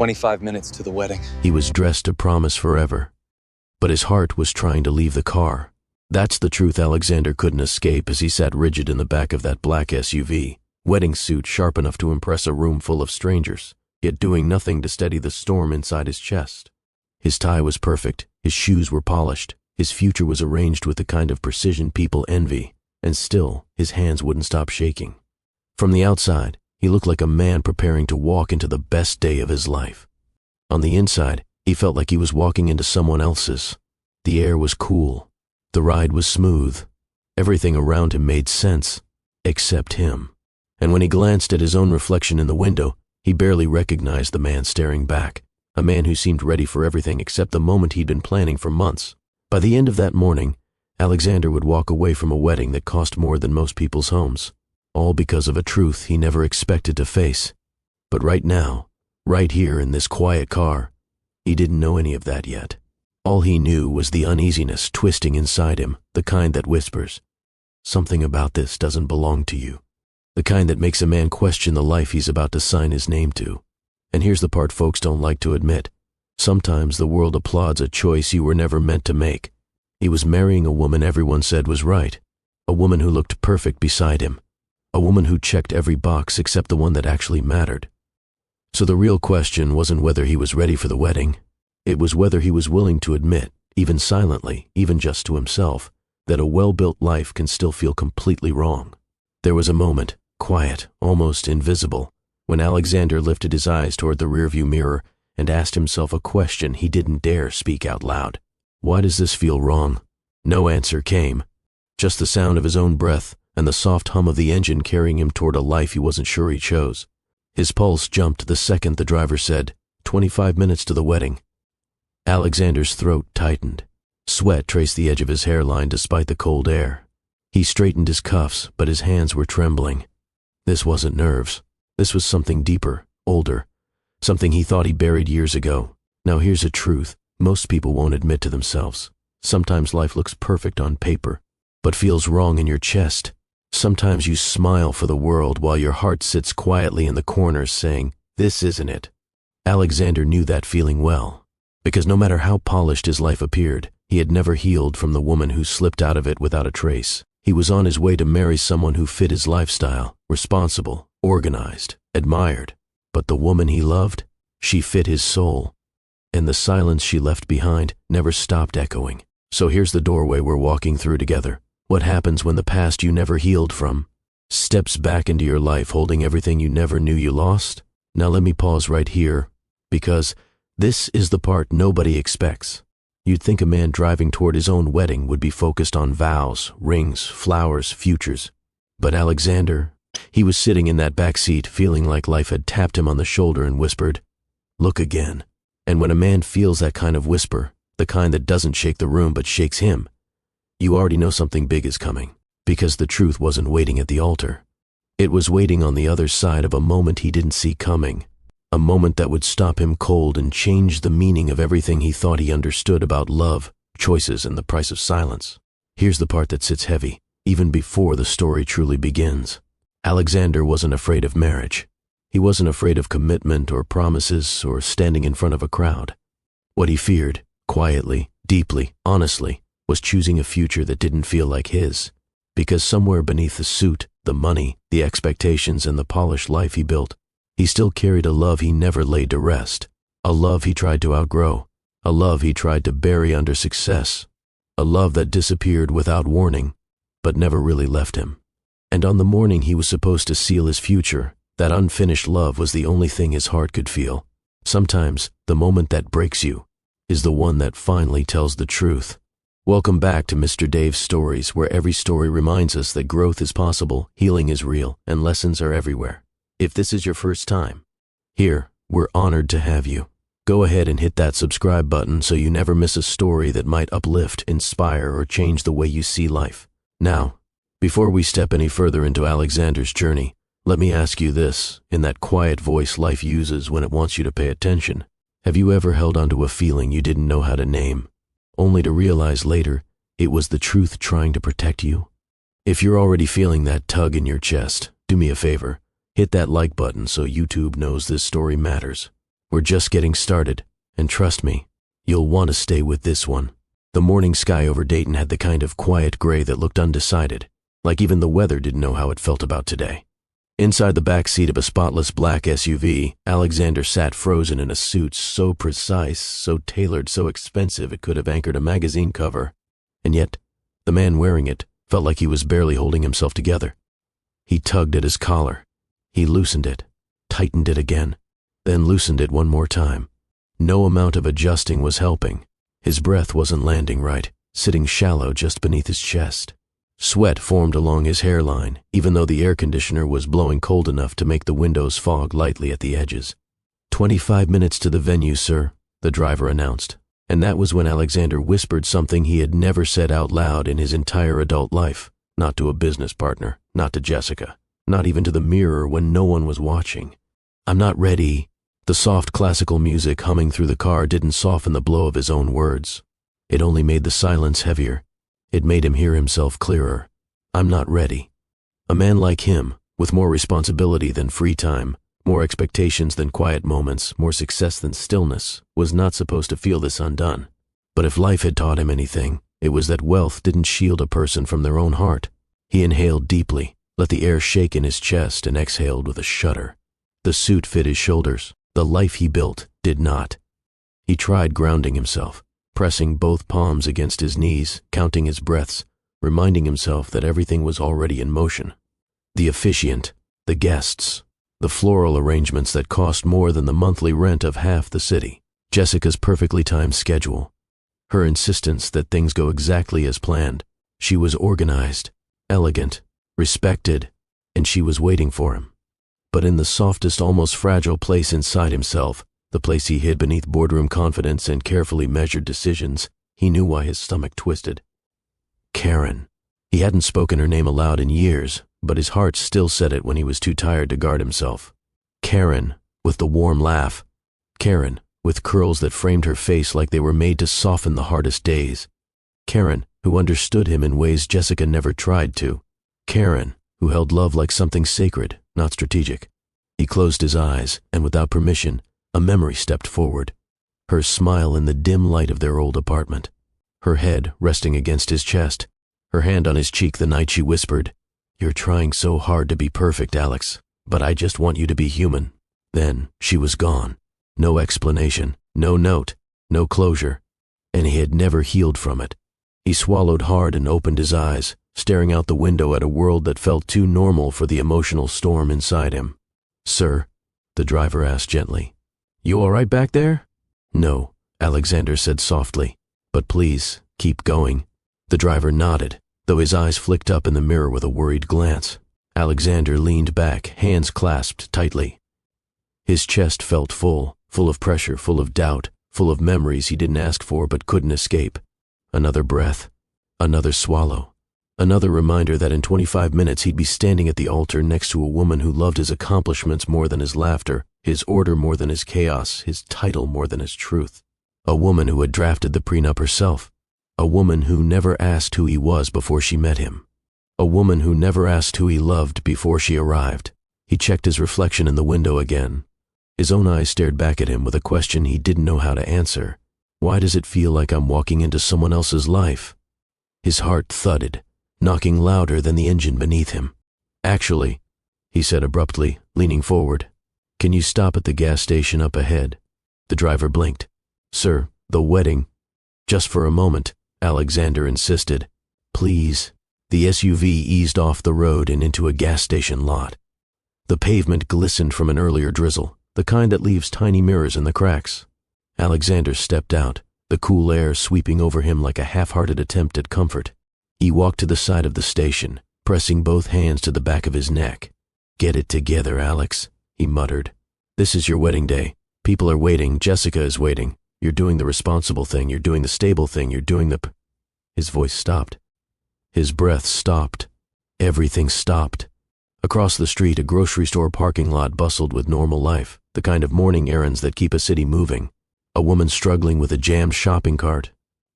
25 minutes to the wedding. He was dressed to promise forever, but his heart was trying to leave the car. That's the truth Alexander couldn't escape as he sat rigid in the back of that black SUV, wedding suit sharp enough to impress a room full of strangers, yet doing nothing to steady the storm inside his chest. His tie was perfect, his shoes were polished, his future was arranged with the kind of precision people envy, and still his hands wouldn't stop shaking. From the outside, he looked like a man preparing to walk into the best day of his life. On the inside, he felt like he was walking into someone else's. The air was cool. The ride was smooth. Everything around him made sense, except him. And when he glanced at his own reflection in the window, he barely recognized the man staring back, a man who seemed ready for everything except the moment he'd been planning for months. By the end of that morning, Alexander would walk away from a wedding that cost more than most people's homes, all because of a truth he never expected to face. But right now, right here in this quiet car, he didn't know any of that yet. All he knew was the uneasiness twisting inside him, the kind that whispers, "Something about this doesn't belong to you." The kind that makes a man question the life he's about to sign his name to. And here's the part folks don't like to admit. Sometimes the world applauds a choice you were never meant to make. He was marrying a woman everyone said was right, a woman who looked perfect beside him, a woman who checked every box except the one that actually mattered. So the real question wasn't whether he was ready for the wedding. It was whether he was willing to admit, even silently, even just to himself, that a well-built life can still feel completely wrong. There was a moment, quiet, almost invisible, when Alexander lifted his eyes toward the rearview mirror and asked himself a question he didn't dare speak out loud. Why does this feel wrong? No answer came, just the sound of his own breath and the soft hum of the engine carrying him toward a life he wasn't sure he chose. His pulse jumped the second the driver said, 25 minutes to the wedding. Alexander's throat tightened. Sweat traced the edge of his hairline despite the cold air. He straightened his cuffs, but his hands were trembling. This wasn't nerves. This was something deeper, older, something he thought he buried years ago. Now here's a truth most people won't admit to themselves. Sometimes life looks perfect on paper, but feels wrong in your chest. Sometimes you smile for the world while your heart sits quietly in the corners saying, "This isn't it." Alexander knew that feeling well, because no matter how polished his life appeared, he had never healed from the woman who slipped out of it without a trace. He was on his way to marry someone who fit his lifestyle, responsible, organized, admired. But the woman he loved, she fit his soul. And the silence she left behind never stopped echoing. So here's the doorway we're walking through together. What happens when the past you never healed from steps back into your life holding everything you never knew you lost? Now let me pause right here, because this is the part nobody expects. You'd think a man driving toward his own wedding would be focused on vows, rings, flowers, futures. But Alexander, he was sitting in that back seat feeling like life had tapped him on the shoulder and whispered, "Look again." And when a man feels that kind of whisper, the kind that doesn't shake the room but shakes him, you already know something big is coming, because the truth wasn't waiting at the altar. It was waiting on the other side of a moment he didn't see coming, a moment that would stop him cold and change the meaning of everything he thought he understood about love, choices, and the price of silence. Here's the part that sits heavy, even before the story truly begins. Alexander wasn't afraid of marriage. He wasn't afraid of commitment or promises or standing in front of a crowd. What he feared, quietly, deeply, honestly, was choosing a future that didn't feel like his. Because somewhere beneath the suit, the money, the expectations, and the polished life he built, he still carried a love he never laid to rest, a love he tried to outgrow, a love he tried to bury under success, a love that disappeared without warning, but never really left him. And on the morning he was supposed to seal his future, that unfinished love was the only thing his heart could feel. Sometimes, the moment that breaks you is the one that finally tells the truth. Welcome back to Mr. Dave's Stories, where every story reminds us that growth is possible, healing is real, and lessons are everywhere. If this is your first time here, we're honored to have you. Go ahead and hit that subscribe button so you never miss a story that might uplift, inspire, or change the way you see life. Now, before we step any further into Alexander's journey, let me ask you this, in that quiet voice life uses when it wants you to pay attention. Have you ever held onto a feeling you didn't know how to name, only to realize later it was the truth trying to protect you? If you're already feeling that tug in your chest, do me a favor. Hit that like button so YouTube knows this story matters. We're just getting started, and trust me, you'll want to stay with this one. The morning sky over Dayton had the kind of quiet gray that looked undecided, like even the weather didn't know how it felt about today. Inside the back seat of a spotless black SUV, Alexander sat frozen in a suit so precise, so tailored, so expensive it could have anchored a magazine cover. And yet, the man wearing it felt like he was barely holding himself together. He tugged at his collar. He loosened it, tightened it again, then loosened it one more time. No amount of adjusting was helping. His breath wasn't landing right, sitting shallow just beneath his chest. Sweat formed along his hairline, even though the air conditioner was blowing cold enough to make the windows fog lightly at the edges. 25 minutes to the venue, sir, the driver announced. And that was when Alexander whispered something he had never said out loud in his entire adult life. Not to a business partner, not to Jessica, not even to the mirror when no one was watching. I'm not ready. The soft classical music humming through the car didn't soften the blow of his own words. It only made the silence heavier. It made him hear himself clearer. I'm not ready. A man like him, with more responsibility than free time, more expectations than quiet moments, more success than stillness, was not supposed to feel this undone. But if life had taught him anything, it was that wealth didn't shield a person from their own heart. He inhaled deeply, let the air shake in his chest, and exhaled with a shudder. The suit fit his shoulders. The life he built did not. He tried grounding himself, pressing both palms against his knees, counting his breaths, reminding himself that everything was already in motion. The officiant, the guests, the floral arrangements that cost more than the monthly rent of half the city, Jessica's perfectly timed schedule, her insistence that things go exactly as planned. She was organized, elegant, respected, and she was waiting for him. But in the softest, almost fragile place inside himself, the place he hid beneath boardroom confidence and carefully measured decisions, he knew why his stomach twisted. Karen. He hadn't spoken her name aloud in years, but his heart still said it when he was too tired to guard himself. Karen, with the warm laugh. Karen, with curls that framed her face like they were made to soften the hardest days. Karen, who understood him in ways Jessica never tried to. Karen, who held love like something sacred, not strategic. He closed his eyes, and without permission, a memory stepped forward. Her smile in the dim light of their old apartment. Her head resting against his chest. Her hand on his cheek the night she whispered, "You're trying so hard to be perfect, Alex, but I just want you to be human." Then she was gone. No explanation, no note, no closure, and he had never healed from it. He swallowed hard and opened his eyes, staring out the window at a world that felt too normal for the emotional storm inside him. "Sir?" the driver asked gently. "You all right back there?" "No," Alexander said softly, "but please, keep going." The driver nodded, though his eyes flicked up in the mirror with a worried glance. Alexander leaned back, hands clasped tightly. His chest felt full of pressure, full of doubt, full of memories he didn't ask for but couldn't escape. Another breath, another swallow, another reminder that in 25 minutes he'd be standing at the altar next to a woman who loved his accomplishments more than his laughter, his order more than his chaos, his title more than his truth. A woman who had drafted the prenup herself. A woman who never asked who he was before she met him. A woman who never asked who he loved before she arrived. He checked his reflection in the window again. His own eyes stared back at him with a question he didn't know how to answer. Why does it feel like I'm walking into someone else's life? His heart thudded, knocking louder than the engine beneath him. "Actually," he said abruptly, leaning forward, "can you stop at the gas station up ahead?" The driver blinked. "Sir, the wedding." "Just for a moment," Alexander insisted. "Please." The SUV eased off the road and into a gas station lot. The pavement glistened from an earlier drizzle, the kind that leaves tiny mirrors in the cracks. Alexander stepped out, the cool air sweeping over him like a half-hearted attempt at comfort. He walked to the side of the station, pressing both hands to the back of his neck. "Get it together, Alex," he muttered. "This is your wedding day. People are waiting. Jessica is waiting. You're doing the responsible thing. You're doing the stable thing. You're doing the..." His voice stopped. His breath stopped. Everything stopped. Across the street, a grocery store parking lot bustled with normal life, the kind of morning errands that keep a city moving. A woman struggling with a jammed shopping cart.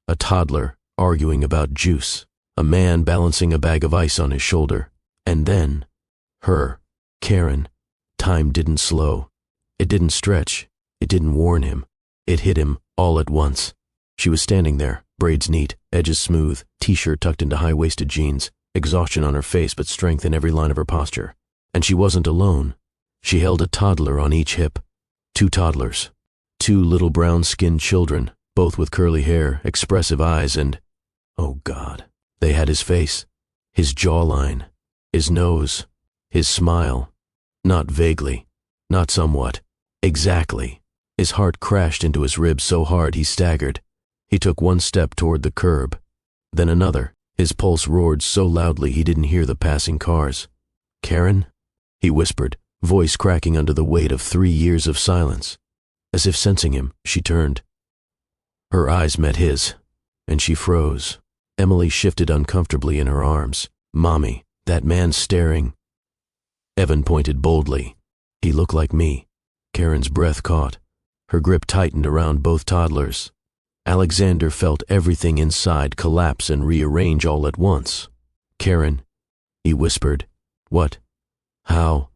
A toddler arguing about juice. A man balancing a bag of ice on his shoulder. And then, her, Karen. Time didn't slow. It didn't stretch. It didn't warn him. It hit him all at once. She was standing there, braids neat, edges smooth, t-shirt tucked into high-waisted jeans, exhaustion on her face but strength in every line of her posture. And she wasn't alone. She held a toddler on each hip. 2 toddlers. 2 little brown-skinned children, both with curly hair, expressive eyes, and, oh God, they had his face, his jawline, his nose, his smile. Not vaguely, not somewhat, exactly. His heart crashed into his ribs so hard he staggered. He took 1 step toward the curb, then another. His pulse roared so loudly he didn't hear the passing cars. "Karen?" he whispered, voice cracking under the weight of 3 years of silence. As if sensing him, she turned. Her eyes met his, and she froze. Emily shifted uncomfortably in her arms. "Mommy, that man staring." Evan pointed boldly. "He looked like me." Karen's breath caught. Her grip tightened around both toddlers. Alexander felt everything inside collapse and rearrange all at once. "Karen," he whispered. "What? How?"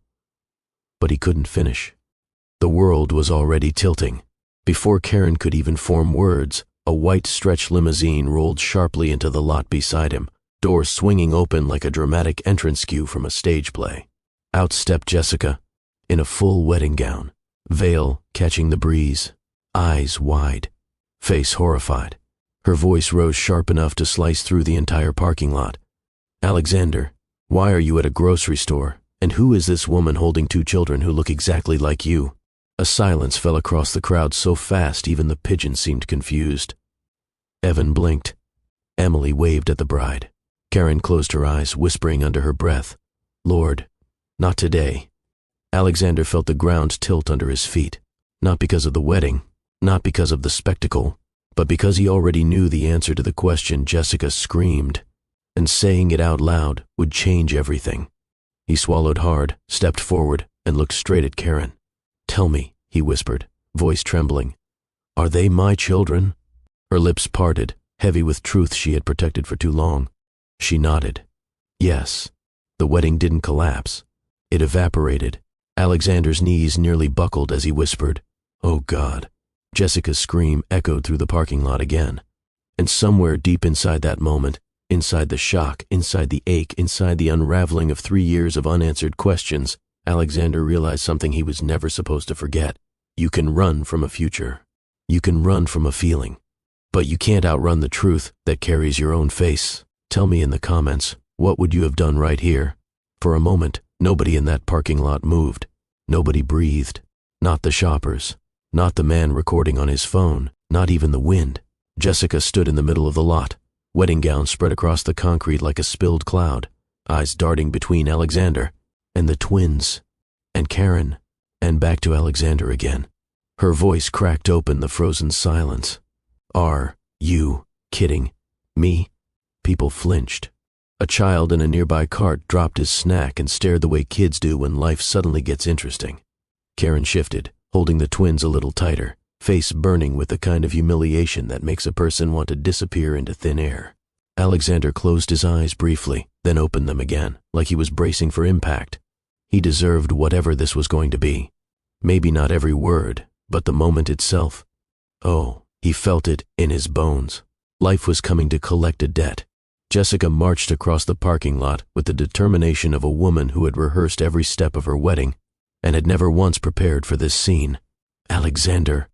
But he couldn't finish. The world was already tilting. Before Karen could even form words, a white stretch limousine rolled sharply into the lot beside him, doors swinging open like a dramatic entrance cue from a stage play. Out stepped Jessica, in a full wedding gown, veil catching the breeze, eyes wide, face horrified. Her voice rose sharp enough to slice through the entire parking lot. "Alexander, why are you at a grocery store? And who is this woman holding 2 children who look exactly like you?" A silence fell across the crowd so fast even the pigeons seemed confused. Evan blinked. Emily waved at the bride. Karen closed her eyes, whispering under her breath, "Lord, not today." Alexander felt the ground tilt under his feet, not because of the wedding, not because of the spectacle, but because he already knew the answer to the question Jessica screamed, and saying it out loud would change everything. He swallowed hard, stepped forward, and looked straight at Karen. "Tell me," he whispered, voice trembling, "are they my children?" Her lips parted, heavy with truth she had protected for too long. She nodded. Yes. The wedding didn't collapse. It evaporated. Alexander's knees nearly buckled as he whispered, "Oh God." Jessica's scream echoed through the parking lot again. And somewhere deep inside that moment, inside the shock, inside the ache, inside the unraveling of 3 years of unanswered questions, Alexander realized something he was never supposed to forget. You can run from a future. You can run from a feeling. But you can't outrun the truth that carries your own face. Tell me in the comments, what would you have done right here? For a moment, nobody in that parking lot moved. Nobody breathed. Not the shoppers. Not the man recording on his phone. Not even the wind. Jessica stood in the middle of the lot, wedding gown spread across the concrete like a spilled cloud, eyes darting between Alexander and the twins, and Karen, and back to Alexander again. Her voice cracked open the frozen silence. "Are you kidding me?" People flinched. A child in a nearby cart dropped his snack and stared the way kids do when life suddenly gets interesting. Karen shifted, holding the twins a little tighter, face burning with the kind of humiliation that makes a person want to disappear into thin air. Alexander closed his eyes briefly, then opened them again, like he was bracing for impact. He deserved whatever this was going to be. Maybe not every word, but the moment itself. Oh, he felt it in his bones. Life was coming to collect a debt. Jessica marched across the parking lot with the determination of a woman who had rehearsed every step of her wedding and had never once prepared for this scene. "Alexander,"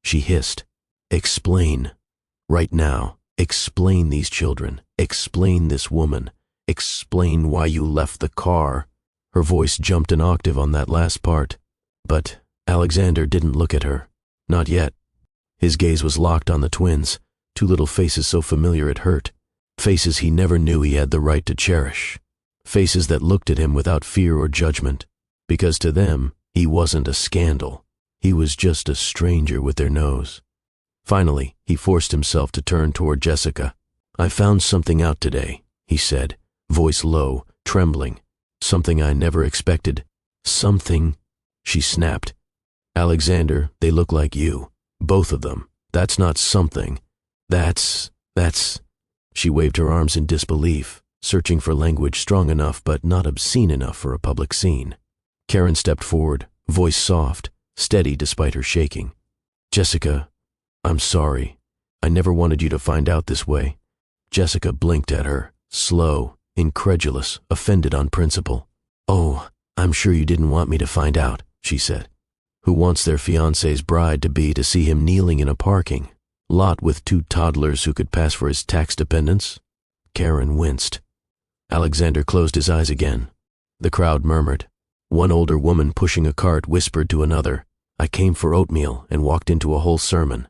she hissed, "explain. Right now, explain these children. Explain this woman. Explain why you left the car." Her voice jumped an octave on that last part. But Alexander didn't look at her. Not yet. His gaze was locked on the twins, 2 little faces so familiar it hurt. Faces he never knew he had the right to cherish. Faces that looked at him without fear or judgment. Because to them, he wasn't a scandal. He was just a stranger with their nose. Finally, he forced himself to turn toward Jessica. "I found something out today," he said, voice low, trembling. "Something I never expected." "Something," she snapped. "Alexander, they look like you. Both of them. That's not something. That's... She waved her arms in disbelief, searching for language strong enough but not obscene enough for a public scene. Karen stepped forward, voice soft, steady despite her shaking. "Jessica, I'm sorry. I never wanted you to find out this way." Jessica blinked at her, slow, incredulous, offended on principle. "Oh, I'm sure you didn't want me to find out," she said. Who wants their fiancé's bride-to-be to see him kneeling in a parking lot with two toddlers who could pass for his tax dependents? Karen winced. Alexander closed his eyes again. The crowd murmured. One older woman pushing a cart whispered to another, "I came for oatmeal," and walked into a whole sermon.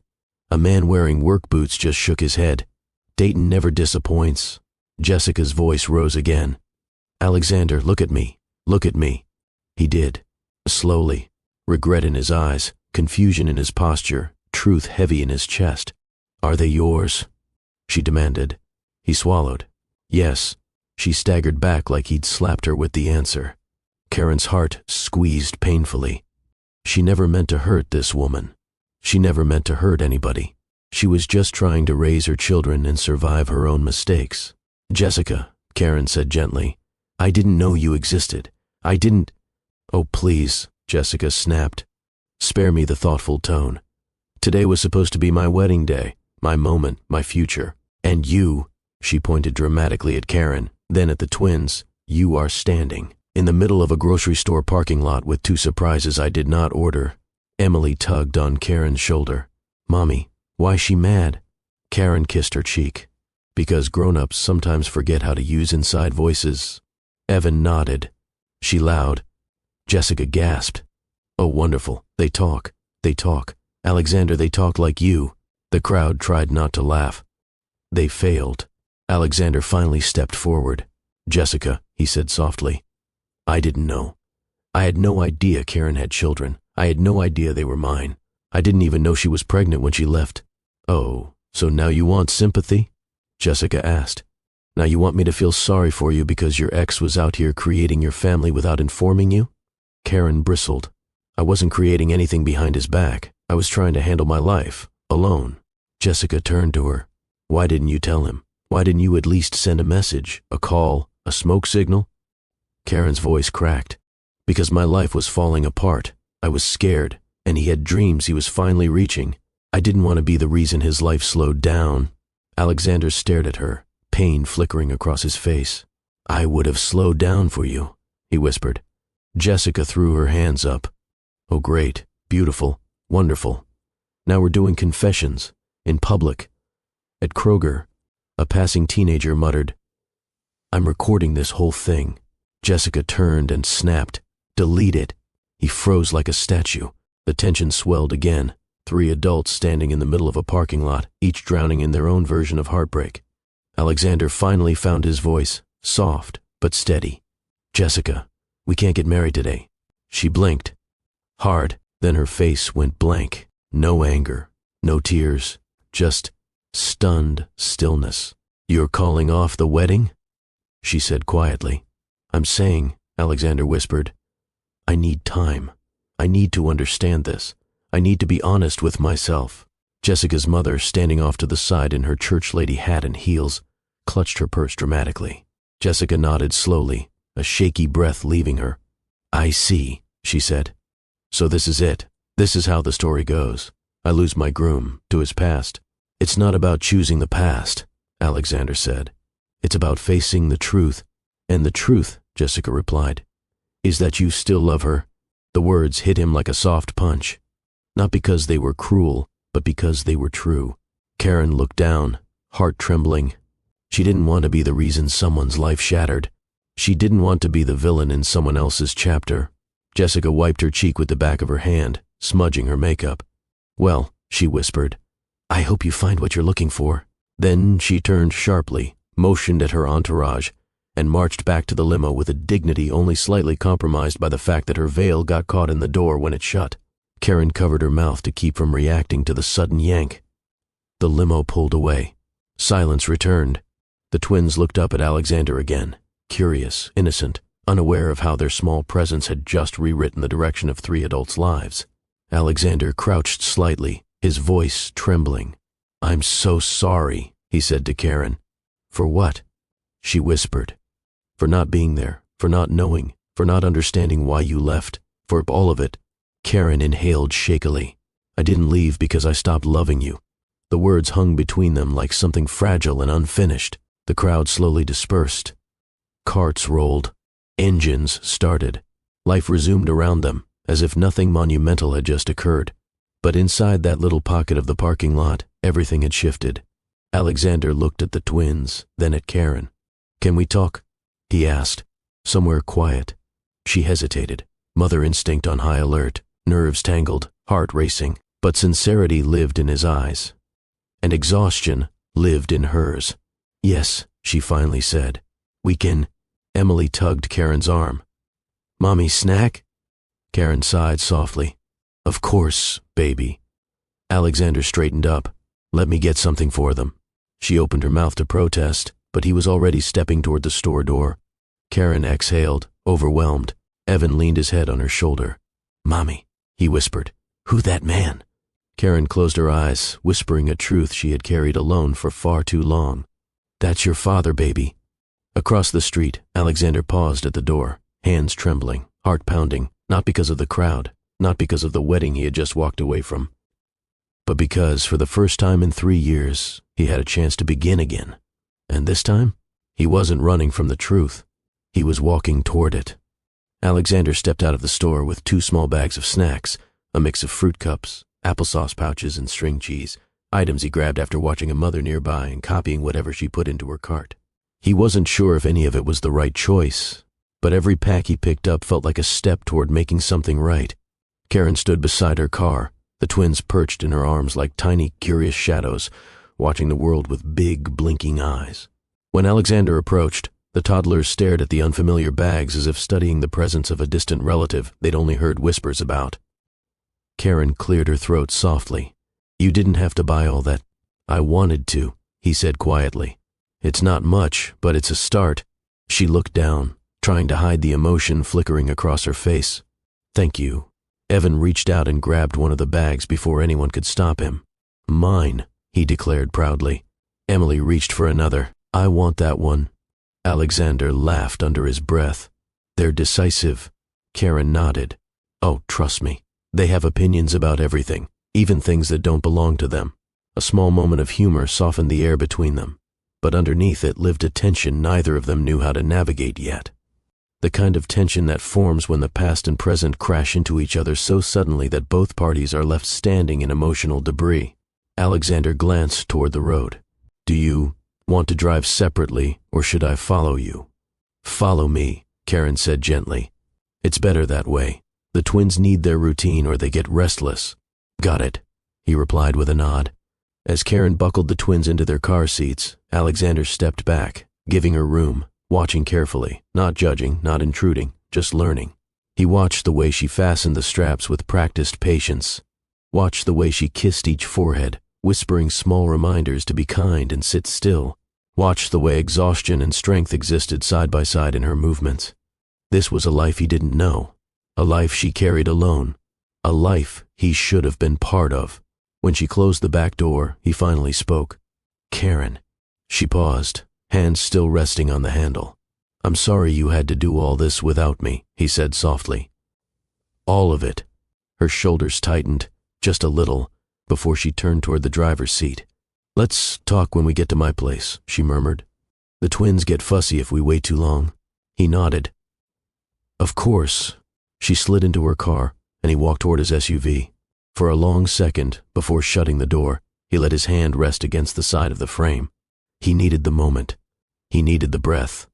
A man wearing work boots just shook his head. "Dayton never disappoints." Jessica's voice rose again. "Alexander, look at me. Look at me." He did. Slowly. Regret in his eyes, confusion in his posture, truth heavy in his chest. "Are they yours?" she demanded. He swallowed. "Yes." She staggered back like he'd slapped her with the answer. Karen's heart squeezed painfully. She never meant to hurt this woman. She never meant to hurt anybody. She was just trying to raise her children and survive her own mistakes. "Jessica," Karen said gently, "I didn't know you existed. I didn't—" "Oh, please," Jessica snapped. "Spare me the thoughtful tone. Today was supposed to be my wedding day, my moment, my future. And you," she pointed dramatically at Karen, then at the twins, "you are standing in the middle of a grocery store parking lot with two surprises I did not order." Emily tugged on Karen's shoulder. "Mommy, why's she mad?" Karen kissed her cheek. "Because grown-ups sometimes forget how to use inside voices." Evan nodded. She loud. Jessica gasped. "Oh, wonderful. They talk. They talk. Alexander, they talk like you." The crowd tried not to laugh. They failed. Alexander finally stepped forward. "Jessica," he said softly, "I didn't know. I had no idea Karen had children. I had no idea they were mine. I didn't even know she was pregnant when she left." "Oh, so now you want sympathy?" Jessica asked. "Now you want me to feel sorry for you because your ex was out here creating your family without informing you?" Karen bristled. "I wasn't creating anything behind his back. I was trying to handle my life, alone." Jessica turned to her. "Why didn't you tell him? Why didn't you at least send a message, a call, a smoke signal?" Karen's voice cracked. "Because my life was falling apart. I was scared, and he had dreams he was finally reaching. I didn't want to be the reason his life slowed down." Alexander stared at her, pain flickering across his face. "I would have slowed down for you," he whispered. Jessica threw her hands up. "Oh, great, beautiful, wonderful. Now we're doing confessions, in public." At Kroger, a passing teenager muttered, "I'm recording this whole thing." Jessica turned and snapped, "Delete it." He froze like a statue. The tension swelled again. 3 adults standing in the middle of a parking lot, each drowning in their own version of heartbreak. Alexander finally found his voice, soft but steady. "Jessica, we can't get married today." She blinked. Hard, then her face went blank. No anger, no tears, just stunned stillness. "You're calling off the wedding?" she said quietly. "I'm saying," Alexander whispered, "I need time. I need to understand this. I need to be honest with myself." Jessica's mother, standing off to the side in her church lady hat and heels, clutched her purse dramatically. Jessica nodded slowly, a shaky breath leaving her. "I see," she said. "So this is it. This is how the story goes. I lose my groom to his past." "It's not about choosing the past," Alexander said. "It's about facing the truth." "And the truth," Jessica replied, "is that you still love her." The words hit him like a soft punch. Not because they were cruel, but because they were true. Karen looked down, heart trembling. She didn't want to be the reason someone's life shattered. She didn't want to be the villain in someone else's chapter. Jessica wiped her cheek with the back of her hand, smudging her makeup. "Well," she whispered, "I hope you find what you're looking for." Then she turned sharply, motioned at her entourage, and marched back to the limo with a dignity only slightly compromised by the fact that her veil got caught in the door when it shut. Karen covered her mouth to keep from reacting to the sudden yank. The limo pulled away. Silence returned. The twins looked up at Alexander again, curious, innocent, unaware of how their small presence had just rewritten the direction of 3 adults' lives. Alexander crouched slightly, his voice trembling. "I'm so sorry," he said to Karen. "For what?" She whispered. "For not being there, for not knowing, for not understanding why you left, for all of it." Karen inhaled shakily. I didn't leave because I stopped loving you. The words hung between them like something fragile and unfinished. The crowd slowly dispersed. Carts rolled. Engines started. Life resumed around them, as if nothing monumental had just occurred. But inside that little pocket of the parking lot, everything had shifted. Alexander looked at the twins, then at Karen. "Can we talk?" he asked. "Somewhere quiet." She hesitated, mother instinct on high alert, nerves tangled, heart racing, but sincerity lived in his eyes. And exhaustion lived in hers. "Yes," she finally said. "We can." Emily tugged Karen's arm. "Mommy, snack?" Karen sighed softly. "Of course, baby." Alexander straightened up. "Let me get something for them." She opened her mouth to protest, but he was already stepping toward the store door. Karen exhaled, overwhelmed. Evan leaned his head on her shoulder. "Mommy," he whispered. "Who that man?" Karen closed her eyes, whispering a truth she had carried alone for far too long. "That's your father, baby." Across the street, Alexander paused at the door, hands trembling, heart pounding, not because of the crowd, not because of the wedding he had just walked away from, but because, for the first time in 3 years, he had a chance to begin again. And this time, he wasn't running from the truth. He was walking toward it. Alexander stepped out of the store with 2 small bags of snacks, a mix of fruit cups, applesauce pouches, and string cheese, items he grabbed after watching a mother nearby and copying whatever she put into her cart. He wasn't sure if any of it was the right choice, but every pack he picked up felt like a step toward making something right. Karen stood beside her car, the twins perched in her arms like tiny, curious shadows, watching the world with big, blinking eyes. When Alexander approached, the toddlers stared at the unfamiliar bags as if studying the presence of a distant relative they'd only heard whispers about. Karen cleared her throat softly. "You didn't have to buy all that." "I wanted to," he said quietly. "It's not much, but it's a start." She looked down, trying to hide the emotion flickering across her face. "Thank you." Evan reached out and grabbed one of the bags before anyone could stop him. "Mine," he declared proudly. Emily reached for another. "I want that one." Alexander laughed under his breath. "They're decisive." Karen nodded. "Oh, trust me. They have opinions about everything, even things that don't belong to them." A small moment of humor softened the air between them, but underneath it lived a tension neither of them knew how to navigate yet. The kind of tension that forms when the past and present crash into each other so suddenly that both parties are left standing in emotional debris. Alexander glanced toward the road. "Do you want to drive separately, or should I follow you?" "Follow me," Karen said gently. "It's better that way. The twins need their routine or they get restless." "Got it," he replied with a nod. As Karen buckled the twins into their car seats, Alexander stepped back, giving her room, watching carefully, not judging, not intruding, just learning. He watched the way she fastened the straps with practiced patience, watched the way she kissed each forehead, whispering small reminders to be kind and sit still, watched the way exhaustion and strength existed side by side in her movements. This was a life he didn't know, a life she carried alone, a life he should have been part of. When she closed the back door, he finally spoke. "Karen." She paused, hands still resting on the handle. "I'm sorry you had to do all this without me," he said softly. "All of it." Her shoulders tightened, just a little, before she turned toward the driver's seat. "Let's talk when we get to my place," she murmured. "The twins get fussy if we wait too long." He nodded. "Of course." She slid into her car, and he walked toward his SUV. For a long second, before shutting the door, he let his hand rest against the side of the frame. He needed the moment. He needed the breath.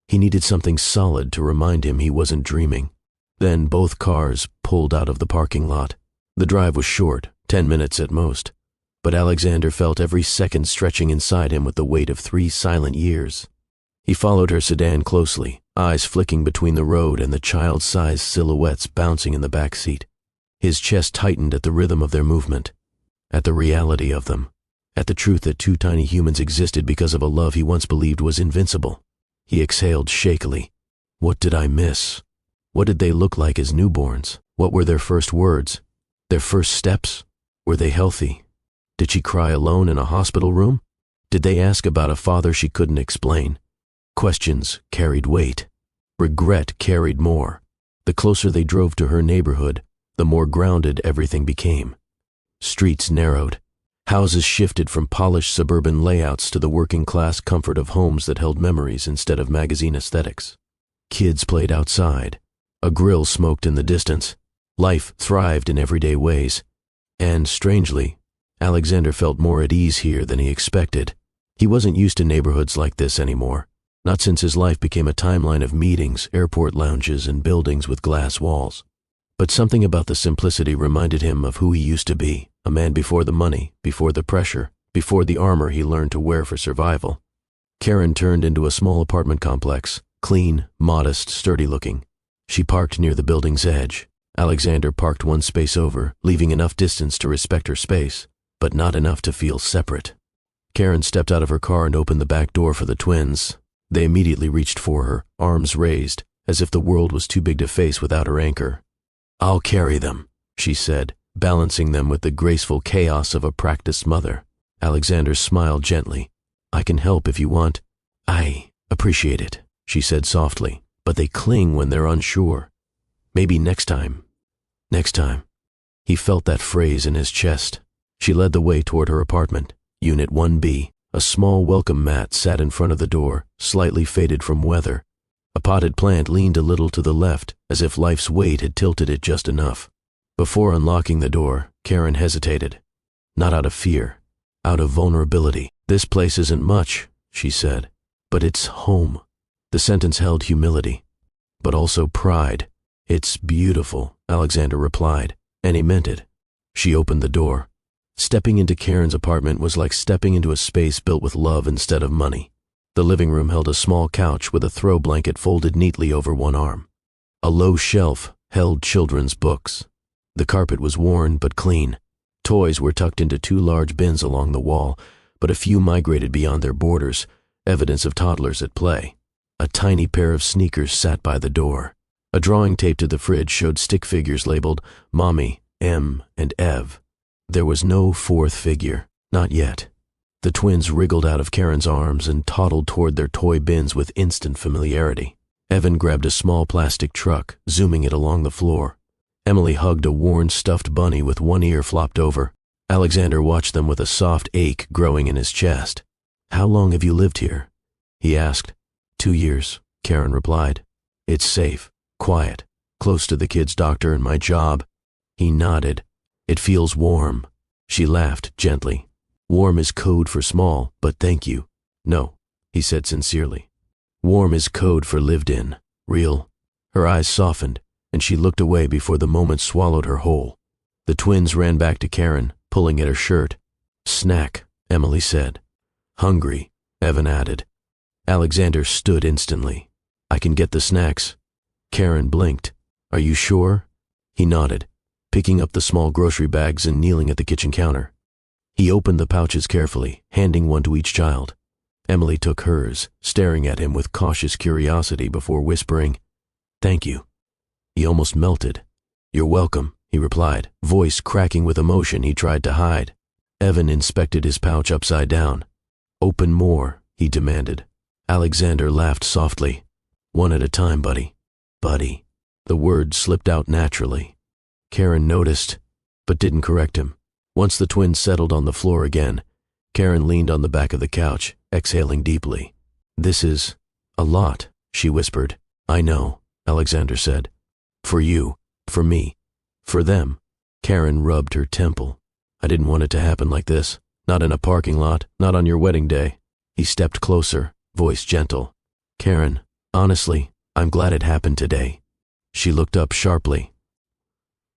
He needed something solid to remind him he wasn't dreaming. Then both cars pulled out of the parking lot. The drive was short, 10 minutes at most, but Alexander felt every second stretching inside him with the weight of 3 silent years. He followed her sedan closely, eyes flicking between the road and the child-sized silhouettes bouncing in the back seat. His chest tightened at the rhythm of their movement, at the reality of them, at the truth that 2 tiny humans existed because of a love he once believed was invincible. He exhaled shakily. What did I miss? What did they look like as newborns? What were their first words? Their first steps? Were they healthy? Did she cry alone in a hospital room? Did they ask about a father she couldn't explain? Questions carried weight. Regret carried more. The closer they drove to her neighborhood, the more grounded everything became. Streets narrowed. Houses shifted from polished suburban layouts to the working-class comfort of homes that held memories instead of magazine aesthetics. Kids played outside. A grill smoked in the distance. Life thrived in everyday ways. And, strangely, Alexander felt more at ease here than he expected. He wasn't used to neighborhoods like this anymore, not since his life became a timeline of meetings, airport lounges, and buildings with glass walls. But something about the simplicity reminded him of who he used to be, a man before the money, before the pressure, before the armor he learned to wear for survival. Karen turned into a small apartment complex, clean, modest, sturdy-looking. She parked near the building's edge. Alexander parked one space over, leaving enough distance to respect her space, but not enough to feel separate. Karen stepped out of her car and opened the back door for the twins. They immediately reached for her, arms raised, as if the world was too big to face without her anchor. "I'll carry them," she said, balancing them with the graceful chaos of a practiced mother. Alexander smiled gently. "I can help if you want." "I appreciate it," she said softly, "but they cling when they're unsure. Maybe next time." Next time. He felt that phrase in his chest. She led the way toward her apartment, Unit 1B. A small welcome mat sat in front of the door, slightly faded from weather. A potted plant leaned a little to the left, as if life's weight had tilted it just enough. Before unlocking the door, Karen hesitated. Not out of fear, out of vulnerability. "This place isn't much," she said, "but it's home." The sentence held humility, but also pride. "It's beautiful," Alexander replied, and he meant it. She opened the door. Stepping into Karen's apartment was like stepping into a space built with love instead of money. The living room held a small couch with a throw blanket folded neatly over one arm. A low shelf held children's books. The carpet was worn but clean. Toys were tucked into two large bins along the wall, but a few migrated beyond their borders, evidence of toddlers at play. A tiny pair of sneakers sat by the door. A drawing taped to the fridge showed stick figures labeled Mommy, M, and Ev. There was no fourth figure, not yet. The twins wriggled out of Karen's arms and toddled toward their toy bins with instant familiarity. Evan grabbed a small plastic truck, zooming it along the floor. Emily hugged a worn stuffed bunny with one ear flopped over. Alexander watched them with a soft ache growing in his chest. "How long have you lived here?" he asked. 2 years, Karen replied. "It's safe, quiet, close to the kid's doctor and my job." He nodded. "It feels warm." She laughed gently. "Warm is code for small, but thank you." "No," he said sincerely. "Warm is code for lived in, real." Her eyes softened, and she looked away before the moment swallowed her whole. The twins ran back to Karen, pulling at her shirt. "Snack," Emily said. "Hungry," Evan added. Alexander stood instantly. "I can get the snacks." Karen blinked. "Are you sure?" He nodded, picking up the small grocery bags and kneeling at the kitchen counter. He opened the pouches carefully, handing one to each child. Emily took hers, staring at him with cautious curiosity before whispering, "Thank you." He almost melted. "You're welcome," he replied, voice cracking with emotion he tried to hide. Evan inspected his pouch upside down. "Open more," he demanded. Alexander laughed softly. "One at a time, buddy." "Buddy." The word slipped out naturally. Karen noticed, but didn't correct him. Once the twins settled on the floor again, Karen leaned on the back of the couch, exhaling deeply. "This is a lot," she whispered. "I know," Alexander said. "For you, for me, for them." Karen rubbed her temple. "I didn't want it to happen like this. Not in a parking lot, not on your wedding day." He stepped closer, voice gentle. "Karen, honestly, I'm glad it happened today." She looked up sharply.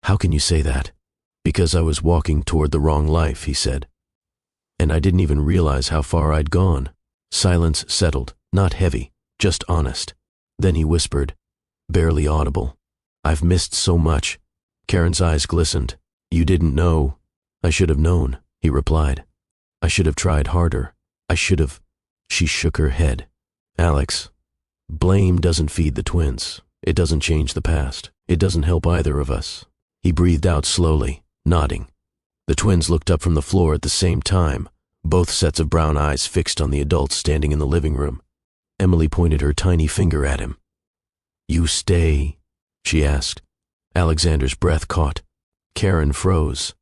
"How can you say that?" "Because I was walking toward the wrong life," he said. "And I didn't even realize how far I'd gone." Silence settled, not heavy, just honest. Then he whispered, barely audible, "I've missed so much." Karen's eyes glistened. "You didn't know." "I should have known," he replied. "I should have tried harder. I should have." She shook her head. "Alex, blame doesn't feed the twins. It doesn't change the past. It doesn't help either of us." He breathed out slowly, nodding. The twins looked up from the floor at the same time, both sets of brown eyes fixed on the adults standing in the living room. Emily pointed her tiny finger at him. "You stay?" she asked. Alexander's breath caught. Karen froze.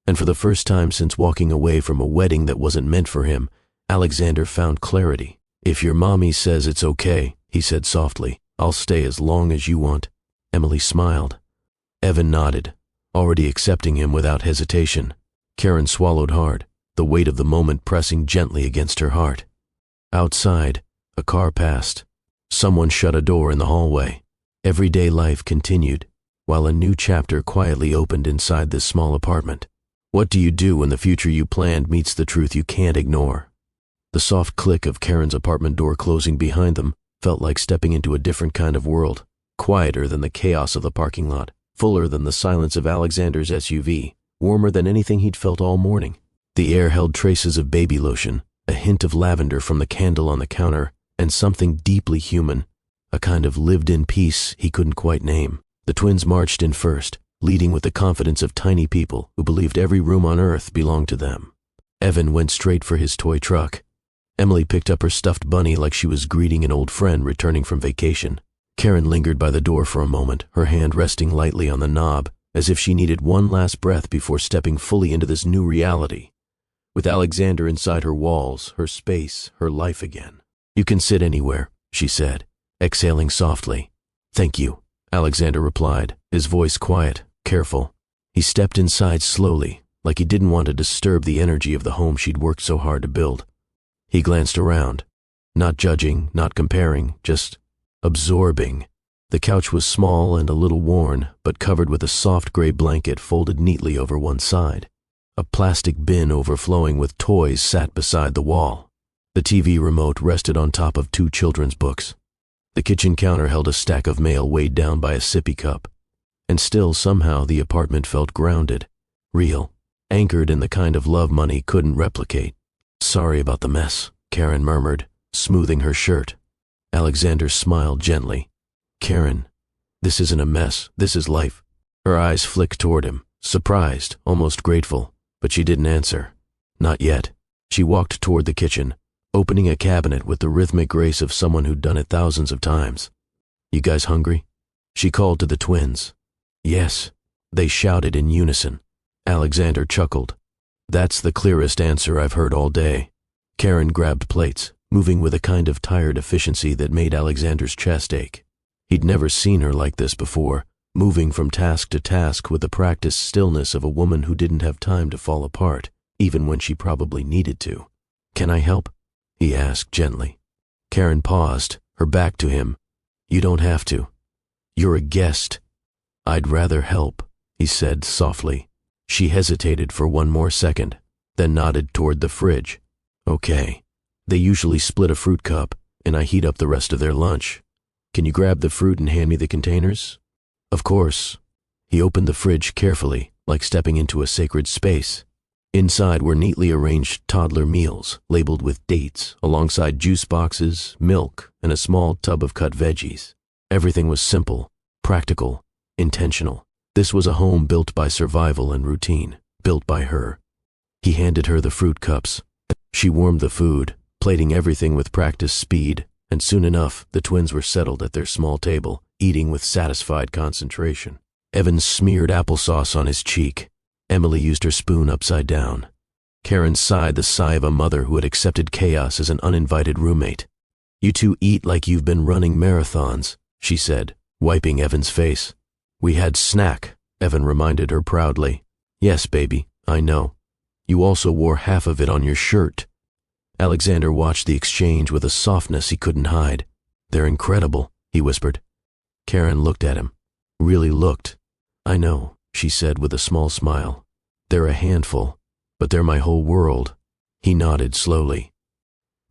And for the first time since walking away from a wedding that wasn't meant for him, Alexander found clarity. "If your mommy says it's okay," he said softly, "I'll stay as long as you want." Emily smiled. Evan nodded, already accepting him without hesitation. Karen swallowed hard, the weight of the moment pressing gently against her heart. Outside, a car passed. Someone shut a door in the hallway. Everyday life continued, while a new chapter quietly opened inside this small apartment. What do you do when the future you planned meets the truth you can't ignore? The soft click of Karen's apartment door closing behind them felt like stepping into a different kind of world, quieter than the chaos of the parking lot, fuller than the silence of Alexander's SUV, warmer than anything he'd felt all morning. The air held traces of baby lotion, a hint of lavender from the candle on the counter, and something deeply human, a kind of lived-in peace he couldn't quite name. The twins marched in first, leading with the confidence of tiny people who believed every room on earth belonged to them. Evan went straight for his toy truck. Emily picked up her stuffed bunny like she was greeting an old friend returning from vacation. Karen lingered by the door for a moment, her hand resting lightly on the knob, as if she needed one last breath before stepping fully into this new reality. With Alexander inside her walls, her space, her life again. "You can sit anywhere," she said, exhaling softly. "Thank you," Alexander replied, his voice quiet, careful. He stepped inside slowly, like he didn't want to disturb the energy of the home she'd worked so hard to build. He glanced around, not judging, not comparing, just absorbing. The couch was small and a little worn, but covered with a soft gray blanket folded neatly over one side. A plastic bin overflowing with toys sat beside the wall. The TV remote rested on top of two children's books. The kitchen counter held a stack of mail weighed down by a sippy cup. And still, somehow, the apartment felt grounded, real, anchored in the kind of love money couldn't replicate. "Sorry about the mess," Karen murmured, smoothing her shirt. Alexander smiled gently. "Karen, this isn't a mess, this is life." Her eyes flicked toward him, surprised, almost grateful, but she didn't answer. Not yet. She walked toward the kitchen, opening a cabinet with the rhythmic grace of someone who'd done it thousands of times. "You guys hungry?" She called to the twins. "Yes," they shouted in unison. Alexander chuckled. "That's the clearest answer I've heard all day." Karen grabbed plates, moving with a kind of tired efficiency that made Alexander's chest ache. He'd never seen her like this before, moving from task to task with the practiced stillness of a woman who didn't have time to fall apart, even when she probably needed to. "Can I help?" he asked gently. Karen paused, her back to him. "You don't have to. You're a guest." "I'd rather help," he said softly. She hesitated for one more second, then nodded toward the fridge. "Okay. They usually split a fruit cup, and I heat up the rest of their lunch. Can you grab the fruit and hand me the containers?" "Of course." He opened the fridge carefully, like stepping into a sacred space. Inside were neatly arranged toddler meals, labeled with dates, alongside juice boxes, milk, and a small tub of cut veggies. Everything was simple, practical, intentional. This was a home built by survival and routine, built by her. He handed her the fruit cups. She warmed the food, plating everything with practiced speed, and soon enough, the twins were settled at their small table, eating with satisfied concentration. Evan smeared applesauce on his cheek. Emily used her spoon upside down. Karen sighed the sigh of a mother who had accepted chaos as an uninvited roommate. "You two eat like you've been running marathons," she said, wiping Evan's face. "We had snack," Evan reminded her proudly. "Yes, baby, I know. You also wore half of it on your shirt." Alexander watched the exchange with a softness he couldn't hide. "They're incredible," he whispered. Karen looked at him. Really looked. "I know," she said with a small smile. "They're a handful, but they're my whole world." He nodded slowly.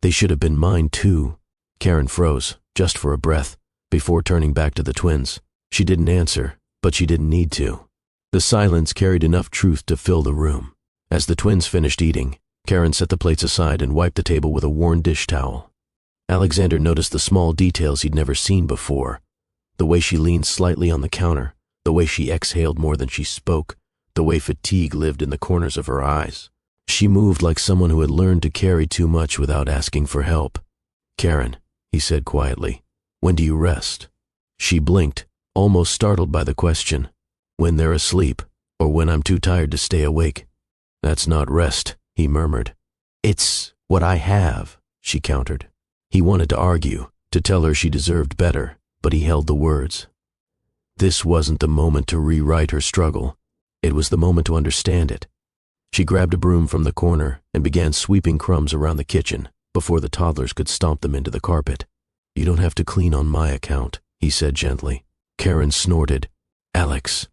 "They should have been mine too." Karen froze, just for a breath, before turning back to the twins. She didn't answer, but she didn't need to. The silence carried enough truth to fill the room. As the twins finished eating, Karen set the plates aside and wiped the table with a worn dish towel. Alexander noticed the small details he'd never seen before. The way she leaned slightly on the counter, the way she exhaled more than she spoke, the way fatigue lived in the corners of her eyes. She moved like someone who had learned to carry too much without asking for help. "Karen," he said quietly, "when do you rest?" She blinked, almost startled by the question. "When they're asleep." or when I'm too tired to stay awake. That's not rest, he murmured. It's what I have, she countered. He wanted to argue, to tell her she deserved better, but he held the words. This wasn't the moment to rewrite her struggle. It was the moment to understand it. She grabbed a broom from the corner and began sweeping crumbs around the kitchen before the toddlers could stomp them into the carpet. You don't have to clean on my account, he said gently. Karen snorted. Alex.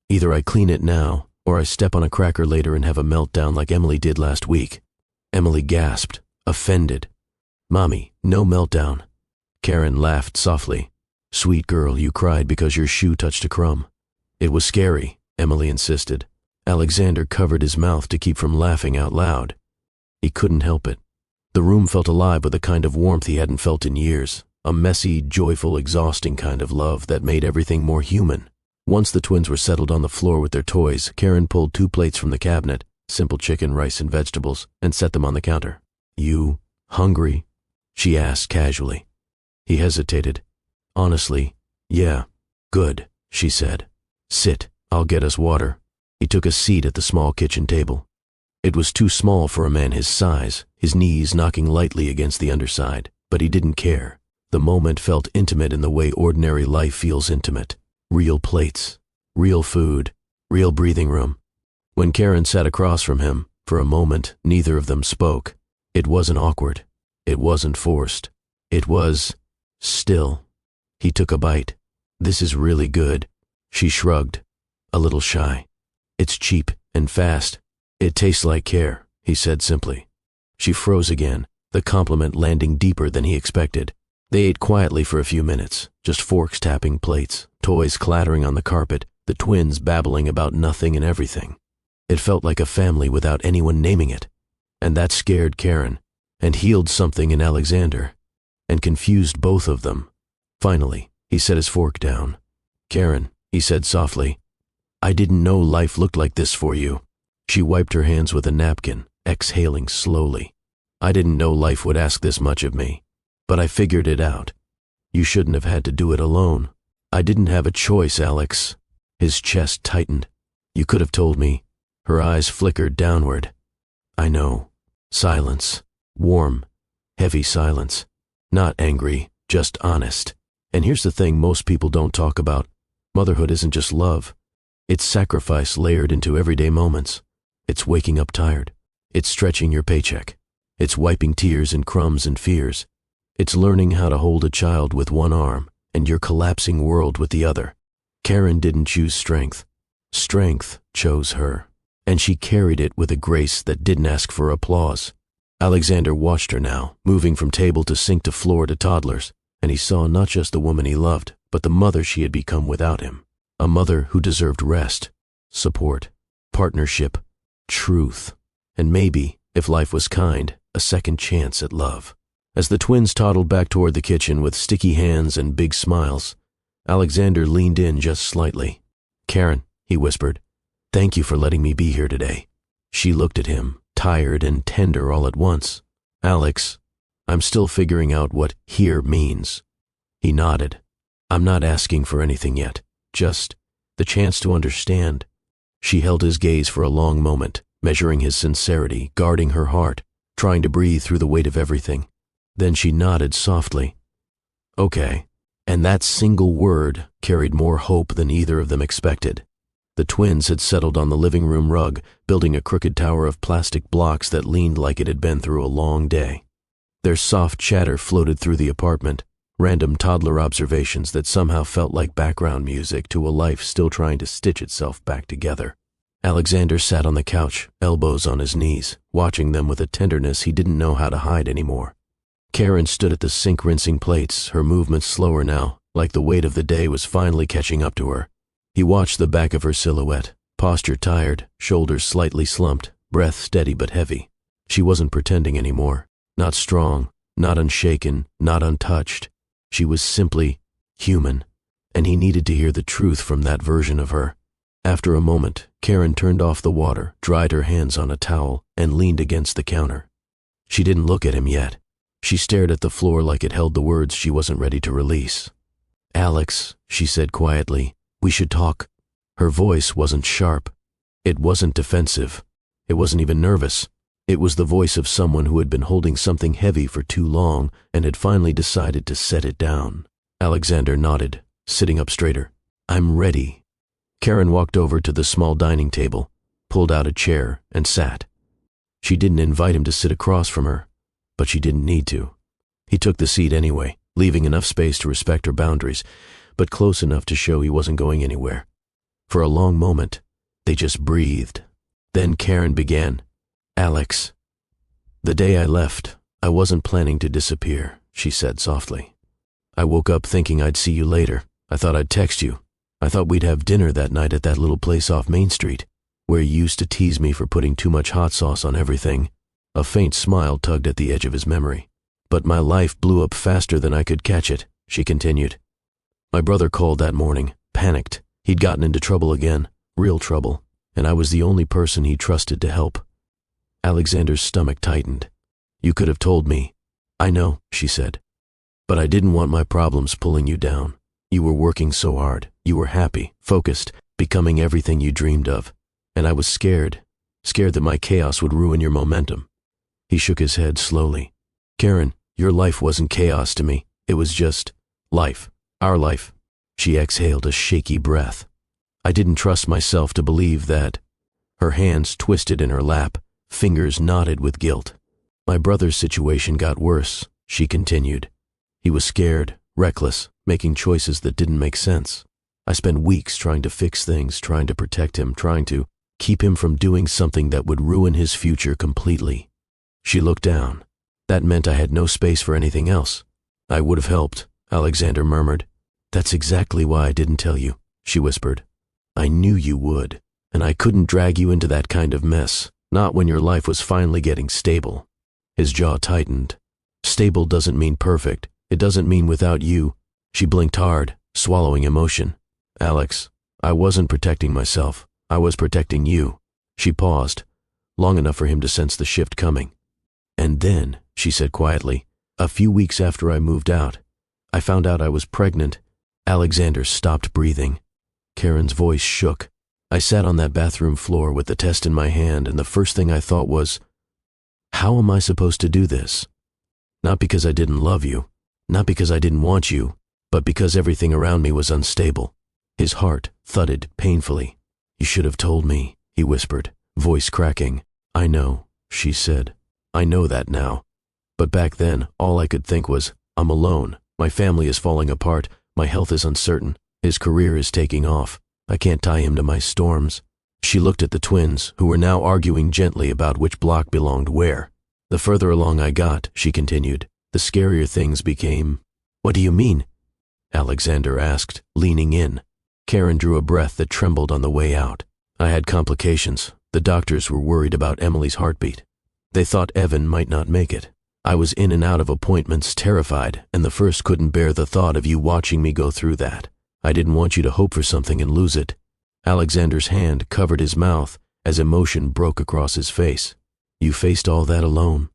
Either I clean it now, or I step on a cracker later and have a meltdown like Emily did last week. Emily gasped, offended. Mommy, no meltdown. Karen laughed softly. Sweet girl, you cried because your shoe touched a crumb. It was scary, Emily insisted. Alexander covered his mouth to keep from laughing out loud. He couldn't help it. The room felt alive with a kind of warmth he hadn't felt in years, a messy, joyful, exhausting kind of love that made everything more human. Once the twins were settled on the floor with their toys, Karen pulled 2 plates from the cabinet, simple chicken, rice, and vegetables, and set them on the counter. You hungry? She asked casually. He hesitated. Honestly, yeah. Good, she said. Sit, I'll get us water. He took a seat at the small kitchen table. It was too small for a man his size, his knees knocking lightly against the underside, but he didn't care. The moment felt intimate in the way ordinary life feels intimate. Real plates, real food, real breathing room. When Karen sat across from him, for a moment, neither of them spoke. It wasn't awkward. It wasn't forced. It was still. He took a bite. This is really good. She shrugged, a little shy. It's cheap and fast. It tastes like care, he said simply. She froze again, the compliment landing deeper than he expected. They ate quietly for a few minutes, just forks tapping plates, toys clattering on the carpet, the twins babbling about nothing and everything. It felt like a family without anyone naming it, and that scared Karen, and healed something in Alexander, and confused both of them. Finally, he set his fork down. Karen, he said softly, I didn't know life looked like this for you. She wiped her hands with a napkin, exhaling slowly. I didn't know life would ask this much of me, but I figured it out. You shouldn't have had to do it alone. I didn't have a choice, Alex. His chest tightened. You could have told me. Her eyes flickered downward. I know. Silence. Warm, heavy silence. Not angry, just honest. And here's the thing most people don't talk about. Motherhood isn't just love. It's sacrifice layered into everyday moments. It's waking up tired. It's stretching your paycheck. It's wiping tears and crumbs and fears. It's learning how to hold a child with one arm and your collapsing world with the other. Karen didn't choose strength. Strength chose her, and she carried it with a grace that didn't ask for applause. Alexander watched her now, moving from table to sink to floor to toddlers, and he saw not just the woman he loved, but the mother she had become without him. A mother who deserved rest, support, partnership, truth, and maybe, if life was kind, a second chance at love. As the twins toddled back toward the kitchen with sticky hands and big smiles, Alexander leaned in just slightly. Karen, he whispered, thank you for letting me be here today. She looked at him, tired and tender all at once. Alex, I'm still figuring out what here means. He nodded. I'm not asking for anything yet, just the chance to understand. She held his gaze for a long moment, measuring his sincerity, guarding her heart, trying to breathe through the weight of everything. Then she nodded softly. Okay. And that single word carried more hope than either of them expected. The twins had settled on the living room rug, building a crooked tower of plastic blocks that leaned like it had been through a long day. Their soft chatter floated through the apartment, random toddler observations that somehow felt like background music to a life still trying to stitch itself back together. Alexander sat on the couch, elbows on his knees, watching them with a tenderness he didn't know how to hide anymore. Karen stood at the sink rinsing plates, her movements slower now, like the weight of the day was finally catching up to her. He watched the back of her silhouette, posture tired, shoulders slightly slumped, breath steady but heavy. She wasn't pretending anymore, not strong, not unshaken, not untouched. She was simply human, and he needed to hear the truth from that version of her. After a moment, Karen turned off the water, dried her hands on a towel, and leaned against the counter. She didn't look at him yet. She stared at the floor like it held the words she wasn't ready to release. Alex, she said quietly, we should talk. Her voice wasn't sharp. It wasn't defensive. It wasn't even nervous. It was the voice of someone who had been holding something heavy for too long and had finally decided to set it down. Alexander nodded, sitting up straighter. "I'm ready." Karen walked over to the small dining table, pulled out a chair, and sat. She didn't invite him to sit across from her, but she didn't need to. He took the seat anyway, leaving enough space to respect her boundaries, but close enough to show he wasn't going anywhere. For a long moment, they just breathed. Then Karen began. "Alex, the day I left, I wasn't planning to disappear," she said softly. "I woke up thinking I'd see you later. I thought I'd text you. I thought we'd have dinner that night at that little place off Main Street, where you used to tease me for putting too much hot sauce on everything." A faint smile tugged at the edge of his memory. "But my life blew up faster than I could catch it," she continued. "My brother called that morning, panicked. He'd gotten into trouble again, real trouble, and I was the only person he trusted to help." Alexander's stomach tightened. "You could have told me." "I know," she said. "But I didn't want my problems pulling you down. You were working so hard. You were happy, focused, becoming everything you dreamed of. And I was scared that my chaos would ruin your momentum." He shook his head slowly. "Karen, your life wasn't chaos to me. It was just life. Our life." She exhaled a shaky breath. "I didn't trust myself to believe that." Her hands twisted in her lap, fingers knotted with guilt. "My brother's situation got worse," she continued. "He was scared, reckless, making choices that didn't make sense. I spent weeks trying to fix things, trying to protect him, trying to keep him from doing something that would ruin his future completely." She looked down. "That meant I had no space for anything else." "I would have helped," Alexander murmured. "That's exactly why I didn't tell you," she whispered. "I knew you would, and I couldn't drag you into that kind of mess, not when your life was finally getting stable." His jaw tightened. "Stable doesn't mean perfect. It doesn't mean without you." She blinked hard, swallowing emotion. "Alex, I wasn't protecting myself. I was protecting you." She paused, long enough for him to sense the shift coming. "And then," she said quietly, "a few weeks after I moved out, I found out I was pregnant." Alexander stopped breathing. Karen's voice shook. "I sat on that bathroom floor with the test in my hand, and the first thing I thought was, how am I supposed to do this? Not because I didn't love you, not because I didn't want you, but because everything around me was unstable." His heart thudded painfully. "You should have told me," he whispered, voice cracking. "I know," she said. "I know that now. But back then, all I could think was, I'm alone. My family is falling apart. My health is uncertain. His career is taking off. I can't tie him to my storms." She looked at the twins, who were now arguing gently about which block belonged where. "The further along I got," she continued, "the scarier things became." "What do you mean?" Alexander asked, leaning in. Karen drew a breath that trembled on the way out. "I had complications. The doctors were worried about Emily's heartbeat. They thought Evan might not make it. I was in and out of appointments, terrified, and the first couldn't bear the thought of you watching me go through that. I didn't want you to hope for something and lose it." Alexander's hand covered his mouth as emotion broke across his face. "You faced all that alone?"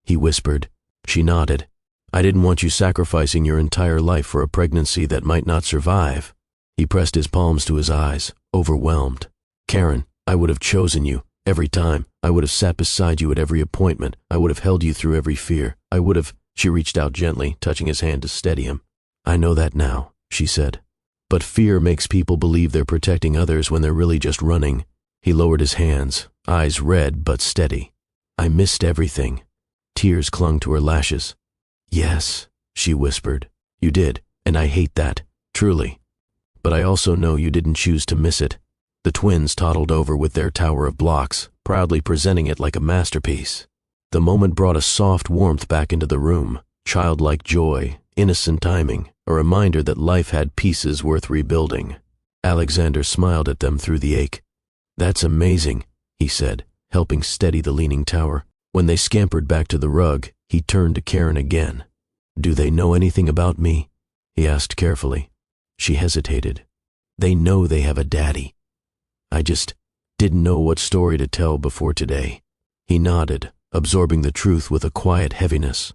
he whispered. She nodded. "I didn't want you sacrificing your entire life for a pregnancy that might not survive." He pressed his palms to his eyes, overwhelmed. "Karen, I would have chosen you, every time. I would have sat beside you at every appointment. I would have held you through every fear. I would have—" She reached out gently, touching his hand to steady him. "I know that now," she said. "But fear makes people believe they're protecting others when they're really just running." He lowered his hands, eyes red but steady. "I missed everything." Tears clung to her lashes. "Yes," she whispered. "You did, and I hate that, truly. But I also know you didn't choose to miss it." The twins toddled over with their tower of blocks, proudly presenting it like a masterpiece. The moment brought a soft warmth back into the room, childlike joy, innocent timing, a reminder that life had pieces worth rebuilding. Alexander smiled at them through the ache. "That's amazing," he said, helping steady the leaning tower. When they scampered back to the rug, he turned to Karen again. "Do they know anything about me?" he asked carefully. She hesitated. "They know they have a daddy. I just didn't know what story to tell before today." He nodded, absorbing the truth with a quiet heaviness.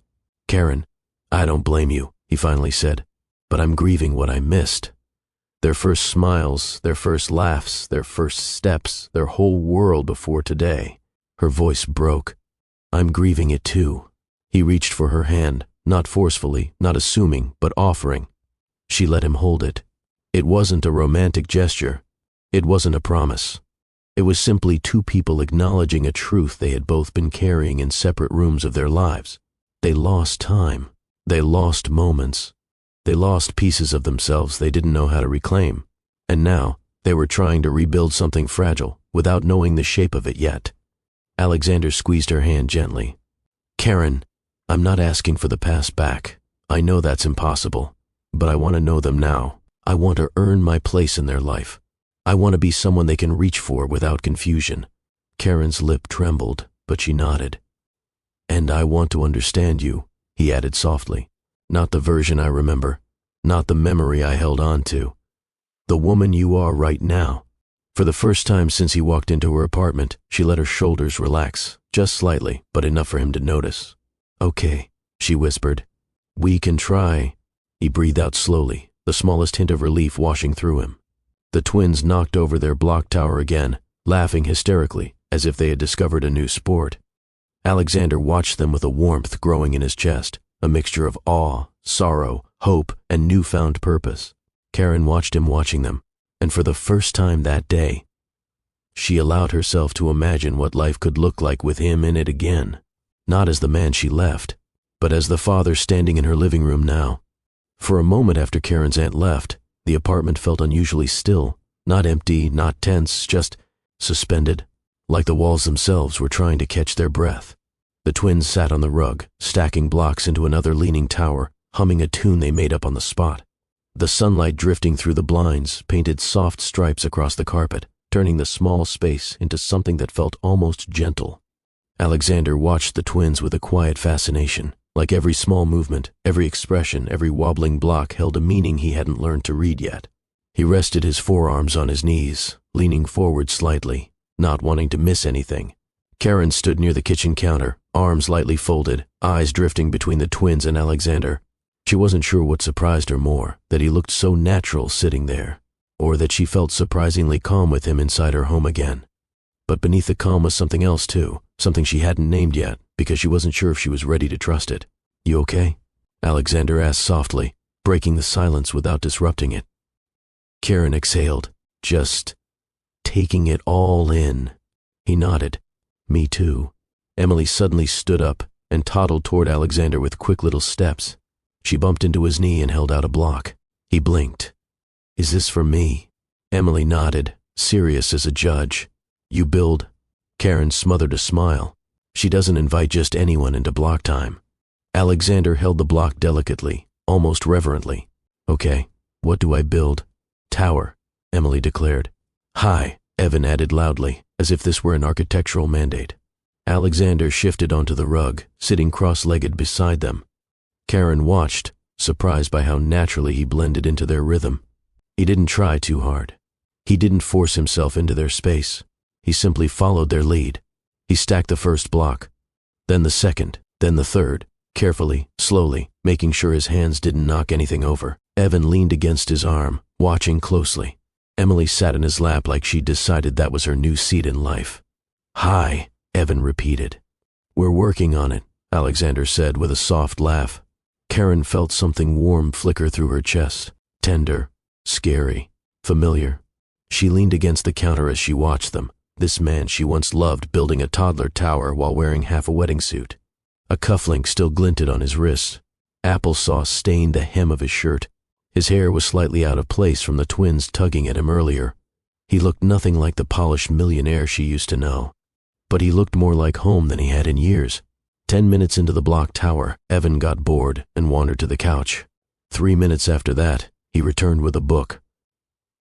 "Karen, I don't blame you," he finally said, "but I'm grieving what I missed." Their first smiles, their first laughs, their first steps, their whole world before today. Her voice broke. I'm grieving it too. He reached for her hand, not forcefully, not assuming, but offering. She let him hold it. It wasn't a romantic gesture. It wasn't a promise. It was simply two people acknowledging a truth they had both been carrying in separate rooms of their lives. They lost time. They lost moments. They lost pieces of themselves they didn't know how to reclaim. And now, they were trying to rebuild something fragile without knowing the shape of it yet. Alexander squeezed her hand gently. Karen, I'm not asking for the past back. I know that's impossible. But I want to know them now. I want to earn my place in their life. I want to be someone they can reach for without confusion. Karen's lip trembled, but she nodded. And I want to understand you, he added softly. Not the version I remember, not the memory I held on to. The woman you are right now. For the first time since he walked into her apartment, she let her shoulders relax, just slightly, but enough for him to notice. Okay, she whispered. We can try. He breathed out slowly, the smallest hint of relief washing through him. The twins knocked over their block tower again, laughing hysterically, as if they had discovered a new sport. Alexander watched them with a warmth growing in his chest, a mixture of awe, sorrow, hope, and newfound purpose. Karen watched him watching them, and for the first time that day, she allowed herself to imagine what life could look like with him in it again, not as the man she left, but as the father standing in her living room now. For a moment after Karen's aunt left, the apartment felt unusually still, not empty, not tense, just suspended, like the walls themselves were trying to catch their breath. The twins sat on the rug, stacking blocks into another leaning tower, humming a tune they made up on the spot. The sunlight drifting through the blinds painted soft stripes across the carpet, turning the small space into something that felt almost gentle. Alexander watched the twins with a quiet fascination, like every small movement, every expression, every wobbling block held a meaning he hadn't learned to read yet. He rested his forearms on his knees, leaning forward slightly, not wanting to miss anything. Karen stood near the kitchen counter, arms lightly folded, eyes drifting between the twins and Alexander. She wasn't sure what surprised her more, that he looked so natural sitting there, or that she felt surprisingly calm with him inside her home again. But beneath the calm was something else too, something she hadn't named yet, because she wasn't sure if she was ready to trust it. You okay? Alexander asked softly, breaking the silence without disrupting it. Karen exhaled, just taking it all in. He nodded. Me too. Emily suddenly stood up and toddled toward Alexander with quick little steps. She bumped into his knee and held out a block. He blinked. Is this for me? Emily nodded, serious as a judge. You build. Karen smothered a smile. She doesn't invite just anyone into block time. Alexander held the block delicately, almost reverently. Okay, what do I build? Tower, Emily declared. High, Evan added loudly, as if this were an architectural mandate. Alexander shifted onto the rug, sitting cross-legged beside them. Karen watched, surprised by how naturally he blended into their rhythm. He didn't try too hard. He didn't force himself into their space. He simply followed their lead. He stacked the first block, then the second, then the third, carefully, slowly, making sure his hands didn't knock anything over. Evan leaned against his arm, watching closely. Emily sat in his lap like she'd decided that was her new seat in life. High, Evan repeated. We're working on it, Alexander said with a soft laugh. Karen felt something warm flicker through her chest, tender, scary, familiar. She leaned against the counter as she watched them, this man she once loved building a toddler tower while wearing half a wedding suit. A cufflink still glinted on his wrist. Applesauce stained the hem of his shirt. His hair was slightly out of place from the twins tugging at him earlier. He looked nothing like the polished millionaire she used to know. But he looked more like home than he had in years. 10 minutes into the block tower, Evan got bored and wandered to the couch. 3 minutes after that, he returned with a book.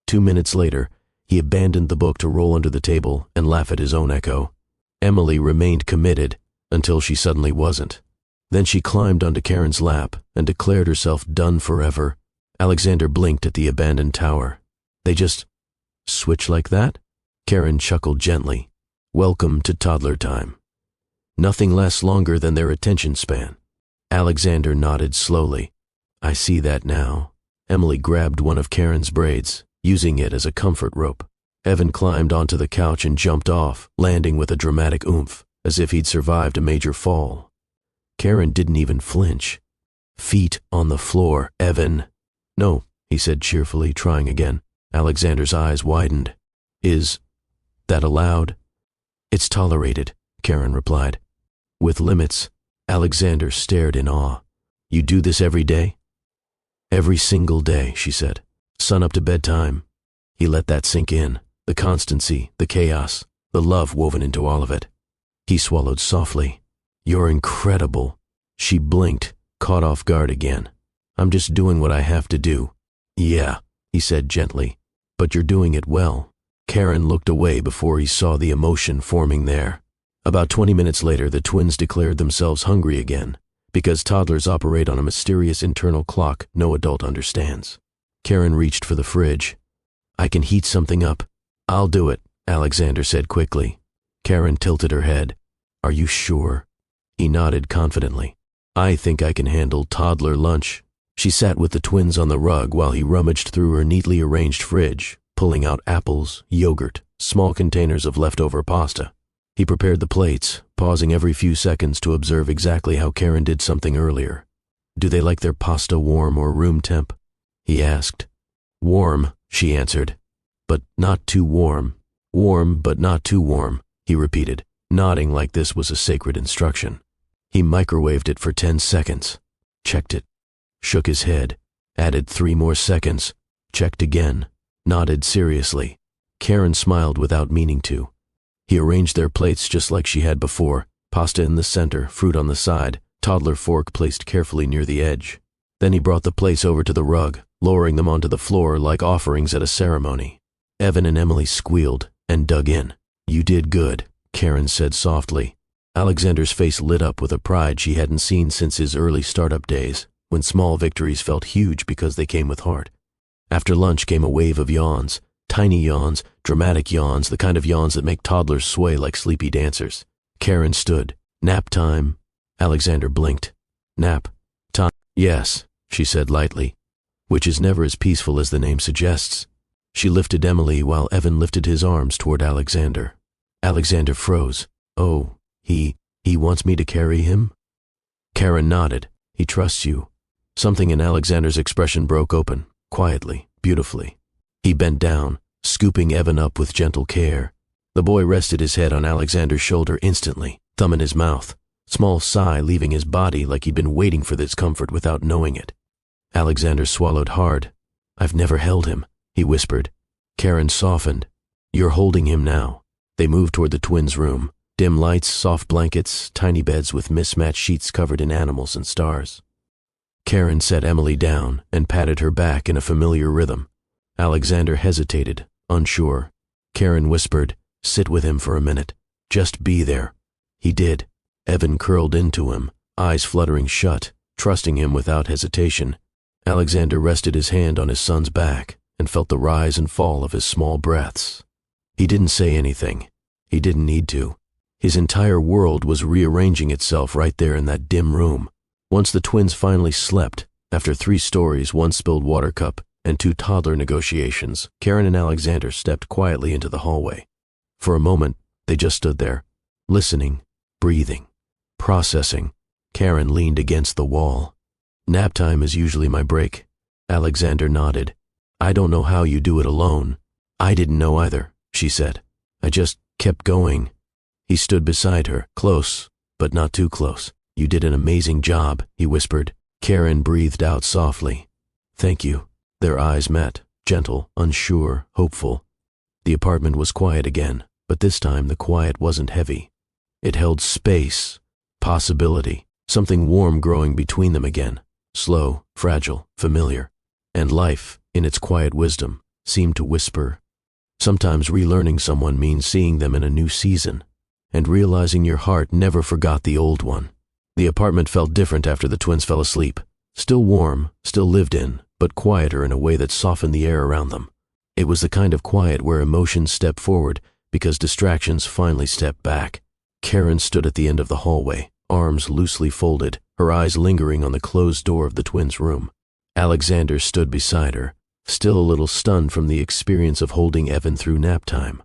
2 minutes later, he abandoned the book to roll under the table and laugh at his own echo. Emily remained committed until she suddenly wasn't. Then she climbed onto Karen's lap and declared herself done forever. Alexander blinked at the abandoned tower. They just switch like that? Karen chuckled gently. Welcome to toddler time. Nothing lasts longer than their attention span. Alexander nodded slowly. I see that now. Emily grabbed one of Karen's braids. using it as a comfort rope. Evan climbed onto the couch and jumped off, landing with a dramatic oomph, as if he'd survived a major fall. Karen didn't even flinch. Feet on the floor, Evan. No, he said cheerfully, trying again. Alexander's eyes widened. Is that allowed? It's tolerated, Karen replied. With limits. Alexander stared in awe. You do this every day? Every single day, she said. Sun up to bedtime. He let that sink in. The constancy, the chaos, the love woven into all of it. He swallowed softly. You're incredible. She blinked, caught off guard again. I'm just doing what I have to do. Yeah, he said gently, but you're doing it well. Karen looked away before he saw the emotion forming there. About 20 minutes later, the twins declared themselves hungry again, because toddlers operate on a mysterious internal clock no adult understands. Karen reached for the fridge. I can heat something up. I'll do it, Alexander said quickly. Karen tilted her head. Are you sure? He nodded confidently. I think I can handle toddler lunch. She sat with the twins on the rug while he rummaged through her neatly arranged fridge, pulling out apples, yogurt, small containers of leftover pasta. He prepared the plates, pausing every few seconds to observe exactly how Karen did something earlier. Do they like their pasta warm or room temp? He asked. Warm, she answered. But not too warm. Warm, but not too warm, he repeated, nodding like this was a sacred instruction. He microwaved it for 10 seconds, checked it, shook his head, added 3 more seconds, checked again, nodded seriously. Karen smiled without meaning to. He arranged their plates just like she had before, pasta in the center, fruit on the side, toddler fork placed carefully near the edge. Then he brought the plates over to the rug, lowering them onto the floor like offerings at a ceremony. Evan and Emily squealed and dug in. You did good, Karen said softly. Alexander's face lit up with a pride she hadn't seen since his early startup days, when small victories felt huge because they came with heart. After lunch came a wave of yawns, tiny yawns, dramatic yawns, the kind of yawns that make toddlers sway like sleepy dancers. Karen stood. Nap time. Alexander blinked. Nap time. Yes, she said lightly, which is never as peaceful as the name suggests. She lifted Emily while Evan lifted his arms toward Alexander. Alexander froze. Oh, he wants me to carry him? Karen nodded. He trusts you. Something in Alexander's expression broke open, quietly, beautifully. He bent down, scooping Evan up with gentle care. The boy rested his head on Alexander's shoulder instantly, thumb in his mouth, small sigh leaving his body like he'd been waiting for this comfort without knowing it. Alexander swallowed hard. I've never held him, he whispered. Karen softened. You're holding him now. They moved toward the twins' room. Dim lights, soft blankets, tiny beds with mismatched sheets covered in animals and stars. Karen set Emily down and patted her back in a familiar rhythm. Alexander hesitated, unsure. Karen whispered, sit with him for a minute. Just be there. He did. Evan curled into him, eyes fluttering shut, trusting him without hesitation. Alexander rested his hand on his son's back and felt the rise and fall of his small breaths. He didn't say anything. He didn't need to. His entire world was rearranging itself right there in that dim room. Once the twins finally slept, after 3 stories, 1 spilled water cup, and 2 toddler negotiations, Karen and Alexander stepped quietly into the hallway. For a moment, they just stood there, listening, breathing, processing. Karen leaned against the wall. Nap time is usually my break. Alexander nodded. I don't know how you do it alone. I didn't know either, she said. I just kept going. He stood beside her, close, but not too close. You did an amazing job, he whispered. Karen breathed out softly. Thank you. Their eyes met, gentle, unsure, hopeful. The apartment was quiet again, but this time the quiet wasn't heavy. It held space, possibility, something warm growing between them again, slow, fragile, familiar. And life, in its quiet wisdom, seemed to whisper. Sometimes relearning someone means seeing them in a new season, and realizing your heart never forgot the old one. The apartment felt different after the twins fell asleep. Still warm, still lived in, but quieter in a way that softened the air around them. It was the kind of quiet where emotions step forward because distractions finally step back. Karen stood at the end of the hallway, arms loosely folded, her eyes lingering on the closed door of the twins' room. Alexander stood beside her, still a little stunned from the experience of holding Evan through nap time.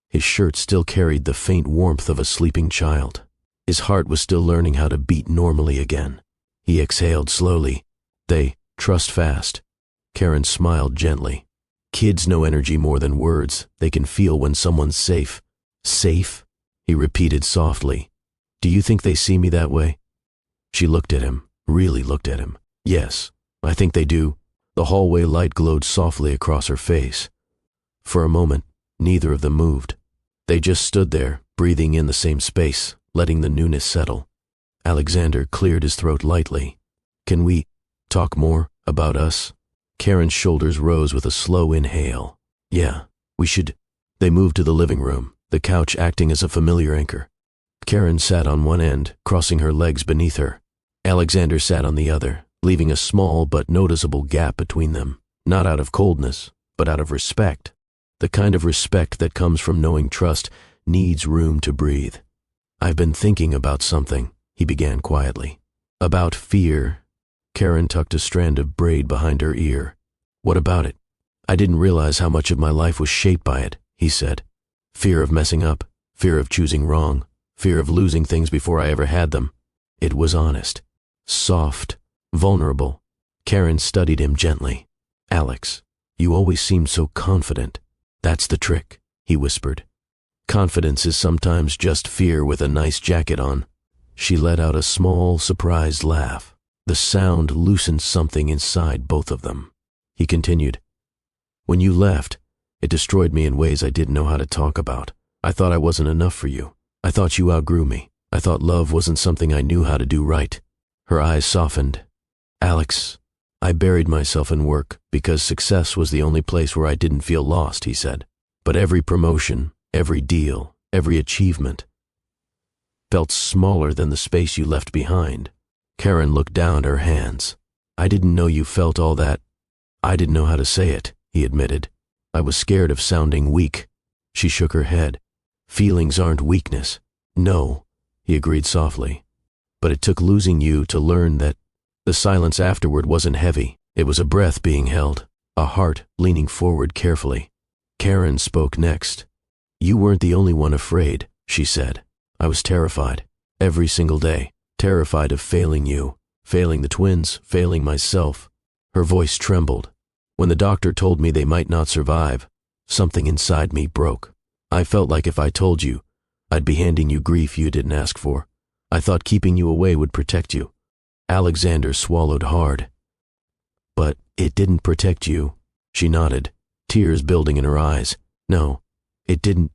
His shirt still carried the faint warmth of a sleeping child. His heart was still learning how to beat normally again. He exhaled slowly. They trust fast. Karen smiled gently. Kids know energy more than words. They can feel when someone's safe. Safe? He repeated softly. Do you think they see me that way? She looked at him, really looked at him. Yes, I think they do. The hallway light glowed softly across her face. For a moment, neither of them moved. They just stood there, breathing in the same space, letting the newness settle. Alexander cleared his throat lightly. Can we talk more about us? Karen's shoulders rose with a slow inhale. Yeah, we should. They moved to the living room, the couch acting as a familiar anchor. Karen sat on one end, crossing her legs beneath her. Alexander sat on the other, leaving a small but noticeable gap between them, not out of coldness, but out of respect. The kind of respect that comes from knowing trust needs room to breathe. I've been thinking about something, he began quietly. About fear. Karen tucked a strand of braid behind her ear. What about it? I didn't realize how much of my life was shaped by it, he said. Fear of messing up, fear of choosing wrong, fear of losing things before I ever had them. It was honest, soft, vulnerable. Karen studied him gently. Alex, you always seemed so confident. That's the trick, he whispered. Confidence is sometimes just fear with a nice jacket on. She let out a small, surprised laugh. The sound loosened something inside both of them. He continued, When you left, it destroyed me in ways I didn't know how to talk about. I thought I wasn't enough for you. I thought you outgrew me. I thought love wasn't something I knew how to do right. Her eyes softened. Alex, I buried myself in work because success was the only place where I didn't feel lost, he said. But every promotion, every deal, every achievement felt smaller than the space you left behind. Karen looked down at her hands. I didn't know you felt all that. I didn't know how to say it, he admitted. I was scared of sounding weak. She shook her head. Feelings aren't weakness. No, he agreed softly. But it took losing you to learn that. The silence afterward wasn't heavy. It was a breath being held, a heart leaning forward carefully. Karen spoke next. You weren't the only one afraid, she said. I was terrified, every single day, terrified of failing you, failing the twins, failing myself. Her voice trembled. When the doctor told me they might not survive, something inside me broke. I felt like if I told you, I'd be handing you grief you didn't ask for. I thought keeping you away would protect you. Alexander swallowed hard. But it didn't protect you. She nodded, tears building in her eyes. No, it didn't.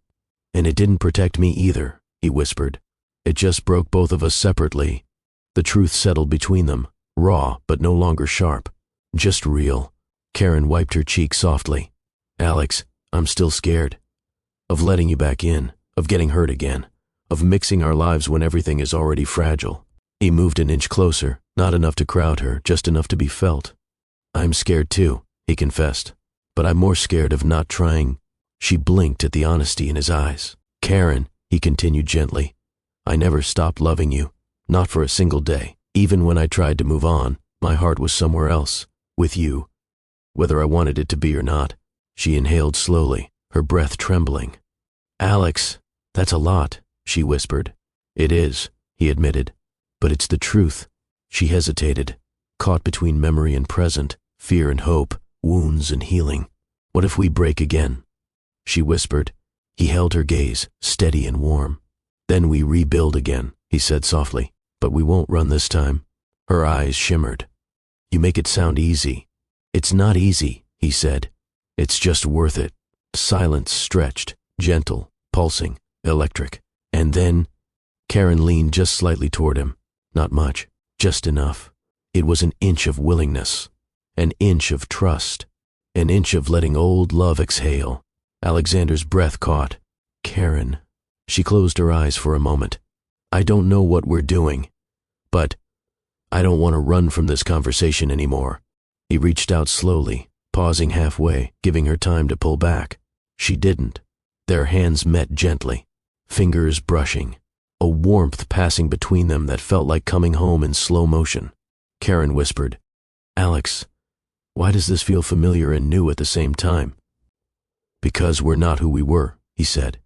And it didn't protect me either, he whispered. It just broke both of us separately. The truth settled between them, raw but no longer sharp, just real. Karen wiped her cheek softly. Alex, I'm still scared. Of letting you back in, of getting hurt again, of mixing our lives when everything is already fragile. He moved an inch closer, not enough to crowd her, just enough to be felt. I'm scared too, he confessed, but I'm more scared of not trying. She blinked at the honesty in his eyes. Karen, he continued gently, I never stopped loving you, not for a single day. Even when I tried to move on, my heart was somewhere else, with you. Whether I wanted it to be or not. She inhaled slowly, her breath trembling. Alex, that's a lot, she whispered. It is, he admitted, but it's the truth. She hesitated, caught between memory and present, fear and hope, wounds and healing. What if we break again? She whispered. He held her gaze, steady and warm. Then we rebuild again, he said softly, but we won't run this time. Her eyes shimmered. You make it sound easy. It's not easy, he said. It's just worth it. Silence stretched, gentle, pulsing, electric. And then, Karen leaned just slightly toward him. Not much, just enough. It was an inch of willingness, an inch of trust, an inch of letting old love exhale. Alexander's breath caught. Karen. She closed her eyes for a moment. I don't know what we're doing, but I don't want to run from this conversation anymore. He reached out slowly, pausing halfway, giving her time to pull back. She didn't. Their hands met gently, fingers brushing, a warmth passing between them that felt like coming home in slow motion. Karen whispered, Alex, Why does this feel familiar and new at the same time? Because we're not who we were, he said.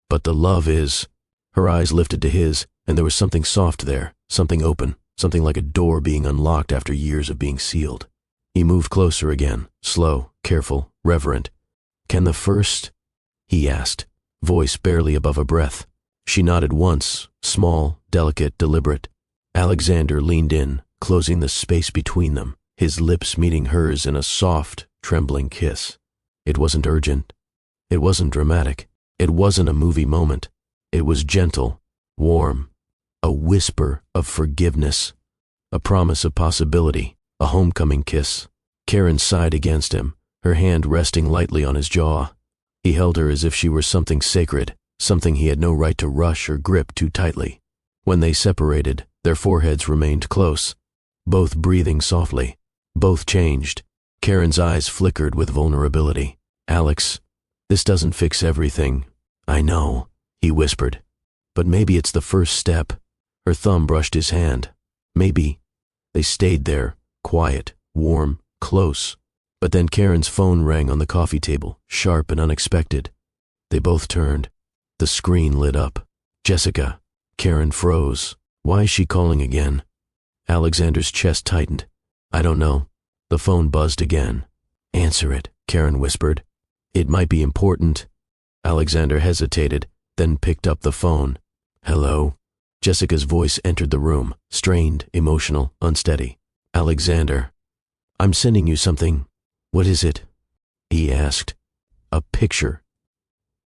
But the love is. Her eyes lifted to his, and there was something soft there, something open, something like a door being unlocked after years of being sealed. He moved closer again, slow, careful, reverent. Can the first? He asked, voice barely above a breath. She nodded once, small, delicate, deliberate. Alexander leaned in, closing the space between them, his lips meeting hers in a soft, trembling kiss. It wasn't urgent. It wasn't dramatic. It wasn't a movie moment. It was gentle, warm, a whisper of forgiveness, a promise of possibility, a homecoming kiss. Karen sighed against him, her hand resting lightly on his jaw. He held her as if she were something sacred, something he had no right to rush or grip too tightly. When they separated, their foreheads remained close, both breathing softly, both changed. Karen's eyes flickered with vulnerability. Alex, this doesn't fix everything. I know, he whispered. But maybe it's the first step. Her thumb brushed his hand. Maybe. They stayed there, quiet, warm, close. But then Karen's phone rang on the coffee table, sharp and unexpected. They both turned. The screen lit up. Jessica. Karen froze. Why is she calling again? Alexander's chest tightened. I don't know. The phone buzzed again. Answer it, Karen whispered. It might be important. Alexander hesitated, then picked up the phone. Hello? Jessica's voice entered the room, strained, emotional, unsteady. Alexander. I'm sending you something. What is it? He asked. A picture.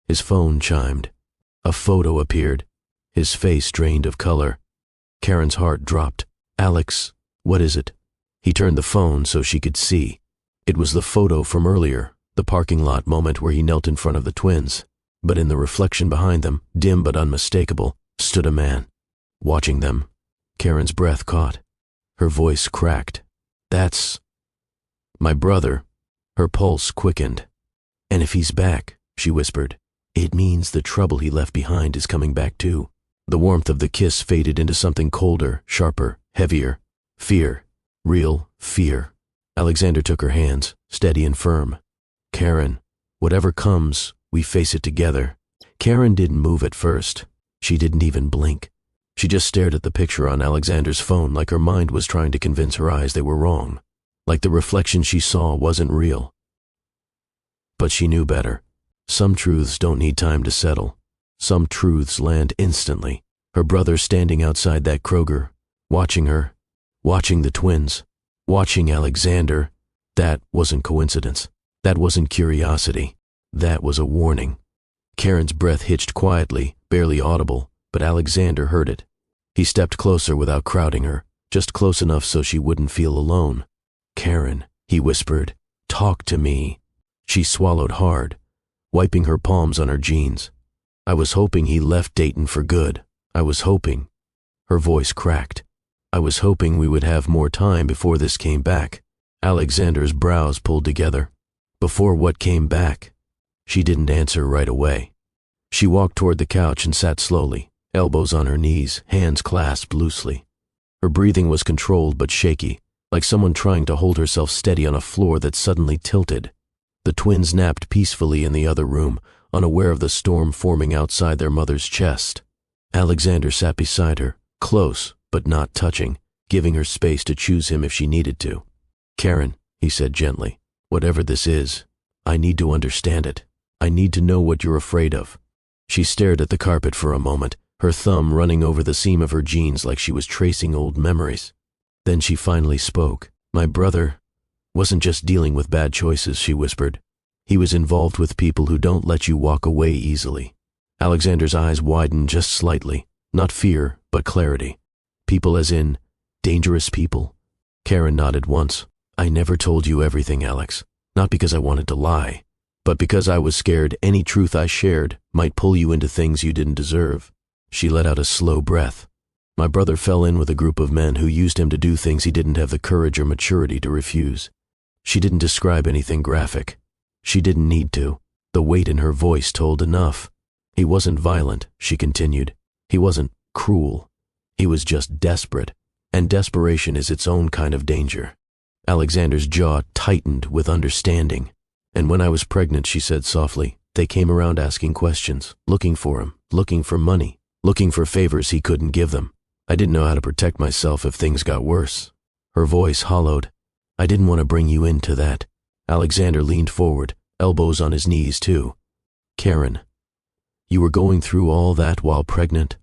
His phone chimed. A photo appeared, his face drained of color. Karen's heart dropped. Alex, what is it? He turned the phone so she could see. It was the photo from earlier, the parking lot moment where he knelt in front of the twins. But in the reflection behind them, dim but unmistakable, stood a man. Watching them. Karen's breath caught. Her voice cracked. That's my brother. Her pulse quickened. And if he's back, she whispered, it means the trouble he left behind is coming back too. The warmth of the kiss faded into something colder, sharper, heavier. Fear. Real fear. Alexander took her hands, steady and firm. Karen, whatever comes, we face it together. Karen didn't move at first. She didn't even blink. She just stared at the picture on Alexander's phone like her mind was trying to convince her eyes they were wrong. Like the reflection she saw wasn't real. But she knew better. Some truths don't need time to settle. Some truths land instantly. Her brother standing outside that Kroger, watching her, watching the twins, watching Alexander. That wasn't coincidence. That wasn't curiosity. That was a warning. Karen's breath hitched quietly, barely audible, but Alexander heard it. He stepped closer without crowding her, just close enough so she wouldn't feel alone. Karen, he whispered, talk to me. She swallowed hard, wiping her palms on her jeans. I was hoping he left Dayton for good. I was hoping. Her voice cracked. I was hoping we would have more time before this came back. Alexander's brows pulled together. Before what came back? She didn't answer right away. She walked toward the couch and sat slowly, elbows on her knees, hands clasped loosely. Her breathing was controlled but shaky, like someone trying to hold herself steady on a floor that suddenly tilted. The twins napped peacefully in the other room, unaware of the storm forming outside their mother's chest. Alexander sat beside her, close but not touching, giving her space to choose him if she needed to. Karen, he said gently, whatever this is, I need to understand it. I need to know what you're afraid of. She stared at the carpet for a moment, her thumb running over the seam of her jeans like she was tracing old memories. Then she finally spoke. My brother wasn't just dealing with bad choices, she whispered. He was involved with people who don't let you walk away easily. Alexander's eyes widened just slightly, not fear, but clarity. People as in, dangerous people. Karen nodded once. I never told you everything, Alex. Not because I wanted to lie, but because I was scared any truth I shared might pull you into things you didn't deserve. She let out a slow breath. My brother fell in with a group of men who used him to do things he didn't have the courage or maturity to refuse. She didn't describe anything graphic. She didn't need to. The weight in her voice told enough. He wasn't violent, she continued. He wasn't cruel. He was just desperate, and desperation is its own kind of danger. Alexander's jaw tightened with understanding. And when I was pregnant, she said softly, they came around asking questions, looking for him, looking for money, looking for favors he couldn't give them. I didn't know how to protect myself if things got worse. Her voice hollowed. I didn't want to bring you into that. Alexander leaned forward, elbows on his knees too. Karen, you were going through all that while pregnant?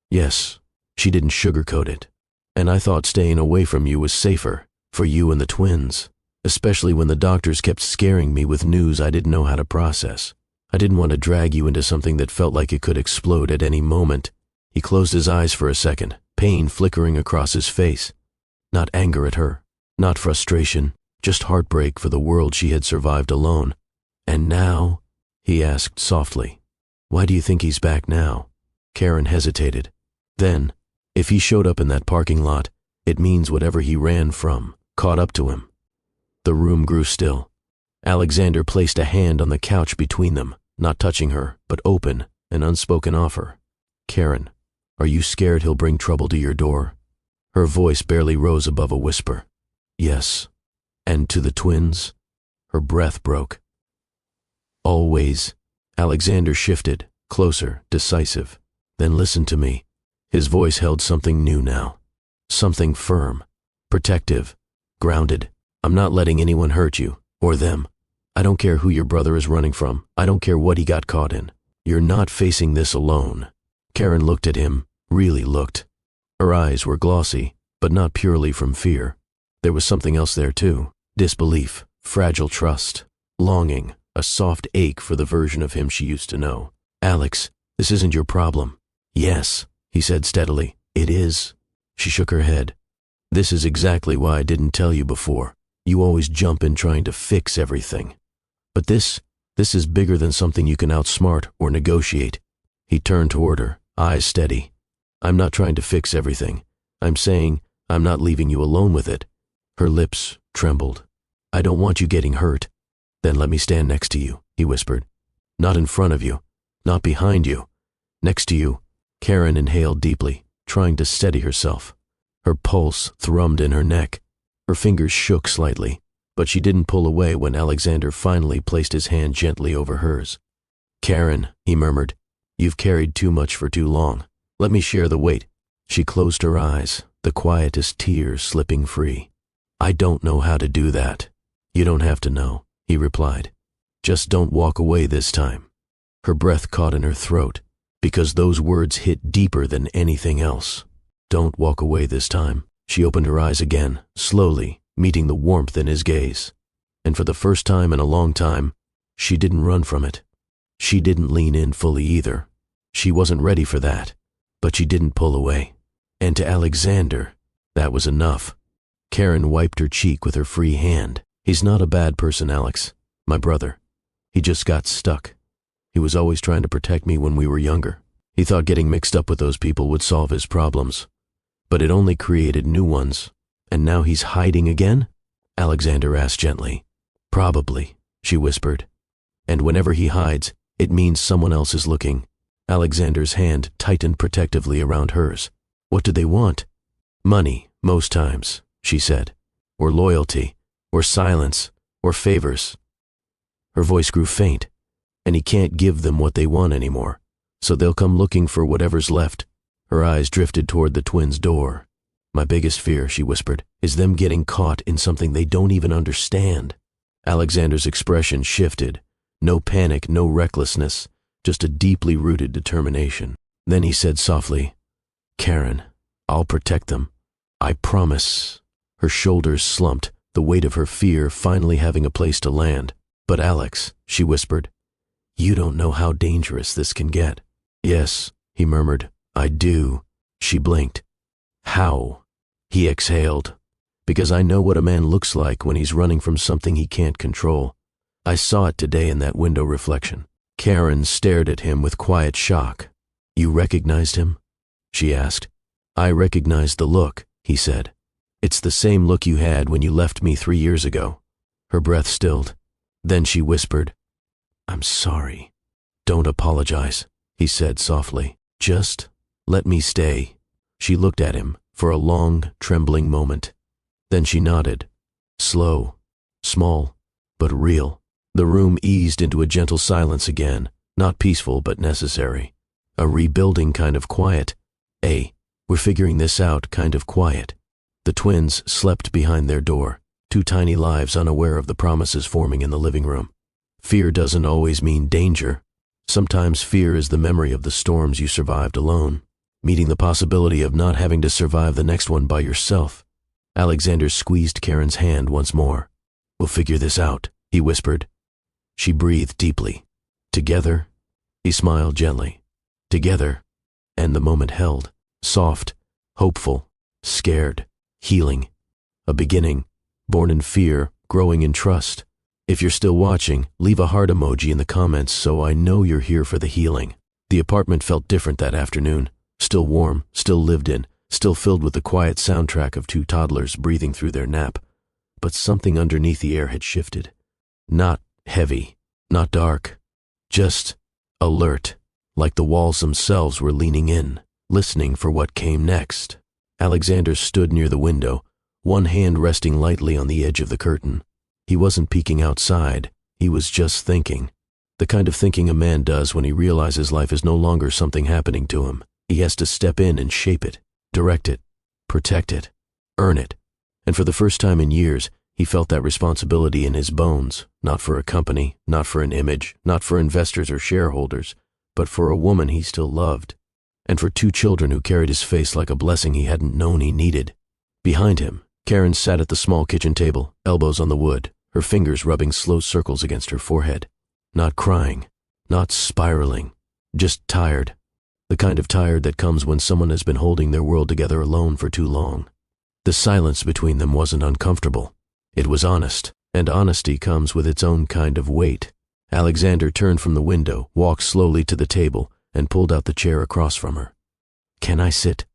Yes, she didn't sugarcoat it. And I thought staying away from you was safer, for you and the twins, especially when the doctors kept scaring me with news I didn't know how to process. I didn't want to drag you into something that felt like it could explode at any moment. He closed his eyes for a second, pain flickering across his face. Not anger at her, not frustration, just heartbreak for the world she had survived alone. And now? He asked softly. Why do you think he's back now? Karen hesitated. Then, if he showed up in that parking lot, it means whatever he ran from caught up to him. The room grew still. Alexander placed a hand on the couch between them, not touching her, but open, an unspoken offer. Karen, are you scared he'll bring trouble to your door? Her voice barely rose above a whisper. Yes. And to the twins? Her breath broke. Always. Alexander shifted, closer, decisive. Then listen to me. His voice held something new now. Something firm, protective, grounded. I'm not letting anyone hurt you, or them. I don't care who your brother is running from. I don't care what he got caught in. You're not facing this alone. Karen looked at him, really looked. Her eyes were glossy, but not purely from fear. There was something else there too. Disbelief, fragile trust, longing, a soft ache for the version of him she used to know. Alex, this isn't your problem. Yes, he said steadily. It is. She shook her head. This is exactly why I didn't tell you before. You always jump in trying to fix everything. But this is bigger than something you can outsmart or negotiate. He turned toward her, eyes steady. I'm not trying to fix everything. I'm saying I'm not leaving you alone with it. Her lips trembled. I don't want you getting hurt. Then let me stand next to you, he whispered. Not in front of you, not behind you. Next to you. Karen inhaled deeply, trying to steady herself. Her pulse thrummed in her neck. Her fingers shook slightly, but she didn't pull away when Alexander finally placed his hand gently over hers. Karen, he murmured, you've carried too much for too long. Let me share the weight. She closed her eyes, the quietest tears slipping free. I don't know how to do that. You don't have to know, he replied. Just don't walk away this time. Her breath caught in her throat, because those words hit deeper than anything else. Don't walk away this time. She opened her eyes again, slowly, meeting the warmth in his gaze. And for the first time in a long time, she didn't run from it. She didn't lean in fully either. She wasn't ready for that, but she didn't pull away. And to Alexander, that was enough. Karen wiped her cheek with her free hand. He's not a bad person, Alex. My brother. He just got stuck. He was always trying to protect me when we were younger. He thought getting mixed up with those people would solve his problems. But it only created new ones. And now he's hiding again? Alexander asked gently. Probably, she whispered. And whenever he hides, it means someone else is looking. Alexander's hand tightened protectively around hers. What do they want? Money, most times, she said. Or loyalty, or silence, or favors. Her voice grew faint, and he can't give them what they want anymore, so they'll come looking for whatever's left. Her eyes drifted toward the twins' door. My biggest fear, she whispered, is them getting caught in something they don't even understand. Alexander's expression shifted. No panic, no recklessness, just a deeply rooted determination. Then he said softly, Karen, I'll protect them. I promise. Her shoulders slumped, the weight of her fear finally having a place to land. But Alex, she whispered, you don't know how dangerous this can get. Yes, he murmured, I do. She blinked. How? He exhaled. Because I know what a man looks like when he's running from something he can't control. I saw it today in that window reflection. Karen stared at him with quiet shock. You recognized him? She asked. I recognized the look, he said. It's the same look you had when you left me 3 years ago. Her breath stilled. Then she whispered, I'm sorry. Don't apologize, he said softly. Just let me stay. She looked at him for a long, trembling moment. Then she nodded. Slow, small, but real. The room eased into a gentle silence again, not peaceful but necessary. A rebuilding kind of quiet. We're figuring this out kind of quiet. The twins slept behind their door, two tiny lives unaware of the promises forming in the living room. Fear doesn't always mean danger. Sometimes fear is the memory of the storms you survived alone, meeting the possibility of not having to survive the next one by yourself. Alexander squeezed Karen's hand once more. "We'll figure this out," he whispered. She breathed deeply. "Together?" He smiled gently. "Together." And the moment held. Soft, hopeful, scared, healing. A beginning, born in fear, growing in trust. If you're still watching, leave a heart emoji in the comments so I know you're here for the healing. The apartment felt different that afternoon. Still warm, still lived in, still filled with the quiet soundtrack of two toddlers breathing through their nap. But something underneath the air had shifted. Not heavy, not dark, just alert, like the walls themselves were leaning in, listening for what came next. Alexander stood near the window, one hand resting lightly on the edge of the curtain. He wasn't peeking outside, he was just thinking. The kind of thinking a man does when he realizes life is no longer something happening to him. He has to step in and shape it, direct it, protect it, earn it. And for the first time in years, he felt that responsibility in his bones, not for a company, not for an image, not for investors or shareholders, but for a woman he still loved, and for two children who carried his face like a blessing he hadn't known he needed. Behind him, Karen sat at the small kitchen table, elbows on the wood, her fingers rubbing slow circles against her forehead. Not crying, not spiraling, just tired. The kind of tired that comes when someone has been holding their world together alone for too long. The silence between them wasn't uncomfortable. It was honest, and honesty comes with its own kind of weight. Alexander turned from the window, walked slowly to the table, and pulled out the chair across from her. "Can I sit?"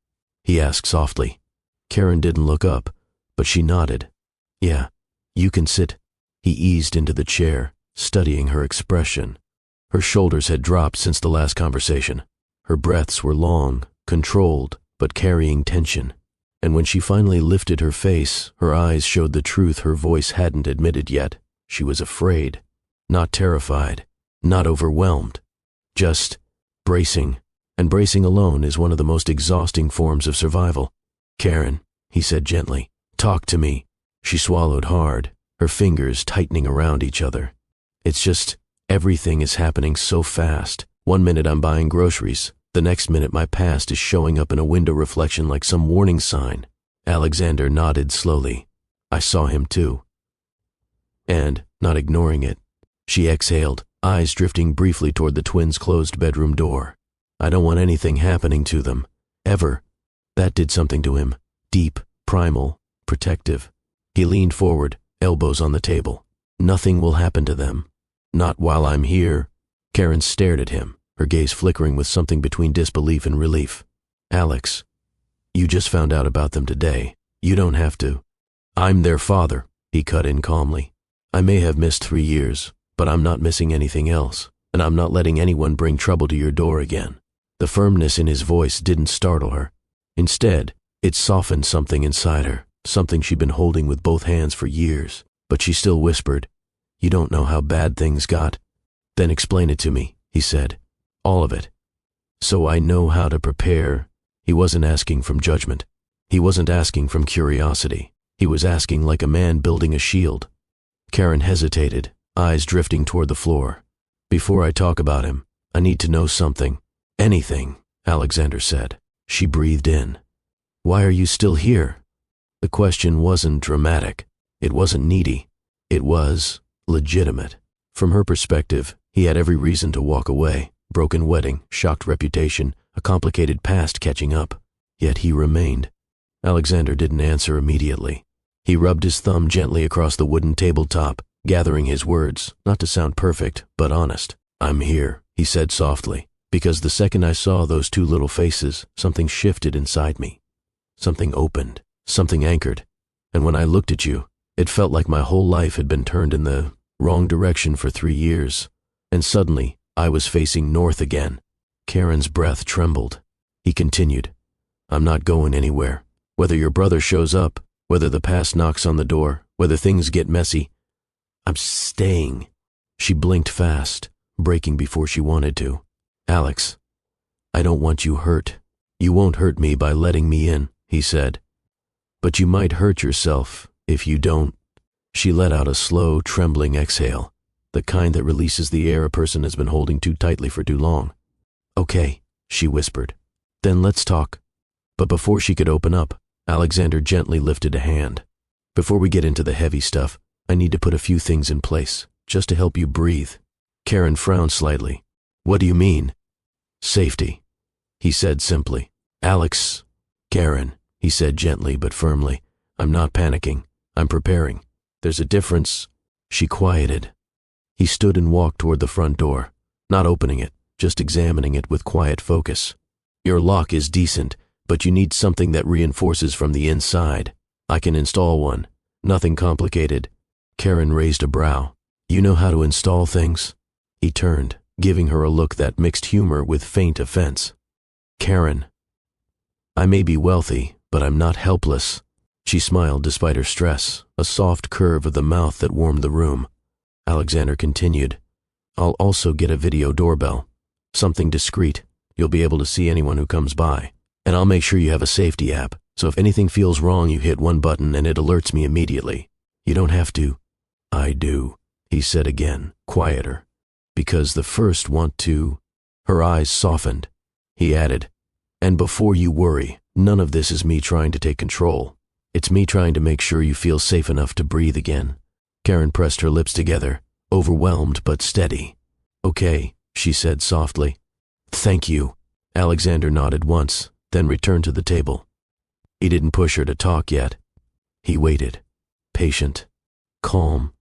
he asked softly. Karen didn't look up, but she nodded. "Yeah, you can sit." He eased into the chair, studying her expression. Her shoulders had dropped since the last conversation. Her breaths were long, controlled, but carrying tension. And when she finally lifted her face, her eyes showed the truth her voice hadn't admitted yet. She was afraid. Not terrified, not overwhelmed. Just bracing. And bracing alone is one of the most exhausting forms of survival. "Karen," he said gently, "talk to me." She swallowed hard, her fingers tightening around each other. "It's just, everything is happening so fast. One minute I'm buying groceries. The next minute my past is showing up in a window reflection like some warning sign." Alexander nodded slowly. "I saw him too." And, not ignoring it, she exhaled, eyes drifting briefly toward the twins' closed bedroom door. "I don't want anything happening to them. Ever." That did something to him. Deep, primal, protective. He leaned forward, elbows on the table. "Nothing will happen to them. Not while I'm here." Karen stared at him, her gaze flickering with something between disbelief and relief. "Alex, you just found out about them today. You don't have to." "I'm their father," he cut in calmly. "I may have missed 3 years, but I'm not missing anything else, and I'm not letting anyone bring trouble to your door again." The firmness in his voice didn't startle her. Instead, it softened something inside her, something she'd been holding with both hands for years, but she still whispered, "You don't know how bad things got." "Then explain it to me," he said. "All of it. So I know how to prepare." He wasn't asking from judgment. He wasn't asking from curiosity. He was asking like a man building a shield. Karen hesitated, eyes drifting toward the floor. "Before I talk about him, I need to know something." "Anything," Alexander said. She breathed in. "Why are you still here?" The question wasn't dramatic. It wasn't needy. It was legitimate. From her perspective, he had every reason to walk away. Broken wedding, shocked reputation, a complicated past catching up. Yet he remained. Alexander didn't answer immediately. He rubbed his thumb gently across the wooden tabletop, gathering his words, not to sound perfect, but honest. "I'm here," he said softly, "because the second I saw those two little faces, something shifted inside me. Something opened, something anchored. And when I looked at you, it felt like my whole life had been turned in the wrong direction for 3 years. And suddenly, I was facing north again." Karen's breath trembled. He continued, "I'm not going anywhere. Whether your brother shows up, whether the past knocks on the door, Whether things get messy, I'm staying. She blinked fast, breaking before she wanted to. Alex, I don't want you hurt. You won't hurt me by letting me in, he said. But you might hurt yourself if you don't. She let out a slow, trembling exhale, the kind that releases the air a person has been holding too tightly for too long. Okay, she whispered. Then let's talk. But before she could open up, Alexander gently lifted a hand. Before we get into the heavy stuff, I need to put a few things in place, just to help you breathe. Karen frowned slightly. What do you mean? Safety, he said simply. Alex, Karen, he said gently but firmly. I'm not panicking. I'm preparing. There's a difference. She quieted. He stood and walked toward the front door, not opening it, just examining it with quiet focus. Your lock is decent, but you need something that reinforces from the inside. I can install one. Nothing complicated. Karen raised a brow. You know how to install things? He turned, giving her a look that mixed humor with faint offense. Karen, I may be wealthy, but I'm not helpless. She smiled despite her stress, a soft curve of the mouth that warmed the room. Alexander continued, I'll also get a video doorbell. Something discreet. You'll be able to see anyone who comes by. And I'll make sure you have a safety app, so if anything feels wrong you hit one button and it alerts me immediately. You don't have to. I do, he said again, quieter. Because the first want to. Her eyes softened. He added, and before you worry, none of this is me trying to take control. It's me trying to make sure you feel safe enough to breathe again. Karen pressed her lips together, overwhelmed but steady. Okay, she said softly. Thank you. Alexander nodded once, then returned to the table. He didn't push her to talk yet. He waited, patient, calm,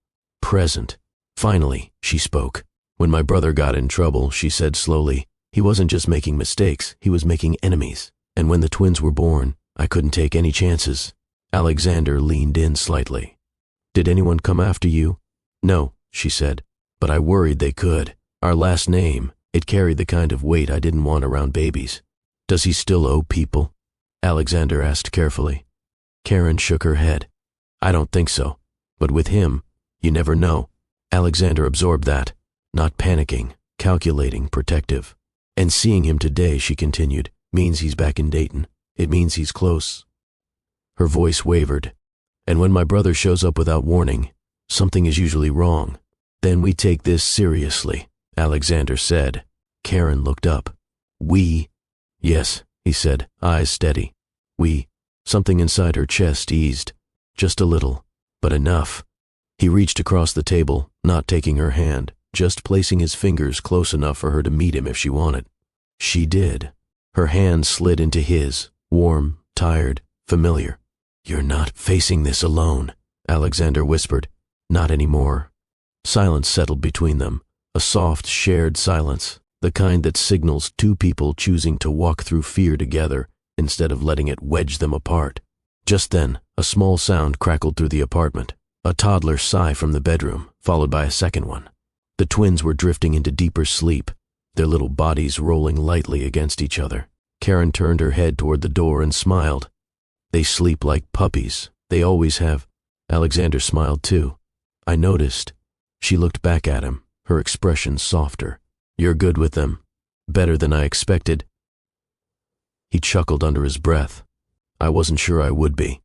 present. Finally, she spoke. When my brother got in trouble, she said slowly, he wasn't just making mistakes, he was making enemies. And when the twins were born, I couldn't take any chances. Alexander leaned in slightly. Did anyone come after you? No, she said, but I worried they could. Our last name, it carried the kind of weight I didn't want around babies. Does he still owe people? Alexander asked carefully. Karen shook her head. I don't think so, but with him, you never know. Alexander absorbed that, not panicking, calculating, protective. And seeing him today, she continued, means he's back in Dayton. It means he's close. Her voice wavered. And when my brother shows up without warning, something is usually wrong. Then we take this seriously, Alexander said. Karen looked up. We? Yes, he said, eyes steady. We. Something inside her chest eased. Just a little, but enough. He reached across the table, not taking her hand, just placing his fingers close enough for her to meet him if she wanted. She did. Her hand slid into his, warm, tired, familiar. You're not facing this alone, Alexander whispered. Not anymore. Silence settled between them, a soft, shared silence, the kind that signals two people choosing to walk through fear together instead of letting it wedge them apart. Just then, a small sound crackled through the apartment, a toddler's sigh from the bedroom, followed by a second one. The twins were drifting into deeper sleep, their little bodies rolling lightly against each other. Karen turned her head toward the door and smiled. They sleep like puppies. They always have. Alexander smiled too. I noticed. She looked back at him, her expression softer. You're good with them. Better than I expected. He chuckled under his breath. I wasn't sure I would be.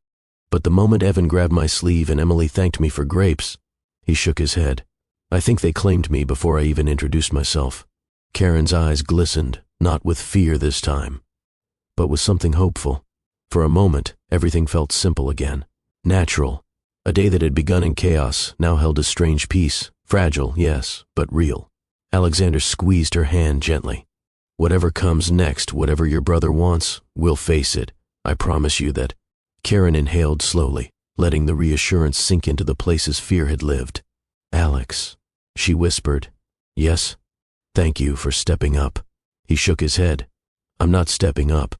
But the moment Evan grabbed my sleeve and Emily thanked me for grapes, he shook his head. I think they claimed me before I even introduced myself. Karen's eyes glistened, not with fear this time, but with something hopeful. For a moment, everything felt simple again. Natural. A day that had begun in chaos now held a strange peace. Fragile, yes, but real. Alexander squeezed her hand gently. Whatever comes next, whatever your brother wants, we'll face it. I promise you that. Karen inhaled slowly, letting the reassurance sink into the places fear had lived. Alex, she whispered. Yes? Thank you for stepping up. He shook his head. I'm not stepping up.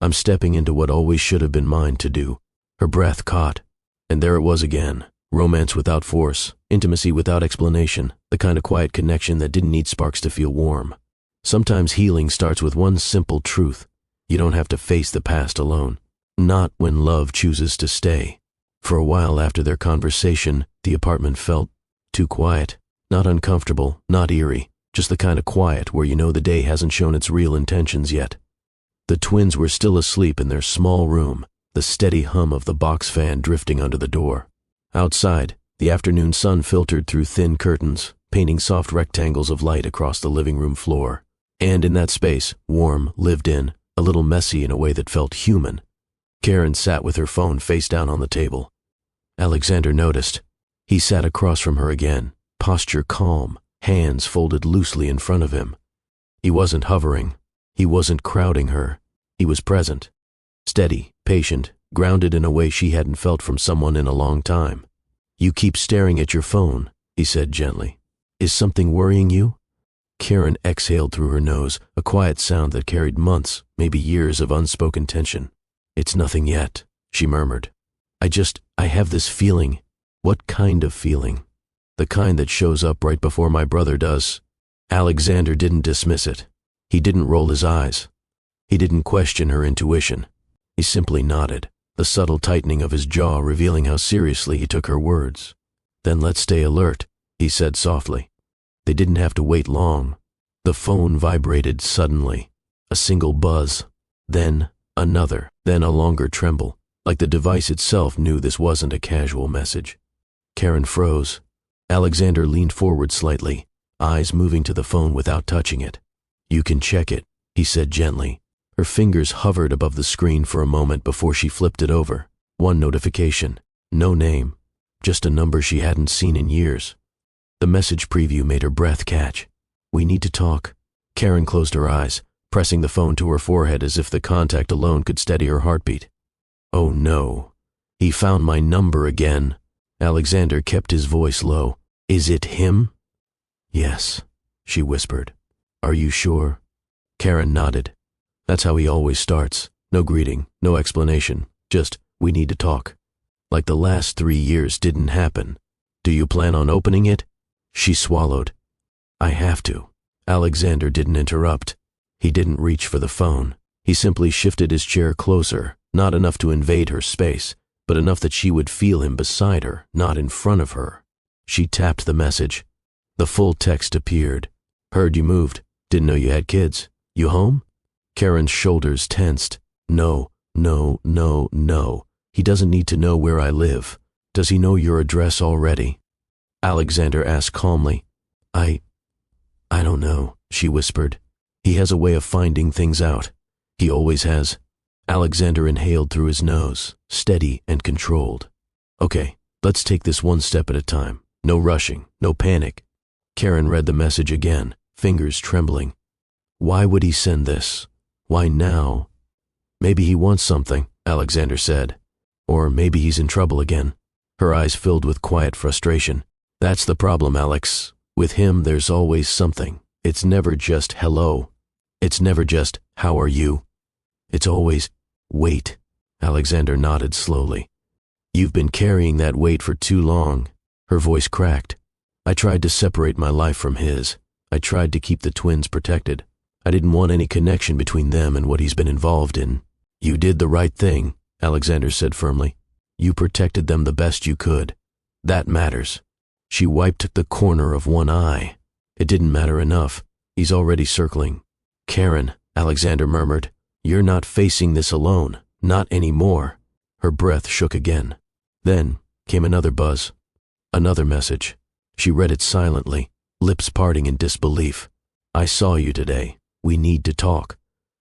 I'm stepping into what always should have been mine to do. Her breath caught. And there it was again. Romance without force, intimacy without explanation, the kind of quiet connection that didn't need sparks to feel warm. Sometimes healing starts with one simple truth. You don't have to face the past alone. Not when love chooses to stay. For a while after their conversation, the apartment felt too quiet. Not uncomfortable, not eerie, just the kind of quiet where you know the day hasn't shown its real intentions yet. The twins were still asleep in their small room, the steady hum of the box fan drifting under the door. Outside, the afternoon sun filtered through thin curtains, painting soft rectangles of light across the living room floor. And in that space, warm, lived in, a little messy in a way that felt human, Karen sat with her phone face down on the table. Alexander noticed. He sat across from her again, posture calm, hands folded loosely in front of him. He wasn't hovering. He wasn't crowding her. He was present. Steady, patient, grounded in a way she hadn't felt from someone in a long time. "You keep staring at your phone," he said gently. "Is something worrying you?" Karen exhaled through her nose, a quiet sound that carried months, maybe years of unspoken tension. "It's nothing yet," she murmured. I have this feeling." "What kind of feeling?" "The kind that shows up right before my brother does." Alexander didn't dismiss it. He didn't roll his eyes. He didn't question her intuition. He simply nodded, the subtle tightening of his jaw revealing how seriously he took her words. "Then let's stay alert," he said softly. They didn't have to wait long. The phone vibrated suddenly, a single buzz, then another, then a longer tremble, like the device itself knew this wasn't a casual message. Karen froze. Alexander leaned forward slightly, eyes moving to the phone without touching it. "You can check it," he said gently. Her fingers hovered above the screen for a moment before she flipped it over. One notification, no name, just a number she hadn't seen in years. The message preview made her breath catch. "We need to talk." Karen closed her eyes, pressing the phone to her forehead as if the contact alone could steady her heartbeat. "Oh no. He found my number again." Alexander kept his voice low. "Is it him?" "Yes," she whispered. "Are you sure?" Karen nodded. That's how he always starts. No greeting, no explanation. Just, "We need to talk." Like the last 3 years didn't happen. "Do you plan on opening it?" She swallowed. "I have to." Alexander didn't interrupt. He didn't reach for the phone. He simply shifted his chair closer, not enough to invade her space, but enough that she would feel him beside her, not in front of her. She tapped the message. The full text appeared. "Heard you moved. Didn't know you had kids. You home?" Karen's shoulders tensed. "No, no, no, no. He doesn't need to know where I live. Does he know your address already?" Alexander asked calmly. I don't know," she whispered. "He has a way of finding things out. He always has." Alexander inhaled through his nose, steady and controlled. "Okay, let's take this one step at a time. No rushing, no panic." Karen read the message again, fingers trembling. Why would he send this? Why now? "Maybe he wants something," Alexander said. "Or maybe he's in trouble again." Her eyes filled with quiet frustration. "That's the problem, Alex. With him, there's always something. It's never just hello. It's never just, how are you? It's always, wait." Alexander nodded slowly. "You've been carrying that weight for too long." Her voice cracked. "I tried to separate my life from his. I tried to keep the twins protected. I didn't want any connection between them and what he's been involved in." "You did the right thing," Alexander said firmly. "You protected them the best you could. That matters." She wiped the corner of one eye. It didn't matter enough. He's already circling. "Karen," Alexander murmured, "you're not facing this alone. Not anymore." Her breath shook again. Then came another buzz. Another message. She read it silently, lips parting in disbelief. "I saw you today. We need to talk.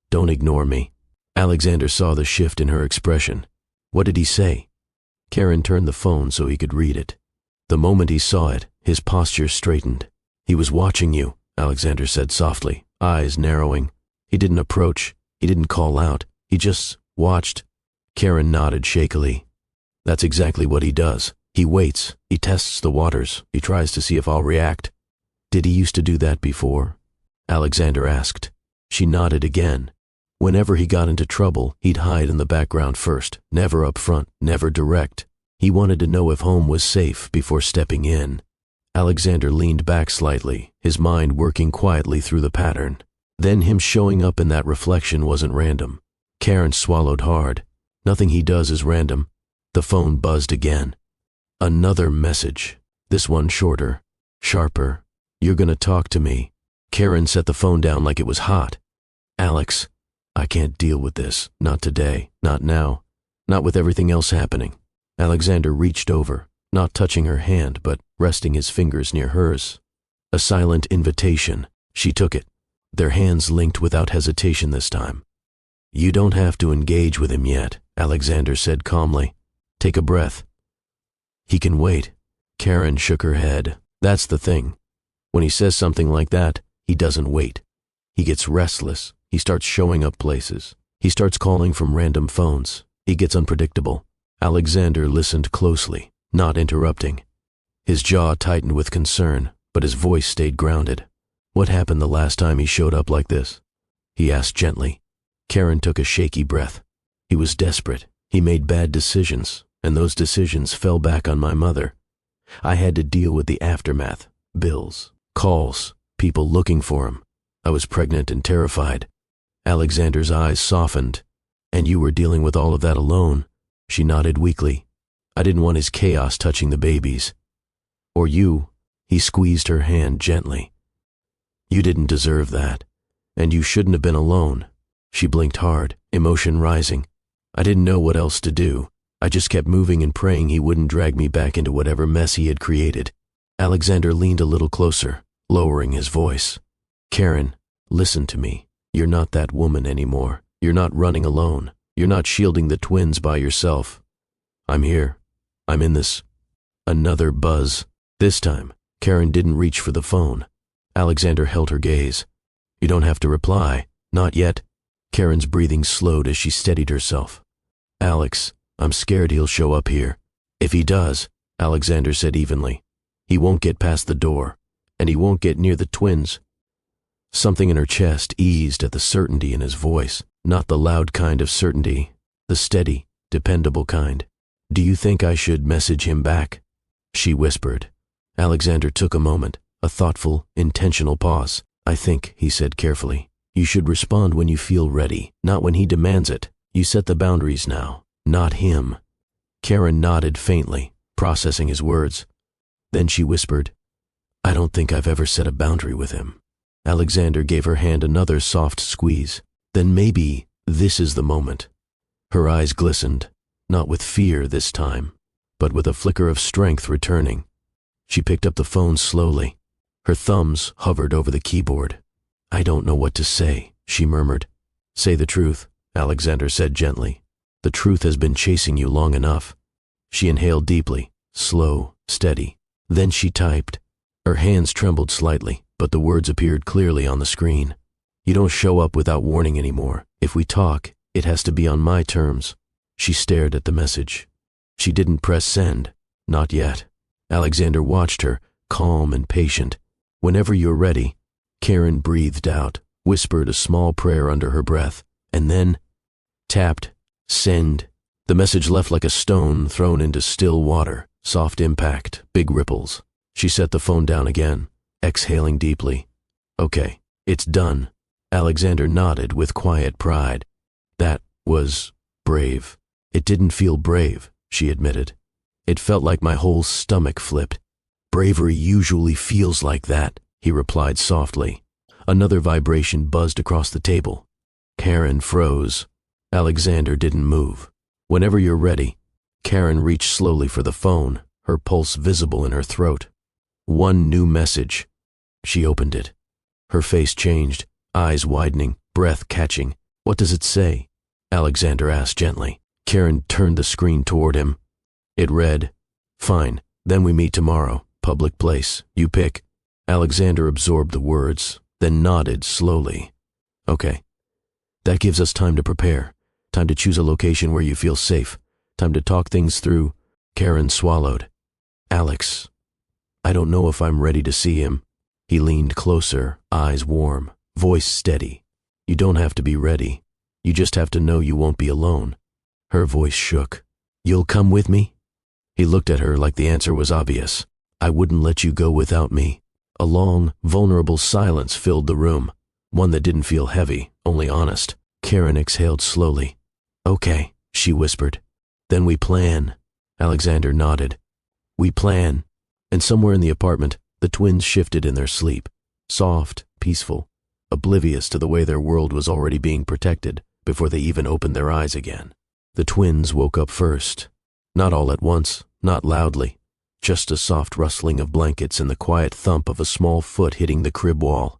Don't ignore me." Alexander saw the shift in her expression. "What did he say?" Karen turned the phone so he could read it. The moment he saw it, his posture straightened. "He was watching you," Alexander said softly, eyes narrowing. "He didn't approach. He didn't call out. He just watched." Karen nodded shakily. "That's exactly what he does. He waits. He tests the waters. He tries to see if I'll react." "Did he used to do that before?" Alexander asked. She nodded again. Whenever he got into trouble, he'd hide in the background first, never up front, never direct. He wanted to know if home was safe before stepping in. Alexander leaned back slightly, his mind working quietly through the pattern. Then him showing up in that reflection wasn't random. Karen swallowed hard. Nothing he does is random. The phone buzzed again. Another message. This one shorter, sharper. You're gonna talk to me. Karen set the phone down like it was hot. Alex, I can't deal with this. Not today. Not now. Not with everything else happening. Alexander reached over, not touching her hand, but resting his fingers near hers. A silent invitation. She took it, their hands linked without hesitation this time. You don't have to engage with him yet, Alexander said calmly. Take a breath. He can wait. Karen shook her head. That's the thing. When he says something like that, he doesn't wait. He gets restless. He starts showing up places. He starts calling from random phones. He gets unpredictable. Alexander listened closely, not interrupting. His jaw tightened with concern, but his voice stayed grounded. What happened the last time he showed up like this? He asked gently. Karen took a shaky breath. He was desperate. He made bad decisions, and those decisions fell back on my mother. I had to deal with the aftermath, bills, calls, people looking for him. I was pregnant and terrified. Alexander's eyes softened. And you were dealing with all of that alone? She nodded weakly. I didn't want his chaos touching the babies. Or you. He squeezed her hand gently. You didn't deserve that. And you shouldn't have been alone. She blinked hard, emotion rising. I didn't know what else to do. I just kept moving and praying he wouldn't drag me back into whatever mess he had created. Alexander leaned a little closer, lowering his voice. Karen, listen to me. You're not that woman anymore. You're not running alone. You're not shielding the twins by yourself. I'm here. I'm in this. Another buzz. This time, Karen didn't reach for the phone. Alexander held her gaze. You don't have to reply. Not yet. Karen's breathing slowed as she steadied herself. Alex, I'm scared he'll show up here. If he does, Alexander said evenly, he won't get past the door, and he won't get near the twins. Something in her chest eased at the certainty in his voice, not the loud kind of certainty, the steady, dependable kind. Do you think I should message him back? She whispered. Alexander took a moment, a thoughtful, intentional pause. I think, he said carefully, you should respond when you feel ready, not when he demands it. You set the boundaries now, not him. Karen nodded faintly, processing his words. Then she whispered, I don't think I've ever set a boundary with him. Alexander gave her hand another soft squeeze. Then maybe this is the moment. Her eyes glistened, not with fear this time, but with a flicker of strength returning. She picked up the phone slowly. Her thumbs hovered over the keyboard. I don't know what to say, she murmured. Say the truth, Alexander said gently. The truth has been chasing you long enough. She inhaled deeply, slow, steady. Then she typed. Her hands trembled slightly, but the words appeared clearly on the screen. You don't show up without warning anymore. If we talk, it has to be on my terms. She stared at the message. She didn't press send. Not yet. Alexander watched her, calm and patient. Whenever you're ready, Karen breathed out, whispered a small prayer under her breath, and then tapped send. The message left like a stone thrown into still water. Soft impact, big ripples. She set the phone down again, exhaling deeply. Okay, it's done. Alexander nodded with quiet pride. That was brave. It didn't feel brave, she admitted. It felt like my whole stomach flipped. Bravery usually feels like that, he replied softly. Another vibration buzzed across the table. Karen froze. Alexander didn't move. Whenever you're ready. Karen reached slowly for the phone, her pulse visible in her throat. One new message. She opened it. Her face changed, eyes widening, breath catching. What does it say? Alexander asked gently. Karen turned the screen toward him. It read, Fine, then we meet tomorrow. Public place. You pick. Alexander absorbed the words, then nodded slowly. Okay. That gives us time to prepare. Time to choose a location where you feel safe. Time to talk things through. Karen swallowed. Alex, I don't know if I'm ready to see him. He leaned closer, eyes warm, voice steady. You don't have to be ready. You just have to know you won't be alone. Her voice shook. You'll come with me? He looked at her like the answer was obvious. I wouldn't let you go without me. A long, vulnerable silence filled the room. One that didn't feel heavy, only honest. Karen exhaled slowly. Okay, she whispered. Then we plan. Alexander nodded. We plan. And somewhere in the apartment, the twins shifted in their sleep, soft, peaceful, oblivious to the way their world was already being protected before they even opened their eyes again. The twins woke up first. Not all at once, not loudly, just a soft rustling of blankets and the quiet thump of a small foot hitting the crib wall.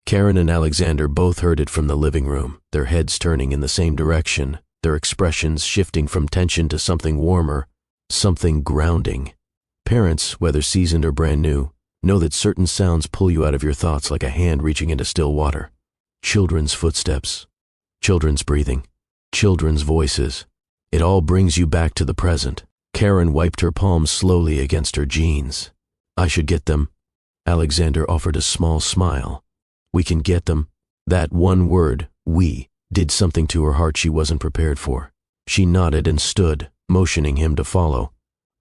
Karen and Alexander both heard it from the living room, their heads turning in the same direction, their expressions shifting from tension to something warmer, something grounding. Parents, whether seasoned or brand new, know that certain sounds pull you out of your thoughts like a hand reaching into still water. Children's footsteps, children's breathing, children's voices. It all brings you back to the present. Karen wiped her palms slowly against her jeans. I should get them. Alexander offered a small smile. We can get them. That one word, we, did something to her heart she wasn't prepared for. She nodded and stood, motioning him to follow.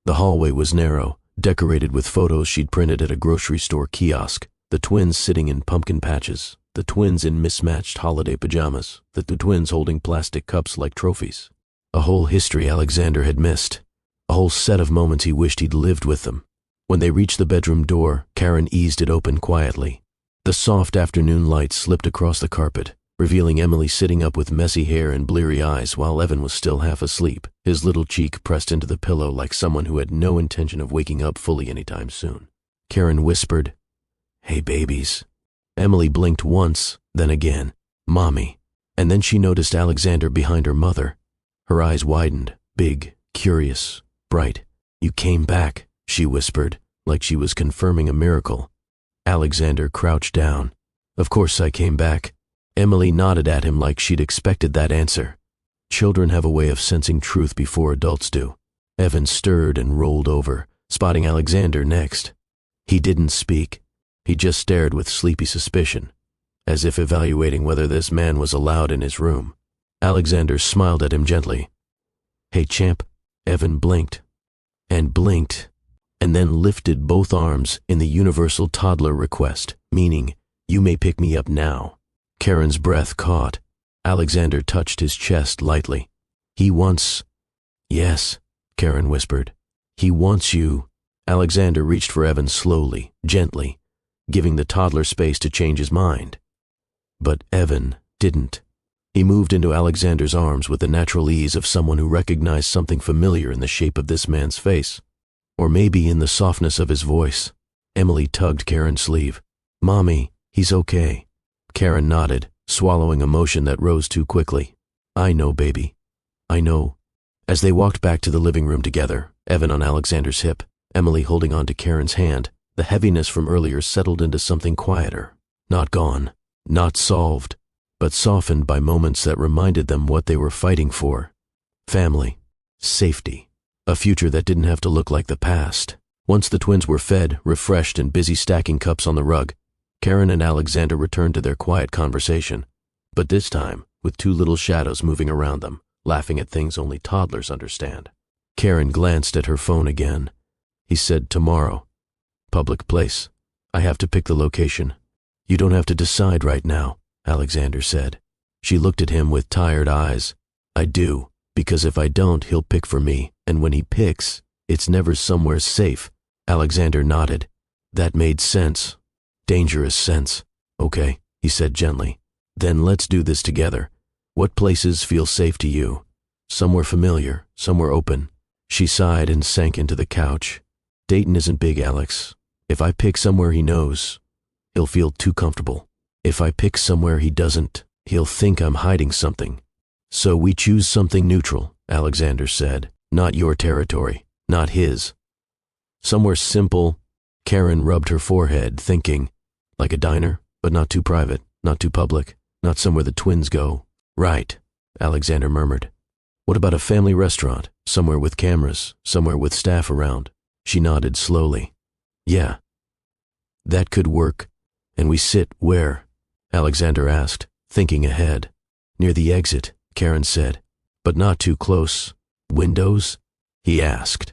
The hallway was narrow, decorated with photos she'd printed at a grocery store kiosk, the twins sitting in pumpkin patches, the twins in mismatched holiday pajamas, the twins holding plastic cups like trophies. A whole history Alexander had missed, a whole set of moments he wished he'd lived with them. When they reached the bedroom door, Karen eased it open quietly. The soft afternoon light slipped across the carpet, revealing Emily sitting up with messy hair and bleary eyes while Evan was still half asleep, his little cheek pressed into the pillow like someone who had no intention of waking up fully anytime soon. Karen whispered, "Hey, babies." Emily blinked once, then again, "Mommy." And then she noticed Alexander behind her mother. Her eyes widened, big, curious, bright. "You came back," she whispered, like she was confirming a miracle. Alexander crouched down. "Of course I came back." Emily nodded at him like she'd expected that answer. Children have a way of sensing truth before adults do. Evan stirred and rolled over, spotting Alexander next. He didn't speak. He just stared with sleepy suspicion, as if evaluating whether this man was allowed in his room. Alexander smiled at him gently. "Hey, champ." Evan blinked, and blinked, and then lifted both arms in the universal toddler request, meaning, "You may pick me up now." Karen's breath caught. Alexander touched his chest lightly. "He wants—" "Yes," Karen whispered. "He wants you." Alexander reached for Evan slowly, gently, giving the toddler space to change his mind. But Evan didn't. He moved into Alexander's arms with the natural ease of someone who recognized something familiar in the shape of this man's face, or maybe in the softness of his voice. Emily tugged Karen's sleeve. "Mommy, he's okay." Karen nodded, swallowing emotion that rose too quickly. "I know, baby. I know." As they walked back to the living room together, Evan on Alexander's hip, Emily holding on to Karen's hand, the heaviness from earlier settled into something quieter. Not gone, not solved, but softened by moments that reminded them what they were fighting for. Family, safety, a future that didn't have to look like the past. Once the twins were fed, refreshed, and busy stacking cups on the rug, Karen and Alexander returned to their quiet conversation, but this time with two little shadows moving around them, laughing at things only toddlers understand. Karen glanced at her phone again. He said, "Tomorrow. Public place. I have to pick the location." "You don't have to decide right now," Alexander said. She looked at him with tired eyes. "I do, because if I don't, he'll pick for me, and when he picks, it's never somewhere safe." Alexander nodded. That made sense. Dangerous sense. "Okay," he said gently. "Then let's do this together. What places feel safe to you? Somewhere familiar, somewhere open." She sighed and sank into the couch. "Dayton isn't big, Alex. If I pick somewhere he knows, he'll feel too comfortable. If I pick somewhere he doesn't, he'll think I'm hiding something. So we choose something neutral," Alexander said. "Not your territory, not his. Somewhere simple." Karen rubbed her forehead, thinking, like a diner, but not too private, not too public, not somewhere the twins go. "Right," Alexander murmured. "What about a family restaurant, somewhere with cameras, somewhere with staff around?" She nodded slowly. "Yeah, that could work." "And we sit where?" Alexander asked, thinking ahead. "Near the exit," Karen said, "but not too close." "Windows?" he asked.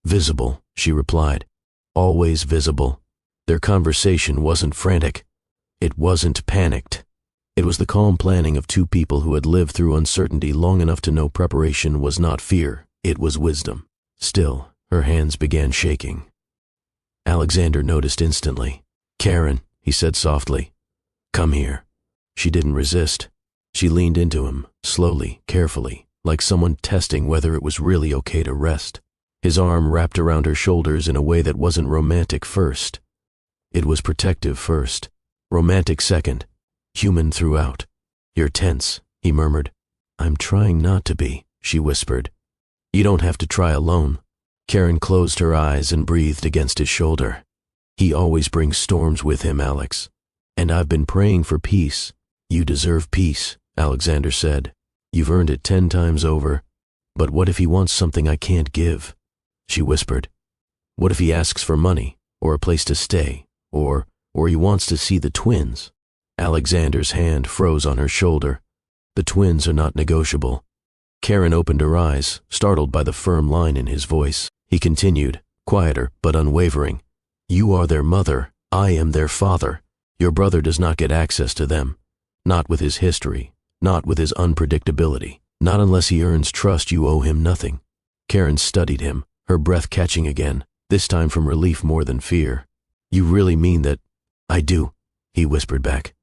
"Visible," she replied. "Always visible." Their conversation wasn't frantic. It wasn't panicked. It was the calm planning of two people who had lived through uncertainty long enough to know preparation was not fear, it was wisdom. Still, her hands began shaking. Alexander noticed instantly. "Karen," he said softly. "Come here." She didn't resist. She leaned into him, slowly, carefully, like someone testing whether it was really okay to rest. His arm wrapped around her shoulders in a way that wasn't romantic first. It was protective first, romantic second, human throughout. "You're tense," he murmured. "I'm trying not to be," she whispered. "You don't have to try alone." Karen closed her eyes and breathed against his shoulder. "He always brings storms with him, Alex. And I've been praying for peace." "You deserve peace," Alexander said. "You've earned it 10 times over. But what if he wants something I can't give?" She whispered. "What if he asks for money, or a place to stay, or he wants to see the twins?" Alexander's hand froze on her shoulder. "The twins are not negotiable." Karen opened her eyes, startled by the firm line in his voice. He continued, quieter but unwavering. "You are their mother. I am their father. Your brother does not get access to them. Not with his history, not with his unpredictability. Not unless he earns trust. You owe him nothing." Karen studied him, her breath catching again, this time from relief more than fear. "You really mean that?" "I do," he whispered back.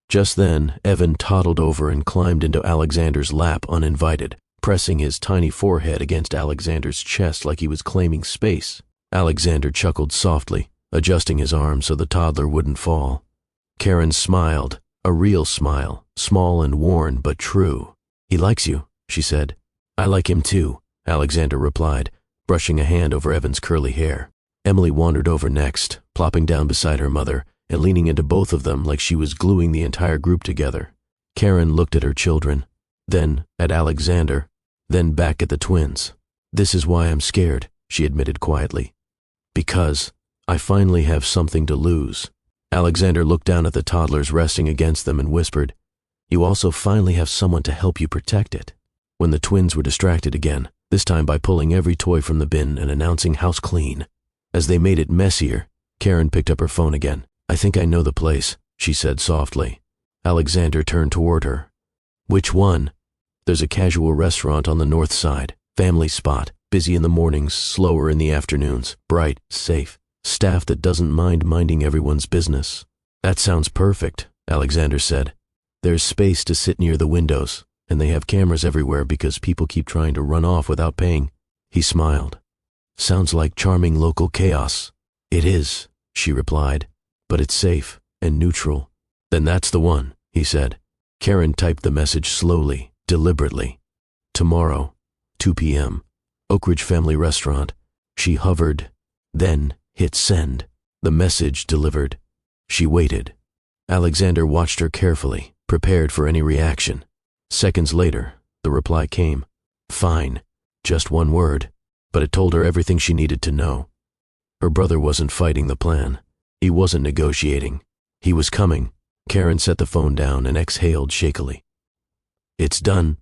Just then, Evan toddled over and climbed into Alexander's lap uninvited, pressing his tiny forehead against Alexander's chest like he was claiming space. Alexander chuckled softly, adjusting his arm so the toddler wouldn't fall. Karen smiled, a real smile, small and worn but true. "He likes you," she said. "I like him too," Alexander replied, brushing a hand over Evan's curly hair. Emily wandered over next, plopping down beside her mother and leaning into both of them like she was gluing the entire group together. Karen looked at her children, then at Alexander, then back at the twins. "This is why I'm scared," she admitted quietly. "Because I finally have something to lose." Alexander looked down at the toddlers resting against them and whispered, "You also finally have someone to help you protect it." When the twins were distracted again, this time by pulling every toy from the bin and announcing house clean. As they made it messier, Karen picked up her phone again. "I think I know the place," she said softly. Alexander turned toward her. "Which one?" "There's a casual restaurant on the north side. Family spot, busy in the mornings, slower in the afternoons, bright, safe, staff that doesn't mind minding everyone's business." "That sounds perfect," Alexander said. "There's space to sit near the windows, and they have cameras everywhere because people keep trying to run off without paying." He smiled. "Sounds like charming local chaos." "It is," she replied, "but it's safe and neutral." "Then that's the one," he said. Karen typed the message slowly, deliberately. "Tomorrow, 2 p.m., Oak Ridge Family Restaurant." She hovered, then hit send. The message delivered. She waited. Alexander watched her carefully, prepared for any reaction. Seconds later, the reply came. "Fine." Just one word, but it told her everything she needed to know. Her brother wasn't fighting the plan. He wasn't negotiating. He was coming. Karen set the phone down and exhaled shakily. "It's done."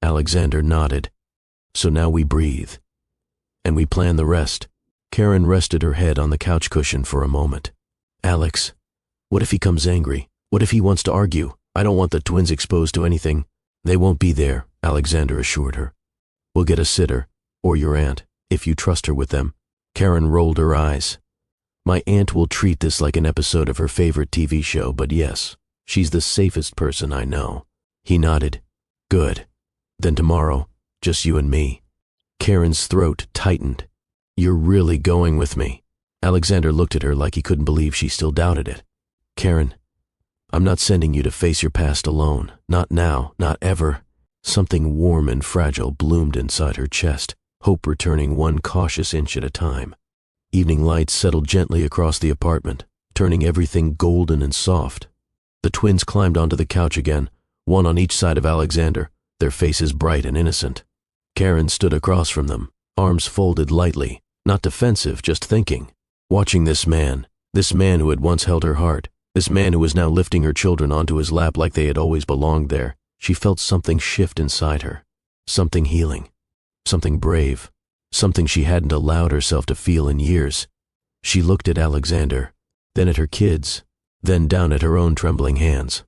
Alexander nodded. "So now we breathe. And we plan the rest." Karen rested her head on the couch cushion for a moment. "Alex, what if he comes angry? What if he wants to argue? I don't want the twins exposed to anything." "They won't be there," Alexander assured her. "We'll get a sitter, or your aunt, if you trust her with them." Karen rolled her eyes. "My aunt will treat this like an episode of her favorite TV show, but yes, she's the safest person I know." He nodded. "Good. Then tomorrow, just you and me." Karen's throat tightened. "You're really going with me?" Alexander looked at her like he couldn't believe she still doubted it. "Karen, I'm not sending you to face your past alone. Not now, not ever." Something warm and fragile bloomed inside her chest, hope returning one cautious inch at a time. Evening lights settled gently across the apartment, turning everything golden and soft. The twins climbed onto the couch again, one on each side of Alexander, their faces bright and innocent. Karen stood across from them, arms folded lightly, not defensive, just thinking. Watching this man who had once held her heart, this man who was now lifting her children onto his lap like they had always belonged there, she felt something shift inside her. Something healing. Something brave. Something she hadn't allowed herself to feel in years. She looked at Alexander, then at her kids, then down at her own trembling hands.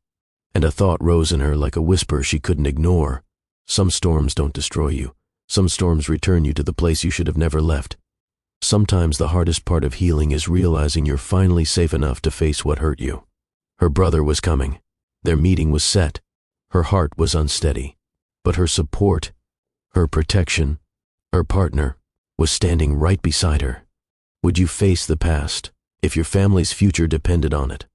And a thought rose in her like a whisper she couldn't ignore. Some storms don't destroy you. Some storms return you to the place you should have never left. Sometimes the hardest part of healing is realizing you're finally safe enough to face what hurt you. Her brother was coming. Their meeting was set. Her heart was unsteady. But her support, her protection, her partner, was standing right beside her. Would you face the past if your family's future depended on it?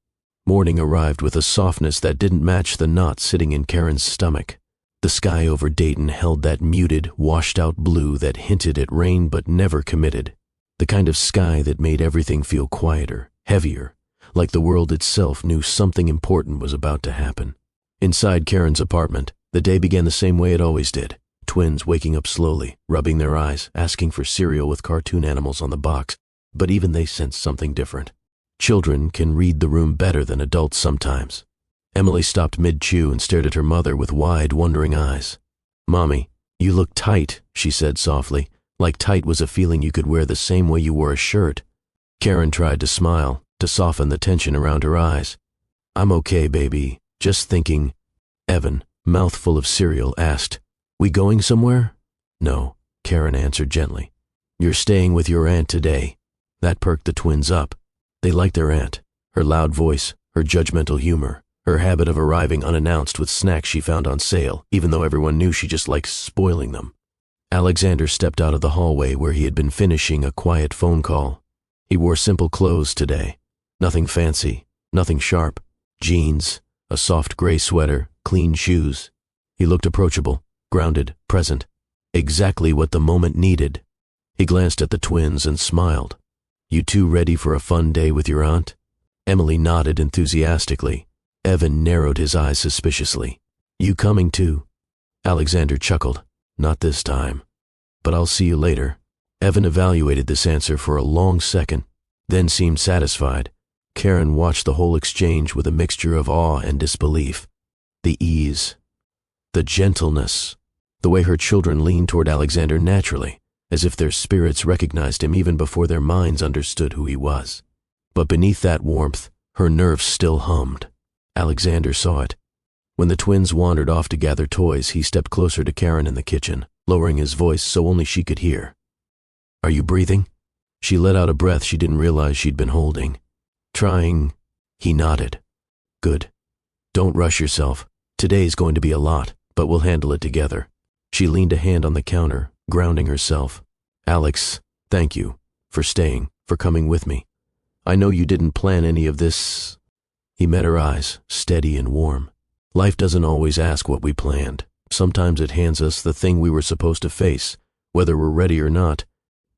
Morning arrived with a softness that didn't match the knot sitting in Karen's stomach. The sky over Dayton held that muted, washed-out blue that hinted at rain but never committed. The kind of sky that made everything feel quieter, heavier, like the world itself knew something important was about to happen. Inside Karen's apartment, the day began the same way it always did. Twins waking up slowly, rubbing their eyes, asking for cereal with cartoon animals on the box, but even they sensed something different. Children can read the room better than adults sometimes. Emily stopped mid-chew and stared at her mother with wide, wondering eyes. "Mommy, you look tight," she said softly, like tight was a feeling you could wear the same way you wore a shirt. Karen tried to smile, to soften the tension around her eyes. "I'm okay, baby, just thinking." Evan, mouth full of cereal, asked, "We going somewhere?" "No," Karen answered gently. "You're staying with your aunt today." That perked the twins up. They liked their aunt, her loud voice, her judgmental humor, her habit of arriving unannounced with snacks she found on sale, even though everyone knew she just liked spoiling them. Alexander stepped out of the hallway where he had been finishing a quiet phone call. He wore simple clothes today. Nothing fancy, nothing sharp. Jeans, a soft gray sweater, clean shoes. He looked approachable, grounded, present. Exactly what the moment needed. He glanced at the twins and smiled. "You two ready for a fun day with your aunt?" Emily nodded enthusiastically. Evan narrowed his eyes suspiciously. "You coming too?" Alexander chuckled. "Not this time. But I'll see you later." Evan evaluated this answer for a long second, then seemed satisfied. Karen watched the whole exchange with a mixture of awe and disbelief. The ease, the gentleness, the way her children leaned toward Alexander naturally, as if their spirits recognized him even before their minds understood who he was. But beneath that warmth, her nerves still hummed. Alexander saw it. When the twins wandered off to gather toys, he stepped closer to Karen in the kitchen, lowering his voice so only she could hear. "Are you breathing?" She let out a breath she didn't realize she'd been holding. "Trying." He nodded. "Good. Don't rush yourself. Today's going to be a lot, but we'll handle it together." She leaned a hand on the counter, grounding herself. "Alex, thank you for staying, for coming with me. I know you didn't plan any of this." He met her eyes, steady and warm. "Life doesn't always ask what we planned. Sometimes it hands us the thing we were supposed to face, whether we're ready or not."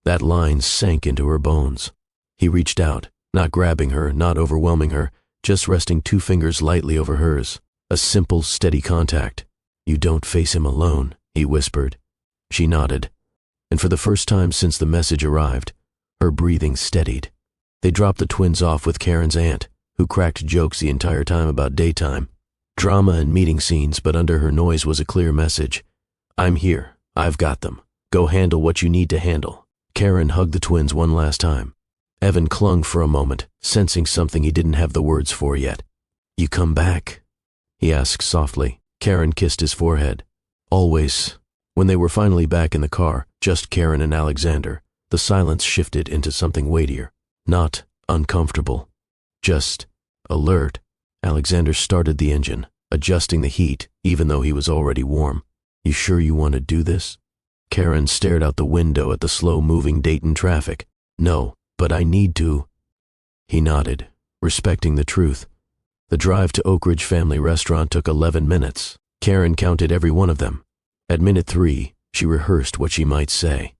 That line sank into her bones. He reached out, not grabbing her, not overwhelming her, just resting 2 fingers lightly over hers. A simple, steady contact. "You don't face him alone," he whispered. She nodded, and for the first time since the message arrived, her breathing steadied. They dropped the twins off with Karen's aunt, who cracked jokes the entire time about daytime. Drama and meeting scenes, but under her noise was a clear message. "I'm here. I've got them. Go handle what you need to handle." Karen hugged the twins one last time. Evan clung for a moment, sensing something he didn't have the words for yet. "You come back?" he asked softly. Karen kissed his forehead. "Always." When they were finally back in the car, just Karen and Alexander, the silence shifted into something weightier. Not uncomfortable, just alert. Alexander started the engine, adjusting the heat, even though he was already warm. "You sure you want to do this?" Karen stared out the window at the slow-moving Dayton traffic. "No, but I need to." He nodded, respecting the truth. The drive to Oak Ridge Family Restaurant took 11 minutes. Karen counted every one of them. At minute 3, she rehearsed what she might say.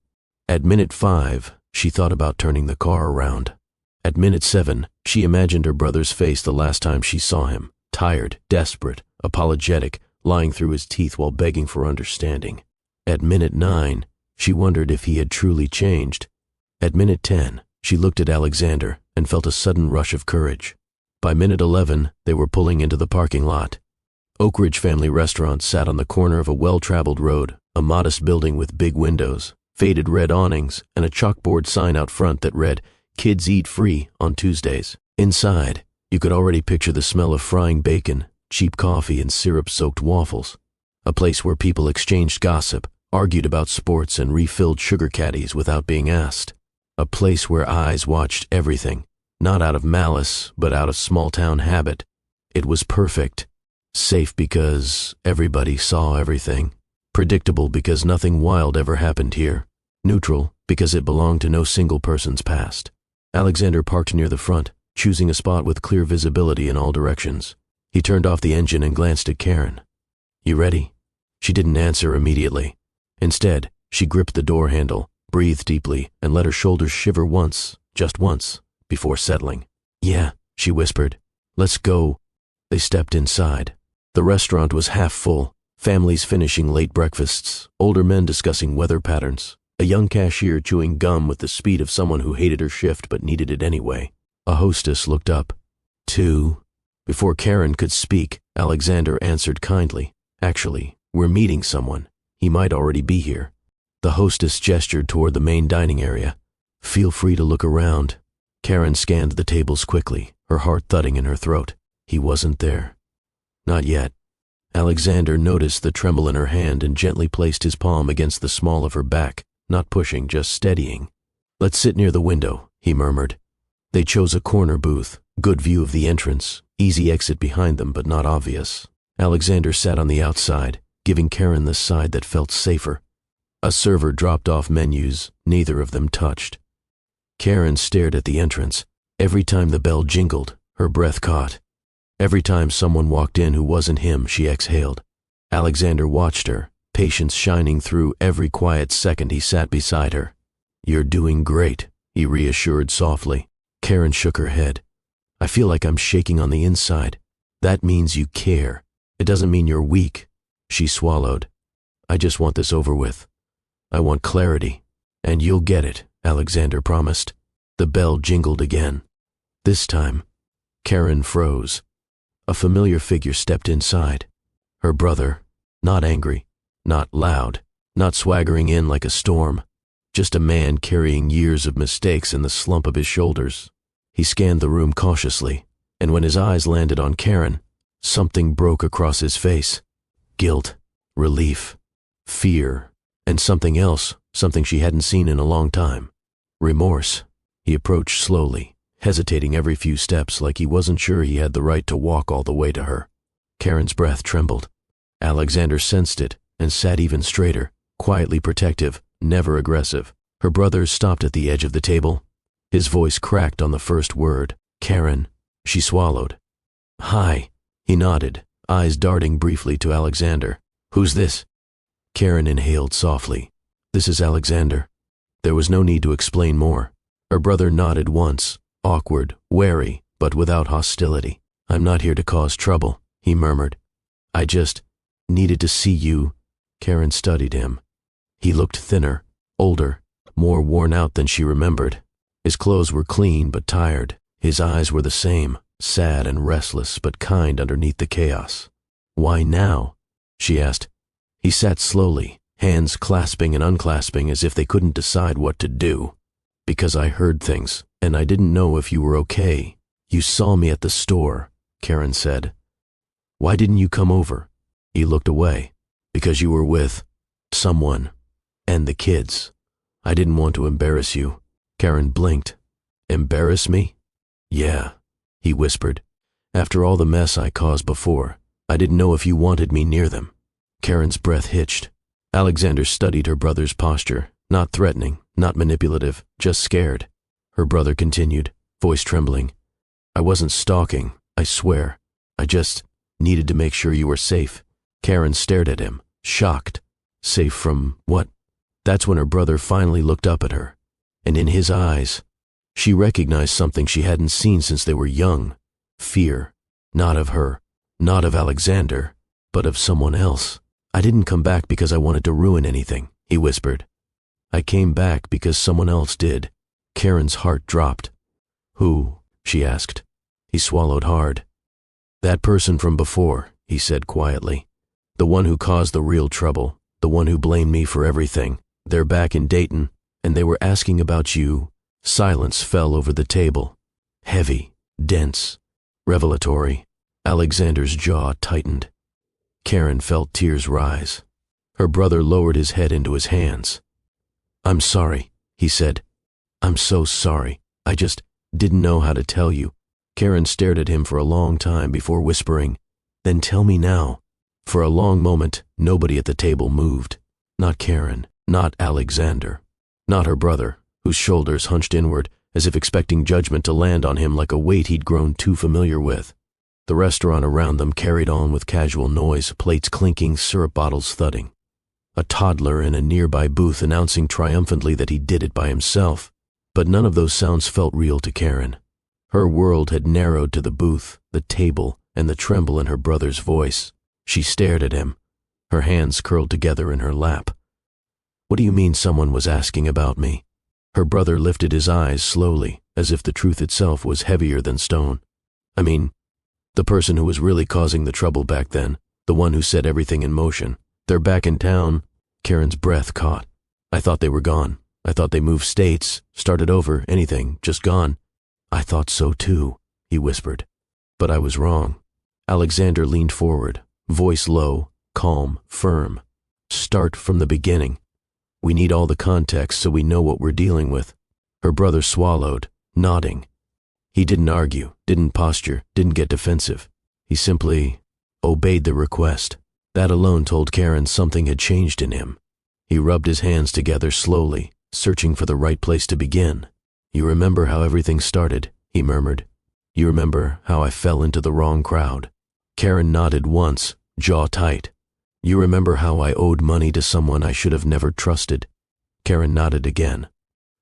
At minute 5, she thought about turning the car around. At minute 7, she imagined her brother's face the last time she saw him, tired, desperate, apologetic, lying through his teeth while begging for understanding. At minute 9, she wondered if he had truly changed. At minute 10, she looked at Alexander and felt a sudden rush of courage. By minute 11, they were pulling into the parking lot. Oak Ridge Family Restaurant sat on the corner of a well-traveled road, a modest building with big windows, faded red awnings, and a chalkboard sign out front that read, "Kids eat free on Tuesdays." Inside, you could already picture the smell of frying bacon, cheap coffee, and syrup-soaked waffles. A place where people exchanged gossip, argued about sports and refilled sugar caddies without being asked. A place where eyes watched everything, not out of malice, but out of small-town habit. It was perfect. Safe because everybody saw everything. Predictable because nothing wild ever happened here. Neutral because it belonged to no single person's past. Alexander parked near the front, choosing a spot with clear visibility in all directions. He turned off the engine and glanced at Karen. "You ready?" She didn't answer immediately. Instead, she gripped the door handle, breathed deeply, and let her shoulders shiver once, just once, before settling. "Yeah," she whispered. "Let's go." They stepped inside. The restaurant was half full, families finishing late breakfasts, older men discussing weather patterns, a young cashier chewing gum with the speed of someone who hated her shift but needed it anyway. A hostess looked up. "Two." Before Karen could speak, Alexander answered kindly. "Actually, we're meeting someone. He might already be here." The hostess gestured toward the main dining area. "Feel free to look around." Karen scanned the tables quickly, her heart thudding in her throat. He wasn't there. Not yet. Alexander noticed the tremble in her hand and gently placed his palm against the small of her back, not pushing, just steadying. "Let's sit near the window," he murmured. They chose a corner booth, good view of the entrance, easy exit behind them but not obvious. Alexander sat on the outside, giving Karen the side that felt safer. A server dropped off menus, neither of them touched. Karen stared at the entrance. Every time the bell jingled, her breath caught. Every time someone walked in who wasn't him, she exhaled. Alexander watched her, patience shining through every quiet second he sat beside her. "You're doing great," he reassured softly. Karen shook her head. "I feel like I'm shaking on the inside. That means you care. It doesn't mean you're weak." She swallowed. "I just want this over with. I want clarity. And you'll get it," Alexander promised. The bell jingled again. This time, Karen froze. A familiar figure stepped inside. Her brother, not angry, not loud, not swaggering in like a storm, just a man carrying years of mistakes in the slump of his shoulders. He scanned the room cautiously, and when his eyes landed on Karen, something broke across his face. Guilt, relief, fear, and something else, something she hadn't seen in a long time. Remorse. He approached slowly, hesitating every few steps like he wasn't sure he had the right to walk all the way to her. Karen's breath trembled. Alexander sensed it and sat even straighter, quietly protective, never aggressive. Her brother stopped at the edge of the table. His voice cracked on the first word. "Karen." She swallowed. "Hi." He nodded, eyes darting briefly to Alexander. "Who's this?" Karen inhaled softly. "This is Alexander." There was no need to explain more. Her brother nodded once, awkward, wary, but without hostility. "I'm not here to cause trouble," he murmured. "I just needed to see you." Karen studied him. He looked thinner, older, more worn out than she remembered. His clothes were clean but tired. His eyes were the same, sad and restless but kind underneath the chaos. "Why now?" she asked. He sat slowly, hands clasping and unclasping as if they couldn't decide what to do. "Because I heard things, and I didn't know if you were okay. You saw me at the store," Karen said. "Why didn't you come over?" He looked away. "Because you were with someone, and the kids. I didn't want to embarrass you." Karen blinked. "Embarrass me?" "Yeah," he whispered. "After all the mess I caused before, I didn't know if you wanted me near them." Karen's breath hitched. Alexander studied her brother's posture, not threatening, not manipulative, just scared. Her brother continued, voice trembling. "I wasn't stalking, I swear. I just needed to make sure you were safe." Karen stared at him, shocked. Safe from what? That's when her brother finally looked up at her. And in his eyes, she recognized something she hadn't seen since they were young. Fear. Not of her, not of Alexander, but of someone else. "I didn't come back because I wanted to ruin anything," he whispered. "I came back because someone else did." Karen's heart dropped. "Who?" she asked. He swallowed hard. "That person from before," he said quietly. "The one who caused the real trouble, the one who blamed me for everything. They're back in Dayton, and they were asking about you." Silence fell over the table. Heavy, dense, revelatory. Alexander's jaw tightened. Karen felt tears rise. Her brother lowered his head into his hands. "I'm sorry," he said. "I'm so sorry. I just didn't know how to tell you." Karen stared at him for a long time before whispering, "Then tell me now." For a long moment, nobody at the table moved. Not Karen, not Alexander, not her brother, whose shoulders hunched inward as if expecting judgment to land on him like a weight he'd grown too familiar with. The restaurant around them carried on with casual noise, plates clinking, syrup bottles thudding. A toddler in a nearby booth announcing triumphantly that he did it by himself. But none of those sounds felt real to Karen. Her world had narrowed to the booth, the table, and the tremble in her brother's voice. She stared at him, her hands curled together in her lap. "What do you mean someone was asking about me?" Her brother lifted his eyes slowly, as if the truth itself was heavier than stone. "I mean, the person who was really causing the trouble back then, the one who set everything in motion. They're back in town." Karen's breath caught. "I thought they were gone. I thought they moved states, started over, anything, just gone." "I thought so too," he whispered. "But I was wrong." Alexander leaned forward, voice low, calm, firm. "Start from the beginning. We need all the context so we know what we're dealing with." Her brother swallowed, nodding. He didn't argue, didn't posture, didn't get defensive. He simply obeyed the request. That alone told Karen something had changed in him. He rubbed his hands together slowly, searching for the right place to begin. "You remember how everything started," he murmured. "You remember how I fell into the wrong crowd." Karen nodded once, jaw tight. "You remember how I owed money to someone I should have never trusted." Karen nodded again.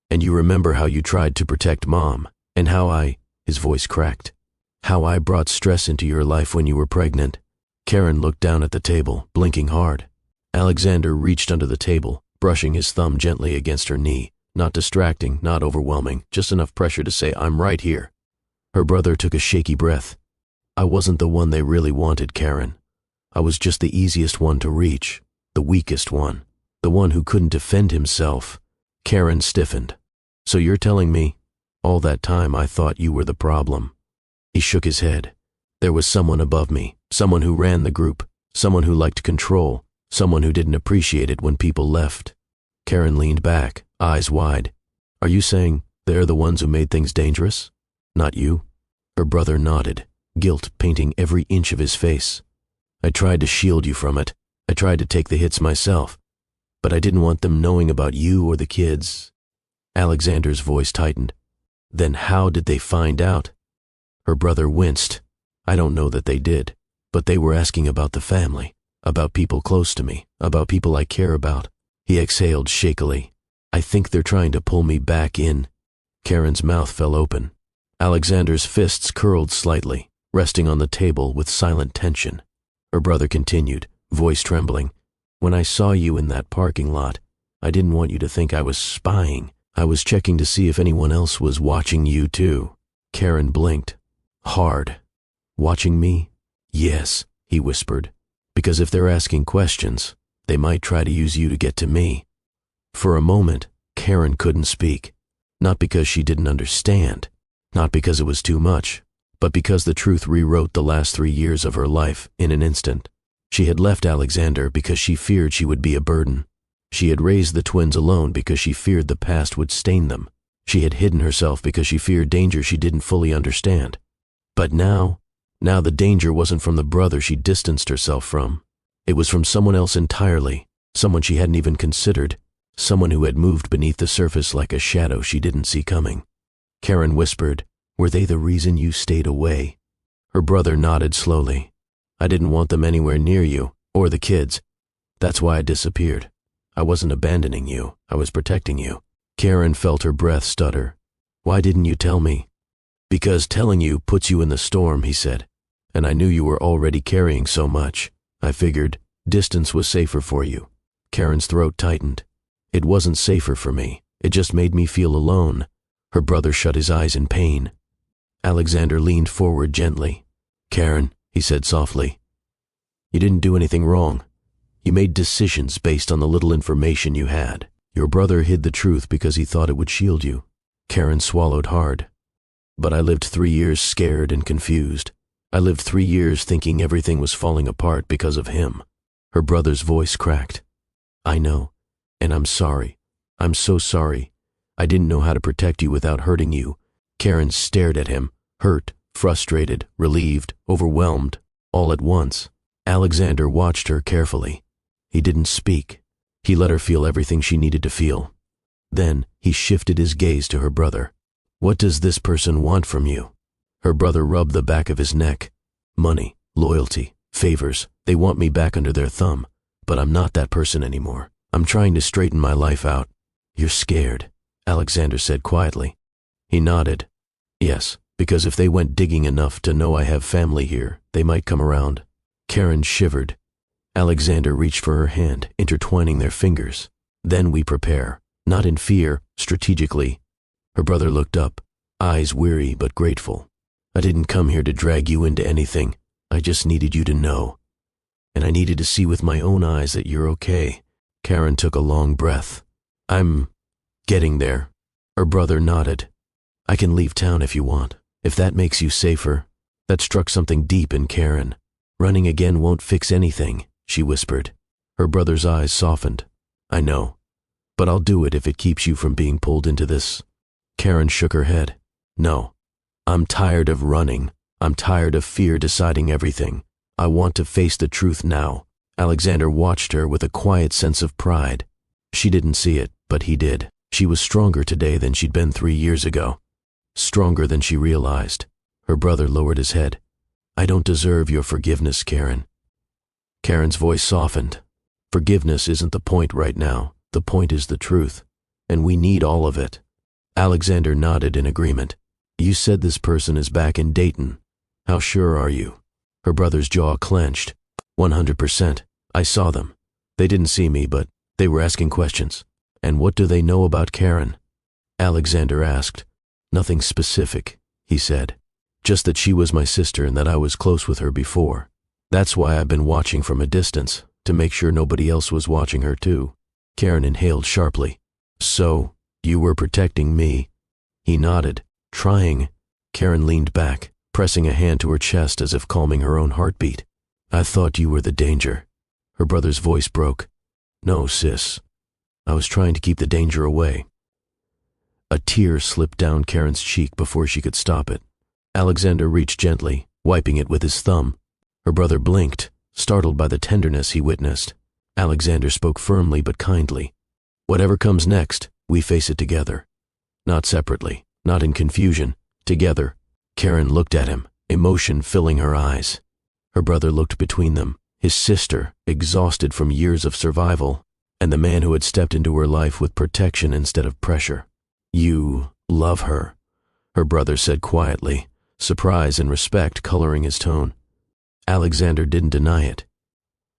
"And you remember how you tried to protect Mom, and how his voice cracked, "how I brought stress into your life when you were pregnant." Karen looked down at the table, blinking hard. Alexander reached under the table, brushing his thumb gently against her knee, not distracting, not overwhelming, just enough pressure to say, "I'm right here." Her brother took a shaky breath. "I wasn't the one they really wanted, Karen. I was just the easiest one to reach, the weakest one, the one who couldn't defend himself." Karen stiffened. "So you're telling me, all that time I thought you were the problem?" He shook his head. "There was someone above me, someone who ran the group, someone who liked control, someone who didn't appreciate it when people left." Karen leaned back, eyes wide. "Are you saying they're the ones who made things dangerous? Not you?" Her brother nodded, guilt painting every inch of his face. "I tried to shield you from it. I tried to take the hits myself. But I didn't want them knowing about you or the kids." Alexander's voice tightened. "Then how did they find out?" Her brother winced. "I don't know that they did, but they were asking about the family, about people close to me, about people I care about." He exhaled shakily. "I think they're trying to pull me back in." Karen's mouth fell open. Alexander's fists curled slightly, resting on the table with silent tension. Her brother continued, voice trembling. "When I saw you in that parking lot, I didn't want you to think I was spying. I was checking to see if anyone else was watching you too." Karen blinked. Hard. "Watching me?" "Yes," he whispered. "Because if they're asking questions, they might try to use you to get to me." For a moment, Karen couldn't speak. Not because she didn't understand, not because it was too much, but because the truth rewrote the last 3 years of her life in an instant. She had left Alexander because she feared she would be a burden. She had raised the twins alone because she feared the past would stain them. She had hidden herself because she feared danger she didn't fully understand. But now the danger wasn't from the brother she distanced herself from. It was from someone else entirely, someone she hadn't even considered, someone who had moved beneath the surface like a shadow she didn't see coming. Karen whispered, "Were they the reason you stayed away?" Her brother nodded slowly. "I didn't want them anywhere near you, or the kids. That's why I disappeared. I wasn't abandoning you, I was protecting you." Karen felt her breath stutter. "Why didn't you tell me?" "Because telling you puts you in the storm," he said. "And I knew you were already carrying so much. I figured distance was safer for you." Karen's throat tightened. "It wasn't safer for me. It just made me feel alone." Her brother shut his eyes in pain. Alexander leaned forward gently. "Karen," he said softly, "you didn't do anything wrong. You made decisions based on the little information you had. Your brother hid the truth because he thought it would shield you." Karen swallowed hard. "But I lived 3 years scared and confused. I lived 3 years thinking everything was falling apart because of him." Her brother's voice cracked. I know. And I'm sorry. I'm so sorry. I didn't know how to protect you without hurting you. Karen stared at him, hurt, frustrated, relieved, overwhelmed, all at once. Alexander watched her carefully. He didn't speak. He let her feel everything she needed to feel. Then he shifted his gaze to her brother. What does this person want from you? Her brother rubbed the back of his neck. Money, loyalty, favors. They want me back under their thumb. But I'm not that person anymore. I'm trying to straighten my life out. You're scared, Alexander said quietly. He nodded. Yes, because if they went digging enough to know I have family here, they might come around. Karen shivered. Alexander reached for her hand, intertwining their fingers. Then we prepare, not in fear, strategically. Her brother looked up, eyes weary but grateful. I didn't come here to drag you into anything. I just needed you to know. And I needed to see with my own eyes that you're okay. Karen took a long breath. I'm getting there. Her brother nodded. I can leave town if you want, if that makes you safer. That struck something deep in Karen. Running again won't fix anything, she whispered. Her brother's eyes softened. I know, but I'll do it if it keeps you from being pulled into this. Karen shook her head. No, I'm tired of running. I'm tired of fear deciding everything. I want to face the truth now. Alexander watched her with a quiet sense of pride. She didn't see it, but he did. She was stronger today than she'd been 3 years ago. Stronger than she realized. Her brother lowered his head. I don't deserve your forgiveness, Karen. Karen's voice softened. Forgiveness isn't the point right now. The point is the truth. And we need all of it. Alexander nodded in agreement. You said this person is back in Dayton. How sure are you? Her brother's jaw clenched. 100%. I saw them. They didn't see me, but they were asking questions. And what do they know about Karen? Alexander asked. Nothing specific, he said. Just that she was my sister and that I was close with her before. That's why I've been watching from a distance, to make sure nobody else was watching her too. Karen inhaled sharply. So, you were protecting me? He nodded. Trying. Karen leaned back, pressing a hand to her chest as if calming her own heartbeat. I thought you were the danger. Her brother's voice broke. No, sis. I was trying to keep the danger away. A tear slipped down Karen's cheek before she could stop it. Alexander reached gently, wiping it with his thumb. Her brother blinked, startled by the tenderness he witnessed. Alexander spoke firmly but kindly. Whatever comes next, we face it together. Not separately, not in confusion, together. Karen looked at him, emotion filling her eyes. Her brother looked between them, his sister, exhausted from years of survival, and the man who had stepped into her life with protection instead of pressure. You love her, her brother said quietly, surprise and respect coloring his tone. Alexander didn't deny it.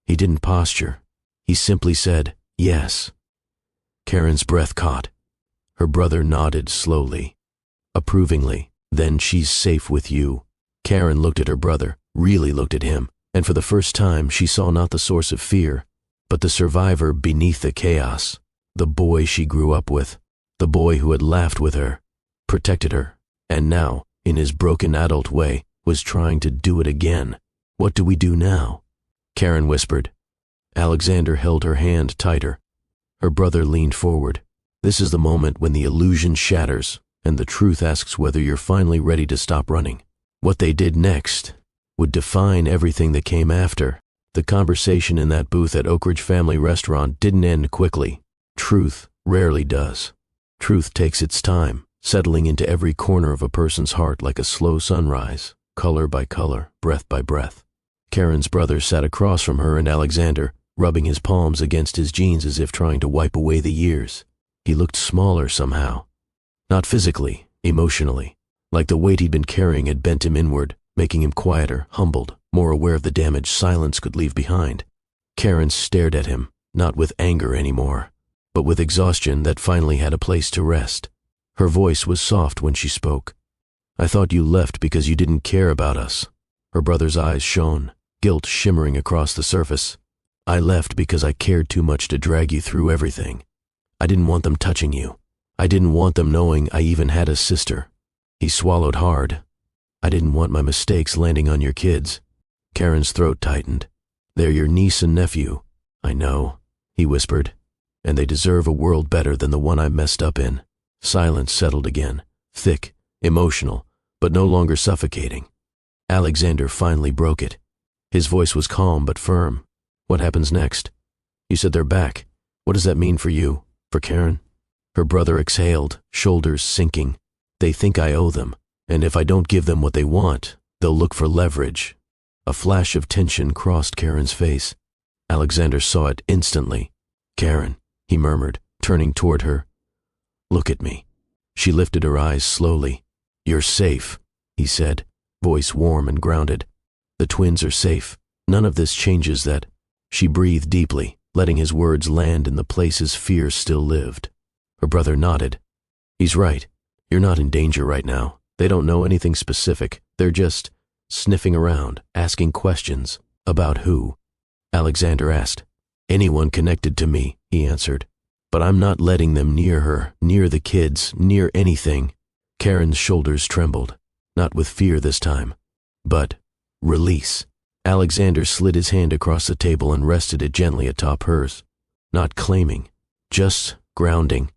He didn't posture. He simply said, yes. Karen's breath caught. Her brother nodded slowly, approvingly. Then she's safe with you. Karen looked at her brother, really looked at him, and for the first time she saw not the source of fear, but the survivor beneath the chaos, the boy she grew up with, the boy who had laughed with her, protected her, and now, in his broken adult way, was trying to do it again. What do we do now? Karen whispered. Alexander held her hand tighter. Her brother leaned forward. This is the moment when the illusion shatters, and the truth asks whether you're finally ready to stop running. What they did next would define everything that came after. The conversation in that booth at Oak Ridge Family Restaurant didn't end quickly. Truth rarely does. Truth takes its time, settling into every corner of a person's heart like a slow sunrise, color by color, breath by breath. Karen's brother sat across from her and Alexander, rubbing his palms against his jeans as if trying to wipe away the years. He looked smaller somehow. Not physically, emotionally, like the weight he'd been carrying had bent him inward, making him quieter, humbled, more aware of the damage silence could leave behind. Karen stared at him, not with anger anymore, but with exhaustion that finally had a place to rest. Her voice was soft when she spoke. I thought you left because you didn't care about us. Her brother's eyes shone, guilt shimmering across the surface. I left because I cared too much to drag you through everything. I didn't want them touching you. I didn't want them knowing I even had a sister. He swallowed hard. I didn't want my mistakes landing on your kids. Karen's throat tightened. They're your niece and nephew. I know, he whispered. and they deserve a world better than the one I messed up in. Silence settled again, thick, emotional, but no longer suffocating. Alexander finally broke it. His voice was calm but firm. What happens next? You said they're back. What does that mean for you, for Karen? Her brother exhaled, shoulders sinking. They think I owe them, and if I don't give them what they want, they'll look for leverage. A flash of tension crossed Karen's face. Alexander saw it instantly. Karen, he murmured, turning toward her. Look at me. She lifted her eyes slowly. You're safe, he said, voice warm and grounded. The twins are safe. None of this changes that. She breathed deeply, letting his words land in the places fear still lived. Her brother nodded. He's right. You're not in danger right now. They don't know anything specific. They're just sniffing around, asking questions. About who? Alexander asked. Anyone connected to me, he answered. But I'm not letting them near her, near the kids, near anything. Karen's shoulders trembled, not with fear this time, but release. Alexander slid his hand across the table and rested it gently atop hers. Not claiming, just grounding.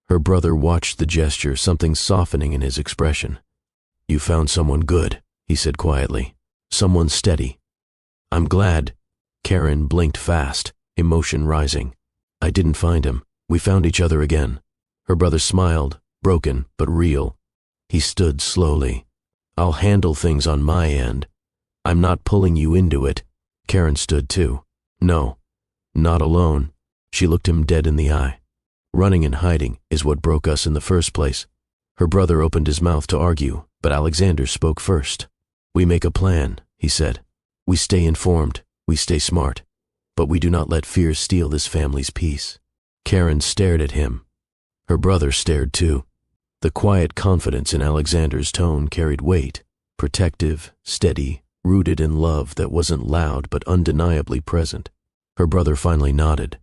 Her brother watched the gesture, something softening in his expression. You found someone good, he said quietly. Someone steady. I'm glad. Karen blinked fast, emotion rising. I didn't find him. We found each other again. Her brother smiled, broken but real. He stood slowly. I'll handle things on my end. I'm not pulling you into it. Karen stood too. No, not alone. She looked him dead in the eye. Running and hiding is what broke us in the first place. Her brother opened his mouth to argue, but Alexander spoke first. We make a plan, he said. We stay informed, we stay smart, but we do not let fear steal this family's peace. Karen stared at him. Her brother stared too. The quiet confidence in Alexander's tone carried weight, protective, steady, rooted in love that wasn't loud but undeniably present. Her brother finally nodded.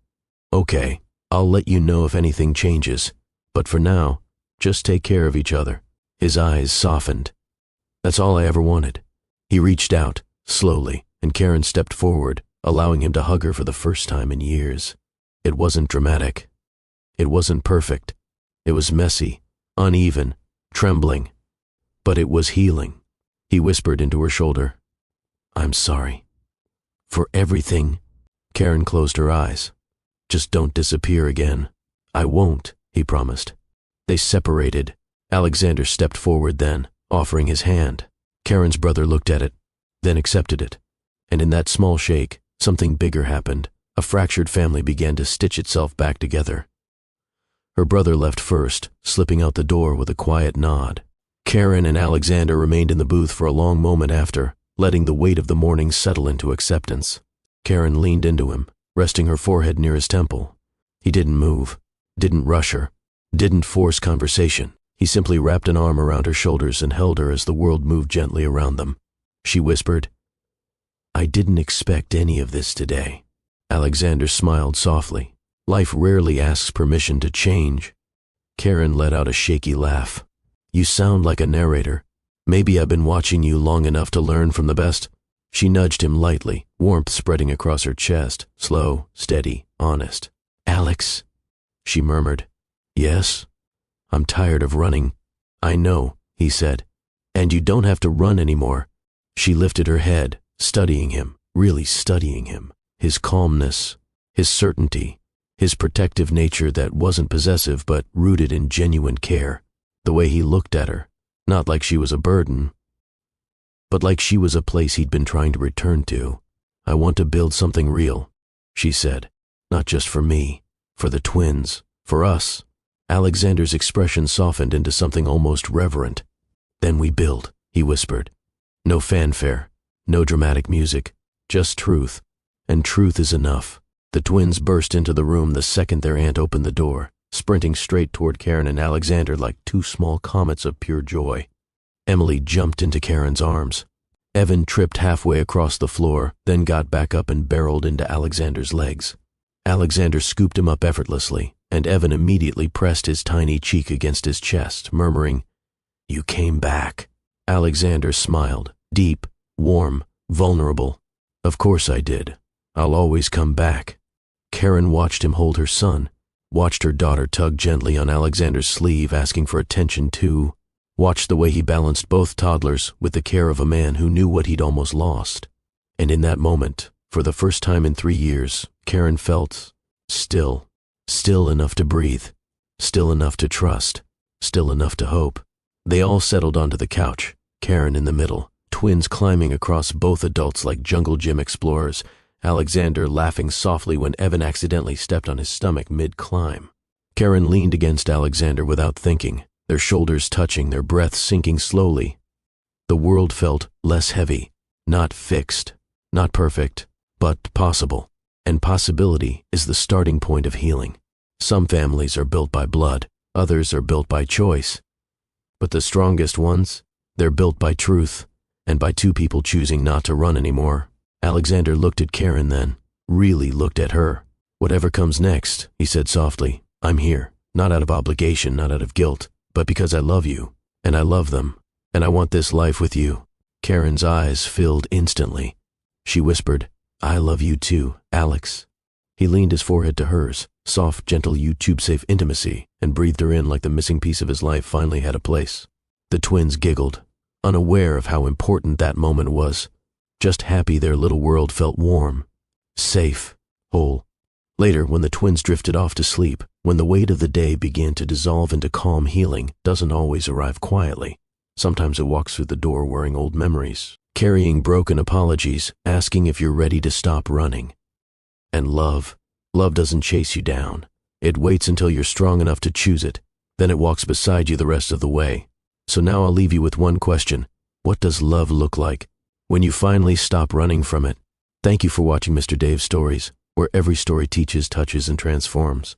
Okay, I'll let you know if anything changes, but for now, just take care of each other. His eyes softened. That's all I ever wanted. He reached out, slowly, and Karen stepped forward, allowing him to hug her for the first time in years. It wasn't dramatic. It wasn't perfect. It was messy, uneven, trembling. But it was healing. He whispered into her shoulder. I'm sorry. For everything. Karen closed her eyes. Just don't disappear again. I won't, he promised. They separated. Alexander stepped forward then, offering his hand. Karen's brother looked at it, then accepted it. And in that small shake, something bigger happened. A fractured family began to stitch itself back together. Her brother left first, slipping out the door with a quiet nod. Karen and Alexander remained in the booth for a long moment after, letting the weight of the morning settle into acceptance. Karen leaned into him, resting her forehead near his temple. He didn't move, didn't rush her, didn't force conversation. He simply wrapped an arm around her shoulders and held her as the world moved gently around them. She whispered, I didn't expect any of this today. Alexander smiled softly. Life rarely asks permission to change. Karen let out a shaky laugh. You sound like a narrator. Maybe I've been watching you long enough to learn from the best. She nudged him lightly, warmth spreading across her chest, slow, steady, honest. Alex, she murmured. Yes? I'm tired of running. I know, he said. And you don't have to run anymore. She lifted her head, studying him, really studying him. His calmness, his certainty, his protective nature that wasn't possessive but rooted in genuine care. The way he looked at her, not like she was a burden, but like she was a place he'd been trying to return to. I want to build something real, she said. Not just for me, for the twins, for us. Alexander's expression softened into something almost reverent. Then we build, he whispered. No fanfare, no dramatic music, just truth. And truth is enough. The twins burst into the room the second their aunt opened the door, sprinting straight toward Karen and Alexander like two small comets of pure joy. Emily jumped into Karen's arms. Evan tripped halfway across the floor, then got back up and barreled into Alexander's legs. Alexander scooped him up effortlessly, and Evan immediately pressed his tiny cheek against his chest, murmuring, You came back. Alexander smiled, deep, warm, vulnerable. Of course I did. I'll always come back. Karen watched him hold her son, watched her daughter tug gently on Alexander's sleeve, asking for attention too, watched the way he balanced both toddlers with the care of a man who knew what he'd almost lost. And in that moment, for the first time in 3 years, Karen felt still enough to breathe, still enough to trust, still enough to hope. They all settled onto the couch, Karen in the middle, twins climbing across both adults like jungle gym explorers, Alexander laughing softly when Evan accidentally stepped on his stomach mid-climb. Karen leaned against Alexander without thinking, their shoulders touching, their breath sinking slowly. The world felt less heavy, not fixed, not perfect, but possible. And possibility is the starting point of healing. Some families are built by blood, others are built by choice. But the strongest ones, they're built by truth, and by two people choosing not to run anymore. Alexander looked at Karen then, really looked at her. "Whatever comes next," he said softly, "I'm here, not out of obligation, not out of guilt, but because I love you, and I love them, and I want this life with you." Karen's eyes filled instantly. She whispered, "I love you too, Alex." He leaned his forehead to hers, soft, gentle, YouTube-safe intimacy, and breathed her in like the missing piece of his life finally had a place. The twins giggled, unaware of how important that moment was, just happy their little world felt warm, safe, whole. Later, when the twins drifted off to sleep, when the weight of the day began to dissolve into calm, healing doesn't always arrive quietly. Sometimes it walks through the door wearing old memories, carrying broken apologies, asking if you're ready to stop running. And love doesn't chase you down. It waits until you're strong enough to choose it. Then it walks beside you the rest of the way. So now I'll leave you with one question. What does love look like when you finally stop running from it? Thank you for watching Mr. Dave's Stories, where every story teaches, touches, and transforms.